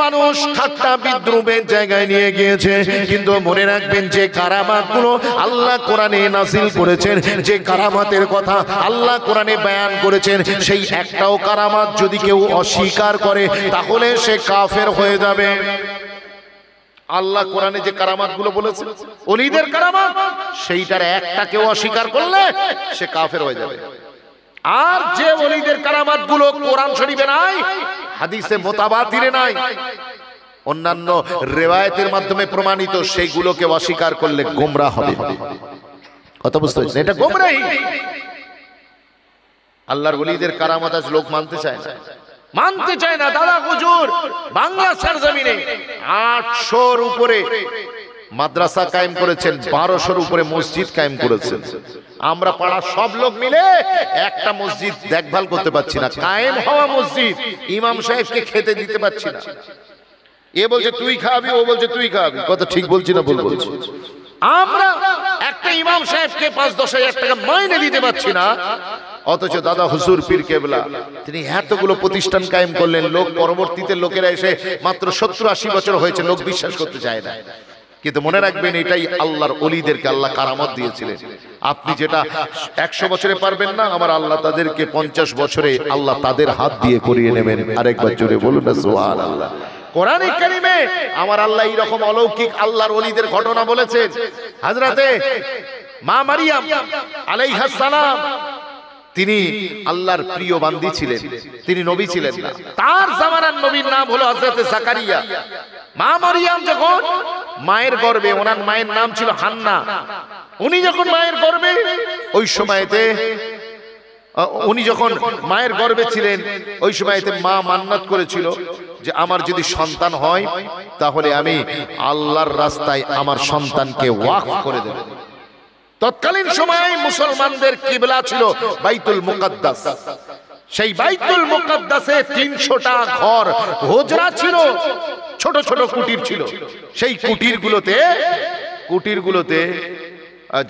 মানুষ ঠাট্টা বিদ্রুপের জায়গায় নিয়ে গিয়েছে। কিন্তু মনে রাখবেন, যে কারামাতগুলো আল্লাহ কোরআনে নাযিল করেছেন, যে কারামাতের কথা আল্লাহ কোরআনে বয়ান করেছেন, সেই একটাও কারামাত যদি কেউ অস্বীকার করে তাহলে সে কাফের হয়ে যাবে। আল্লাহ কোরআনে যে কারামাতগুলো বলেছেন ওলিদের কারামাত, সেইটার একটা কেউ অস্বীকার করলে সে কাফের হয়ে যাবে। আর যে ওলিদের কারামাত গুলো কোরআন শরীফে নাই, হাদিসে মুতাবাতিরে নাই, অন্যান্য রিওয়ায়াতের মাধ্যমে প্রমাণিত, সেইগুলোকে অস্বীকার করলে গোমরাহ হবে। কথা বুঝতে পারছেন? এটা গোমরাহি। আল্লাহর ওলিদের কারামাত আজ লোক মানতে চায় না, মানতে চায় না। দাদা হুজুর বাংলা সরজমিনে 800-র উপরে মাদ্রাসা কায়েম করেছেন, 1200-র উপরে মসজিদ কায়েম করেছেন। আমরা পাড়ার সব লোক মিলে একটা মসজিদ দেখভাল করতে পারছি না, কায়েম হওয়া মসজিদ ইমাম সাহেবকে খেতে দিতে পারছি না। এ বলছে তুই খাবি, ও বলছে তুই খাবি। কথা ঠিক বলছি না ভুল বলছি? আমরা একটা ইমাম সাহেবকে 5-10 হাজার টাকা মাইনে দিতে পারছি না, অথচ দাদা হুজুর পীর কেবলা তিনি এতগুলো প্রতিষ্ঠান কায়েম করলেন। লোক পরবর্তীতে লোকেরা এসে মাত্র 70-80 বছর হয়েছে, লোক বিশ্বাস করতে চায় না। কিন্তু মনে রাখবেন, এটাই আল্লাহর ওলিদেরকে আল্লাহ কারামত দিয়েছিলেন। আপনি যেটা 100 বছরে পারবেন না, আমার আল্লাহ তাদেরকে 50 বছরে আল্লাহ তাদের হাত দিয়ে করিয়ে নেবেন। আরেকবার জোরে বলুন না সুবহানাল্লাহ। কোরআনে কারিমে আমার আল্লাহ এইরকম অলৌকিক আল্লাহর ওলিদের ঘটনা বলেছেন। হযরতে মা মারিয়াম আলাইহাস সালাম, তিনি আল্লাহর প্রিয় বান্দি ছিলেন, তিনি নবী ছিলেন না। তার জামানার নবীর নাম হলো হযরতে জাকারিয়া। মা মারিয়াম যখন মায়ের গর্ভে, ওনার মায়ের নাম ছিল হান্না, উনি যখন মায়ের গর্ভে, ওই সময়তে উনি যখন মায়ের গর্ভে ছিলেন, ওই সময়তে মা মান্নাত করেছিল যে আমার যদি সন্তান হয় তাহলে আমি আল্লাহর রাস্তায় আমার সন্তানকে ওয়াকফ করে দেব। তৎকালীন সময় মুসলমানদের কিবলা ছিল বাইতুল মুকাদ্দাস। সেই বাইতুল মুকাদ্দাসে 300টা ঘর হুজরা ছিল, ছোট ছোট কুটির ছিল। সেই কুটিরগুলোতে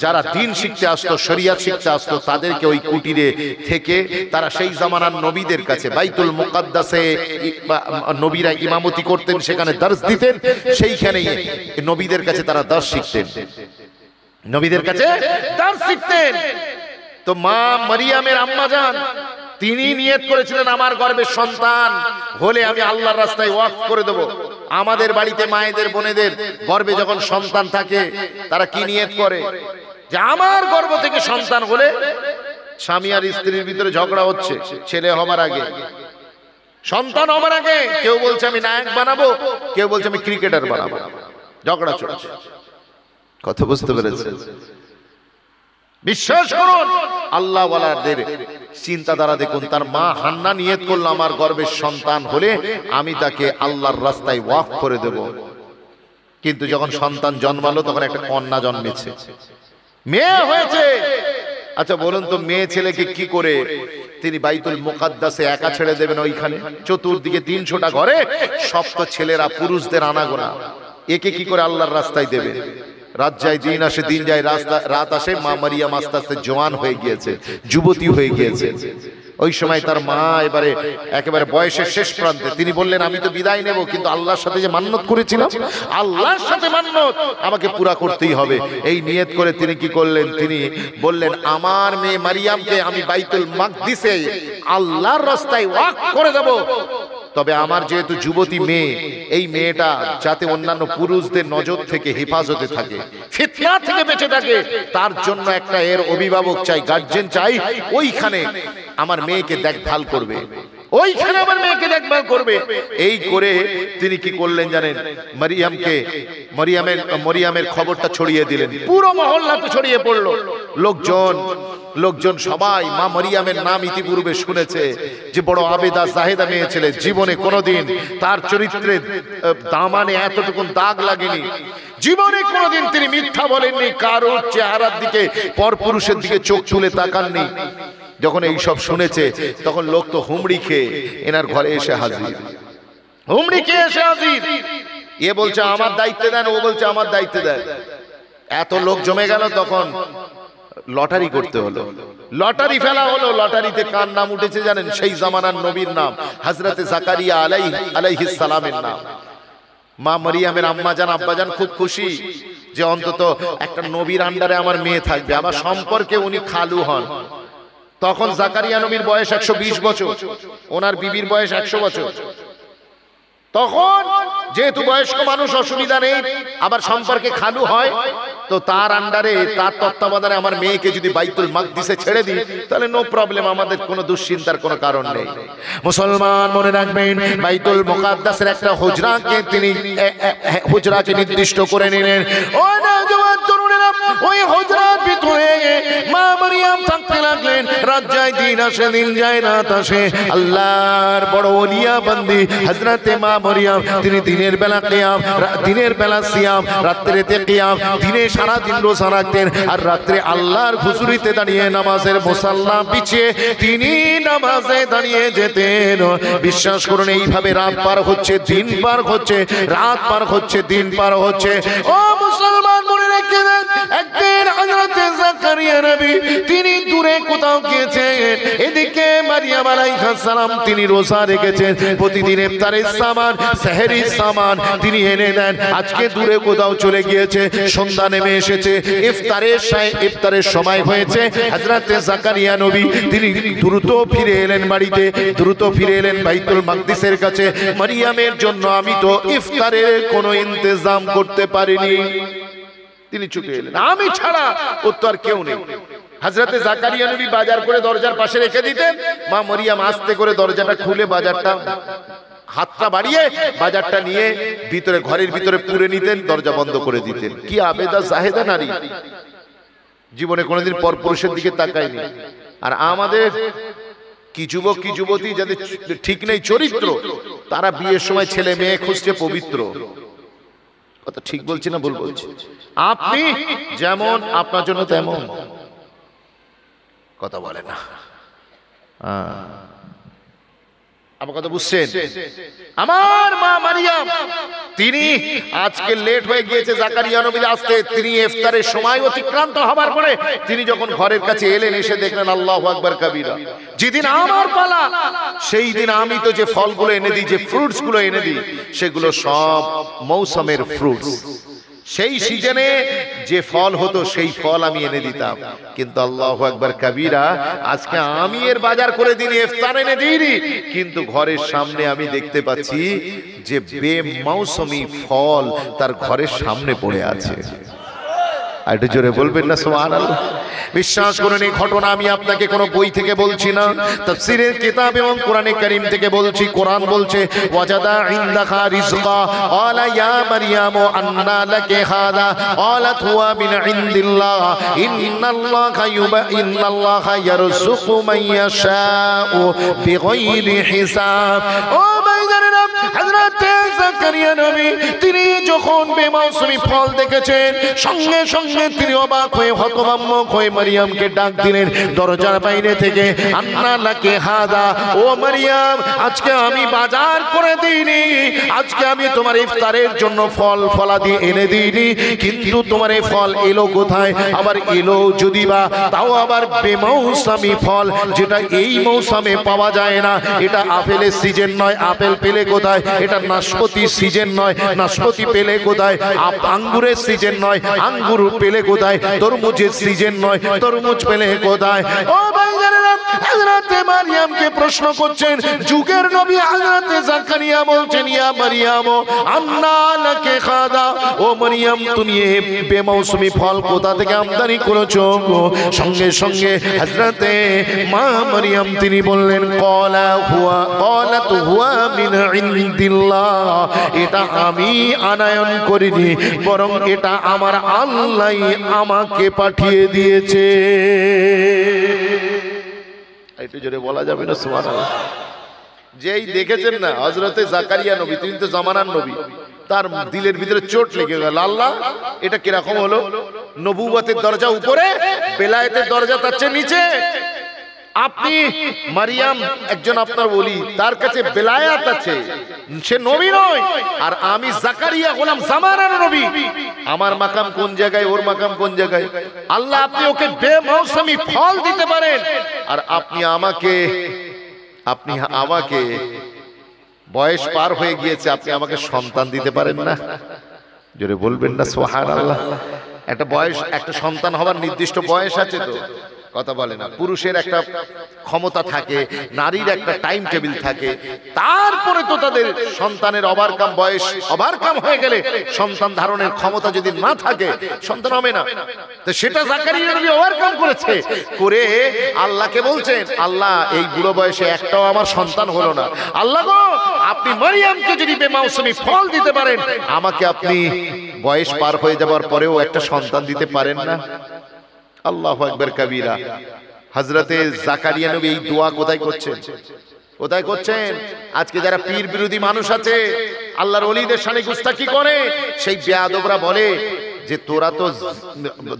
যারা দ্বীন শিখতে আসতো, শরিয়াত শিখতে আসতো, তাদেরকে ওই কুটিরে থেকে তারা সেই জামানার নবীদের কাছে বাইতুল মুকাদ্দাসে নবীরা ইমামতি করতেন, সেখানে দর্শ দিতেন, সেইখানেই নবীদের কাছে তারা দর্শ শিখতেন, নবীদের কাছে দর্শ শিখতেন। তো মা মারিয়ামের আম্মা জান তিনি নিয়ত করেছিলেন, আমার গর্ভে সন্তান হলে আমি আল্লাহর রাস্তায় ওয়াকফ করে দেব। আমাদের বাড়িতে মায়েদের বোনেদের গর্ভে যখন সন্তান থাকে, তারা কি নিয়ত করে যে আমার গর্ভ থেকে সন্তান হলে, স্বামী আর স্ত্রীর ভিতরে ঝগড়া হচ্ছে, ছেলে হবার আগে, সন্তান হবার আগে, কেউ বলছে আমি নায়ক বানাবো, কেউ বলছে আমি ক্রিকেটার বানাবো, ঝগড়া চলছে। কথা বুঝতে পেরেছেন? বিশ্বাস করুন, আল্লাহ ওয়ালাদের চিন্তাধারা দেখুন। তার মা হান্না নিয়ত করলো, আমার গর্ভের সন্তান হলে আমি তাকে আল্লাহর রাস্তায় ওয়াকফ করে দেব। কিন্তু যখন সন্তান জন্মালো তখন একটা কন্যা জন্মেছে, মেয়ে হয়েছে। আচ্ছা বলুন তো, মেয়ে ছেলেকে কি করে তিনি বাইতুল মুকাদ্দাসে একা ছেড়ে দেবেন? ওইখানে চতুর্দিকে 300টা ঘরে সব তো ছেলেরা, পুরুষদের আনাগোনা, একে কি করে আল্লাহর রাস্তায় দেবেন? রাত যায় দিন আসে, দিন যায় রাত আসে, মা মারিয়াম আস্তে আস্তে জওয়ান হয়ে গিয়েছে, যুবতী হয়ে গিয়েছে। ওই সময় তার মা এবারে একেবারে বয়সের শেষ প্রান্তে, তিনি বললেন আমি তো বিদায় নেব, কিন্তু আল্লাহর সাথে যে মান্নত করেছিলাম, আল্লাহর সাথে মান্নত আমাকে পুরা করতেই হবে। এই নিয়ত করে তিনি কি করলেন, তিনি বললেন আমার মেয়ে মারিয়ামকে আমি বাইতুল মাকদিসে আল্লাহর রাস্তায় ওয়াকফ করে দেব, তবে আমার যেহেতু যুবতী মেয়ে, এই মেয়েটা যাতে অন্যান্য পুরুষদের নজর থেকে হেফাজতে থাকে, ফিতনা থেকে বেঁচে থাকে, তার জন্য একটা এর অভিভাবক চাই, গার্জেন চাই, ওইখানে আমার মেয়েকে দেখভাল করবে, ওইখানে আমার মেয়েকে দেখভাল করবে। এই করে তিনি কি করলেন জানেন, মরিয়ামের খবরটা ছড়িয়ে দিলেন, পুরো মহল্লাতে ছড়িয়ে পড়লো। লোকজন সবাই মা মরিয়ামের নাম ইতিপূর্বে শুনেছে, যে বড় আবেদা জাহেদা মেয়ে ছেলে, জীবনে কোনোদিন তার চরিত্রে দামানে এতটুকু দাগ লাগেনি, জীবনে কোনোদিন তিনি মিথ্যা বলেননি, কারোর চেহারার দিকে পরপুরুষের দিকে চোখ তুলে তাকাননি। যখন এই সব শুনেছে তখন লোক তো হুমড়ি খেয়ে এনার ঘরে এসে হাজির, হুমড়ি খেয়ে এসে হাজির। এ বলছে আমার দায়িত্বে দেন, ও বলছে আমার দায়িত্বে দেন। এত লোক জমে গেল, তখন লটারি করতে হলো, লটারি ফেলা হলো। লটারিতে কার নাম উঠেছে জানেন? সেই জামানার নবীর নাম, হযরতে জাকারিয়া আলাইহিস সালামের নাম। মা মরিয়ামের আম্মাজান আব্বাজান খুব খুশি যে অন্তত একটা নবীর আন্ডারে আমার মেয়ে থাকবে, আবার সম্পর্কে উনি খালু হন। তখন জাকারিয়া নবীর বয়স 120 বছর, ওনার বিবির বয়স 100 বছর। তখন যেহেতু বয়স্ক মানুষ, অসুবিধা নেই, আবার সম্পর্কে খালু হয়, তো তার আন্ডারে, তার তত্ত্বাবধানে আমার মেয়েকে যদি বাইতুল মাকদিসে ছেড়ে দিই, তাহলে নো প্রবলেম, আমাদের কোনো দুশ্চিন্তার কোনো কারণ নেই। মুসলমান মনে রাখবেন, বাইতুল মুকাদ্দাসের একটা হুজরাকে নির্দিষ্ট করে নিলেন। ওই নওজওয়ান তরুণেরা ওই হুজরার ভিতরে মা মারিয়াম থাকতে লাগলেন। রাত যায় দিন আসে, দিন যায় রাত আসে। আল্লাহর বড় ওলিয়া বান্দি হযরতে মা মরিয়াম, তিনি দিনের বেলা কিয়াম, দিনের বেলা সিয়াম, রাত্রিতে কিয়াম, দিনে সারা দিন রোজা রাখতেন, আর রাত্রে আল্লাহর হুজুরিতে দাঁড়িয়ে নামাজের মুসাল্লা বিছিয়ে তিনি নামাজে দাঁড়িয়ে যেতেন। বিশ্বাস করুন, এইভাবে রাত পার হচ্ছে, দিন পার হচ্ছে, রাত পার হচ্ছে, দিন পার হচ্ছে। ও মুসলমান মনে রেখে দেন, একদিন হযরতে জাকারিয়া নবী তিনি দূরে কোথাও গিয়েছেন, এদিকে মারিয়াম আলাইহিস সালাম তিনি রোজা রেখেছেন। প্রতিদিন ইফতারের সামান, সেহরির সামান তিনি এনে দেন। আজকে দূরে কোথাও চলে গিয়েছে, সন্ধ্যা নেমে এসেছে, ইফতারের সময় হয়েছে। হযরতে জাকারিয়া নবী তিনি দ্রুত ফিরে এলেন বাড়িতে, দ্রুত ফিরে এলেন বাইতুল মাকদিসের কাছে। মারিয়ামের জন্য আমি তো ইফতারের কোনো ইন্তজাম করতে পারিনি, তিনি ছুটে এলেন, আমি ছাড়া ও তো আর কেউ নেই। হযরতে জাকারিয়া নবী বাজার করে দরজার পাশে রেখে দিতেন, মা মরিয়াম আস্তে করে দরজাটা খুলে বাজারটা হাতটা বাড়িয়ে বাজারটা নিয়ে ভিতরে, ঘরের ভিতরে পুরে নিতেন, দরজা বন্ধ করে দিতেন। কি আবেদা জাহেদা নারী, জীবনে কোনোদিন পরপুরুষের দিকে তাকায়নি। আর আমাদের কি যুবক কি যুবতী যাদের ঠিক নেই চরিত্র, তারা বিয়ের সময় ছেলে মেয়ে খুঁজছে পবিত্র। কথা ঠিক বলছি না ভুল বলছি? আপনি যেমন আপনার জন্য তেমন, কথা বলে না। আমার কথা বুঝছেন? আমার মা মারিয়াম তিনি আজকে লেট হয়ে গিয়েছে জাকারিয়া নবী আসতে, তিনি ইফতারের সময় অতিক্রান্ত হবার পরে তিনি যখন ঘরের কাছে এলেন, এসে দেখলেন আল্লাহু আকবার কাবীরা, যেদিন আমার পালা সেই দিন আমি তো যে ফলগুলো এনে দিই, যে ফ্রুটস গুলো এনে দিই, সেগুলো সব মৌসুমের ফ্রুটস, সেই সিজনে যে ফল হতো সেই ফল আমি এনে দিতাম। কিন্তু আল্লাহু আকবার কাবীরা, আজকে আমি এর বাজার করে দিই, ইফতার এনে দিইনি, কিন্তু ঘরের সামনে আমি দেখতে পাচ্ছি যে বেমৌসুমি ফল তার ঘরের সামনে পড়ে আছে। আর একটু জোরে বলবেন না সুবহানাল্লাহ? বিশ্বাস করুন, এই ঘটনা আমি আপনাকে কোনো বই থেকে বলছি না, তাফসীরের কিতাব এবং কোরআনে কারীম থেকে বলছি। কোরআন বলছে ওয়াজাদা ইনদাহা রিজকা ক্বালা ইয়া মারইয়ামু আন্না লাকি হাযা ক্বালাত হুয়া মিন ইনদিল্লাহ ইন্নাল্লাহা ইয়ারযুকু মান ইয়াশাউ বিগাইরি হিসাব। ও ভাইজানেরা, হযরতে জাকারিয়া নবী তিনি যখন বেমৌসুমি ফল দেখেছেন সঙ্গে সঙ্গে তিনি অবাক হয়ে হতভম্ব হয়ে মারিয়ামকে ডাক দিলেন দরজার বাইরে থেকে, আন্না লাকি হাদা, ও মারিয়াম আজকে আমি বাজার করে দিইনি, আজকে আমি তোমার ইফতারের জন্য ফল ফলাদি এনে দিইনি, কিন্তু তোমার এই ফল এলো কোথায়? আবার এলো যদি বা তাও আবার বেমৌসুমি ফল, যেটা এই মৌসুমে পাওয়া যায় না। এটা আপেলের সিজন নয়, আপেল পেলে কোথায়? এটা নাশপাতি সিজন নয়, নাশপাতি পেলে কোথায়? আঙ্গুরের সিজন নয়, আঙ্গুর পেলে কোথায়? তরমুজের সিজন নয়, তরমুজ পেলে কোথায়? ও ভাইজানেরা, হযরত মারিয়ামকে প্রশ্ন করছেন যুগের নবী হযরত জাকারিয়া বলছেন, ইয়া মারিয়াম আন্না লাকি হাদা, ও মারিয়াম তুমি এই বেমৌসুমি ফল কোথা থেকে আমদানি করেছো? সঙ্গে সঙ্গে হযরতে মা মারিয়াম তিনি বললেন, ক্বালাত হুয়া মিন ইনদিল্লাহ, এটা আমি আনায়ন করিনি, বরং এটা আমার আল্লাহ আমাকে পাঠিয়ে দিয়েছে। একটু জোরে বলা যাবে না সুবহানাল্লাহ? যেই দেখেছেন না হযরতে জাকারিয়া নবী, তিনি তো জামানার নবী, তার দিলের ভিতরে চোট লেগে গেল। আল্লাহ এটা কিরকম হলো? নবুয়তের দরজা উপরে, বেলায়েতের দরজা তার চেয়ে নিচে। আপনি মারিয়াম একজন আপনার ওলি, তার কাছে বেলায়াত আছে, সে নবী নয়, আর আমি জাকারিয়া হলাম জামানার নবী। আমার মাকাম কোন জায়গায়, ওর মাকাম কোন জায়গায়? আল্লাহ আপনি ওকে বেমৌসুমি ফল দিতে পারেন, আর আপনি আমাকে বয়স পার হয়ে গিয়েছে, আপনি আমাকে সন্তান দিতে পারেন না? জোরে বলবেন না সুবহানাল্লাহ? একটা বয়স, একটা সন্তান হওয়ার নির্দিষ্ট বয়স আছে তো, কথা বলে না। পুরুষের একটা ক্ষমতা থাকে, নারীর একটা টাইম টেবিল থাকে, তারপরে তো তাদের সন্তানের ওভারকাম বয়স ওভারকাম হয়ে গেলে সন্তান ধারণের ক্ষমতা যদি না থাকে সন্তান হবে না। তো সেটা জাকারিয়া নবী ওভারকাম করেছে, করে আল্লাহকে বলছেন, আল্লাহ এই বুড়ো বয়সে একটাও আমার সন্তান হলো না, আল্লাহ গো আপনি মারিয়ামকে যদি বেমৌসুমি ফল দিতে পারেন, আমাকে আপনি বয়স পার হয়ে যাবার পরেও একটা সন্তান দিতে পারেন না? আল্লাহু আকবার কবীরা। হযরতে জাকারিয়া নবী এই দোয়া কোথায় করছেন? কোথায় করছেন? আজকে যারা পীর বিরোধী মানুষ আছে, আল্লাহর ওলিদের শানে গুস্তাখি করে, সেই বেয়াদবরা বলে যে তোরা তো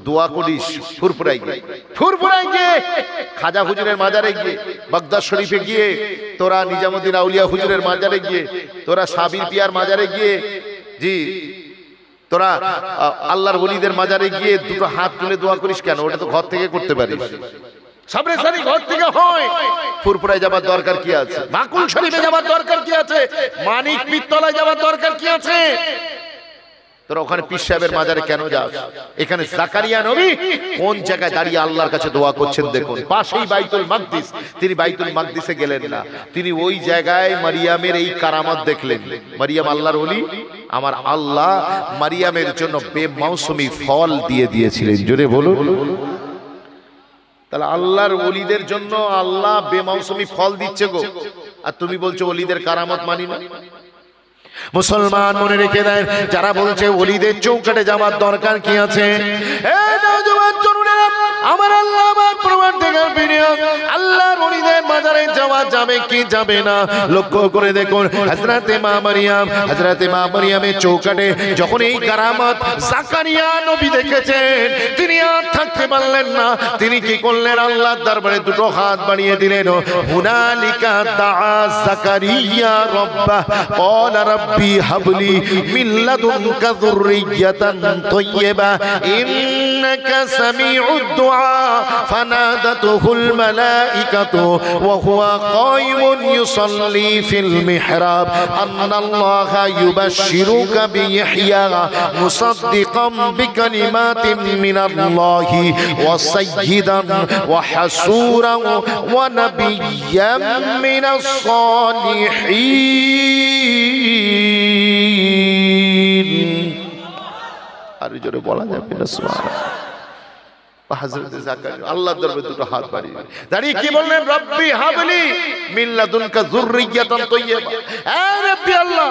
দোয়া করিস ফুরফুরাই গিয়ে, খাজা হুজুরের মাজারে গিয়ে, বাগদাদ শরীফে গিয়ে, তোরা নিজামুদ্দিন আউলিয়া হুজুরের মাজারে গিয়ে, তোরা সাবির পিয়ার মাজারে গিয়ে, জি তোরা আল্লাহর ওলিদের মাজারে গিয়ে দুটো হাত তুলে দোয়া করিস কেন? ওটা তো ঘর থেকে করতে পারিস। সাবরেসানি ঘর থেকে হয়, ফুরফুরায় যাবার দরকার কি আছে? বাকুল শরীফে যাবার দরকার কি আছে? মানিক পীরতলায় যাবার দরকার কি আছে? তোরা ওখানে পীর সাহেবের মাজারে কেন যাস? এখানে জাকারিয়া নবী কোন জায়গায় দাঁড়িয়ে আল্লাহর কাছে দোয়া করছেন দেখুন। পাশেই বাইতুল মাকদিস, তিনি বাইতুল মাকদিসে গেলেন না, তিনি ওই জায়গায় মারিয়ামের এই কারামত দেখলেন। মারিয়াম আল্লাহর ওলি, আমার আল্লাহ মারিয়ামের জন্য বেমৌসুমি ফল দিয়ে দিয়েছিলেন। জোরে বলুন। তাহলে আল্লাহর ওলিদের জন্য আল্লাহ বেমৌসুমি ফল দিচ্ছে গো, আর তুমি বলছো ওলিদের কারামত মানি না। মুসলমান মনে রেখে দেন, যারা বলছে ওলিদের চৌকাটে যাওয়ার দরকার কি আছে, আমার আল্লাহ আমার পরওয়ারদিগার বিনিয়োগ আল্লাহর ওলিদের মাজারে যাওয়া যাবে কি যাবে না লক্ষ্য করে দেখুন। হযরতে মা মারিয়ামের চৌকাটে যখন এই কারামত জাকারিয়া নবী দেখেছেন, তিনি আর থাকতে পারলেন না, তিনি কি করলেন? আল্লাহর দরবারে দুটো হাত বাড়িয়ে দিলেন। হুনালিকা দাআ জাকারিয়া রাব্বাহ ক্বালা রাব্বি হাবলি মিন লাদুনকা যুররিয়াতান তাইয়্যিবা ইন্নাকা সামিউদ দুআ فنادته الملائكة وهو قائم يصلي في المحراب أن الله يبشرك بيحيى مصدقا بكلمات من الله وسيدا وحسورا ونبيا من الصالحين। আর জোরে বলা যাবে না সুবহানাল্লাহ। হযরত জাকারিয়া আল্লাহর দরবারে দুটো হাত বাড়িয়ে দাঁড়িয়ে কি বললেন, রব্বি হাবলি মিন লাদুনকা যুররিয়াতান তাইয়্যিবা। হে রব্বি আল্লাহ,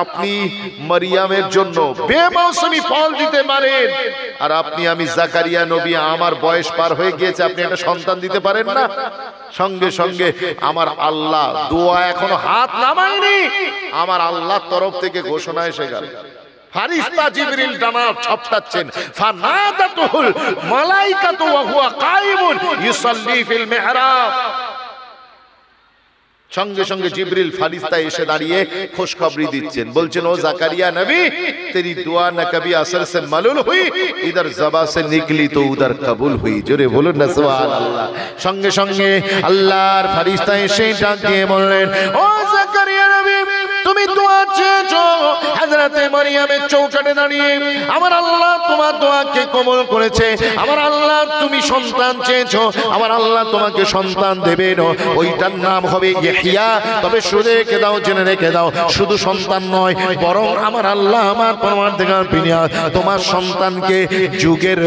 আপনি মারিয়ামের জন্য বেমৌসুমি ফল দিতে পারেন, আর আপনি আমি জাকারিয়া নবী আমার বয়স পার হয়ে গিয়েছে, আপনি একটা সন্তান দিতে পারেন না? সঙ্গে সঙ্গে আমার আল্লাহ, দোয়া এখনো হাত নামায়নি, আমার আল্লাহর তরফ থেকে ঘোষণা এসে গেল। ফারিস্তা জিবরিল ডানা ছপটাচ্ছেন, ফানাদাতুল মালাইকাতু ওয়া হুয়া কাইমুন ইউসাল্লি ফিল মিহরাব। সঙ্গে সঙ্গে জিবরিল ফারিস্তা এসে দাঁড়িয়ে খুশখবরি দিচ্ছেন, বলছেন, ও জাকারিয়া নবী, তেরি দুয়া না কবি আসর সে মালুল হুই, ইধর জবা সে নিকলি তো উধর কবুল হুই। জোরে বলুন না সুবহানাল্লাহ। সঙ্গে সঙ্গে আল্লাহর ফারিস্তা এসে ডাক দিয়ে বললেন, ও জাকারিয়া নবী, তুমি দোয়া চেয়েছো হযরতে মারিয়ামের চৌকাঠে দাঁড়িয়ে, আমার আল্লাহ তোমার দোয়াকে কবুল করেছে। আমার আল্লাহ, তুমি সন্তান চেয়েছো, আমার আল্লাহ তোমাকে সন্তান দেবেন, ওইটার নাম হবে ইহইয়া। তবে শুনে রেখে দাও, জেনে রেখে দাও, শুধু সন্তান নয়, বরং আমার আল্লাহ, আমার পরওয়ারদিগার বিনিয়া তোমার সন্তানকে যুগের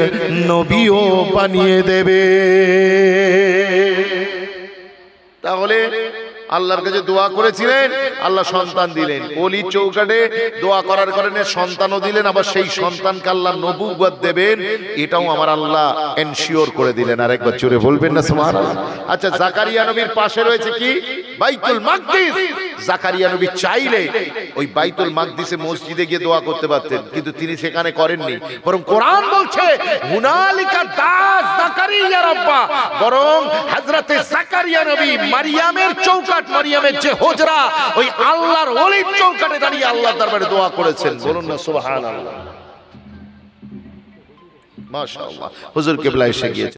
নবীও বানিয়ে দেবে। তাহলে আল্লাহর কাছে দোয়া করেছিলেন, আল্লাহ সন্তান দিলেন। ওলি চৌকাঠে দোয়া করার কারণে সন্তানও দিলেন, আবার সেই সন্তানকে আল্লাহ নবুয়ত দেবেন, এটাও আমার আল্লাহ এনশিওর করে দিলেন। আর একবার জোরে বলবেন না সুবহানাল্লাহ। আচ্ছা, জাকারিয়া নবীর পাশে রয়েছে কি? বাইতুল মাকদিস। জাকারিয়া নবী চাইলে ওই বাইতুল মাকদিসে মসজিদে গিয়ে দোয়া করতে পারতেন, কিন্তু তিনি সেখানে করেননি। বরং কোরআন বলছে, হুনালিকা দাস জাকারিয়া রাব্বা, বরং হযরতে জাকারিয়া নবী মারিয়ামের চৌকাঠ, মারিয়ামের যে হুজরা, ওই আল্লাহর ওলির চৌকাঠে দাঁড়িয়ে আল্লাহর দরবারে দোয়া করেছেন। বলুন না সুবহানাল্লাহ। মাশাআল্লাহ। হুজুর কিবলা এসে গিয়েছে।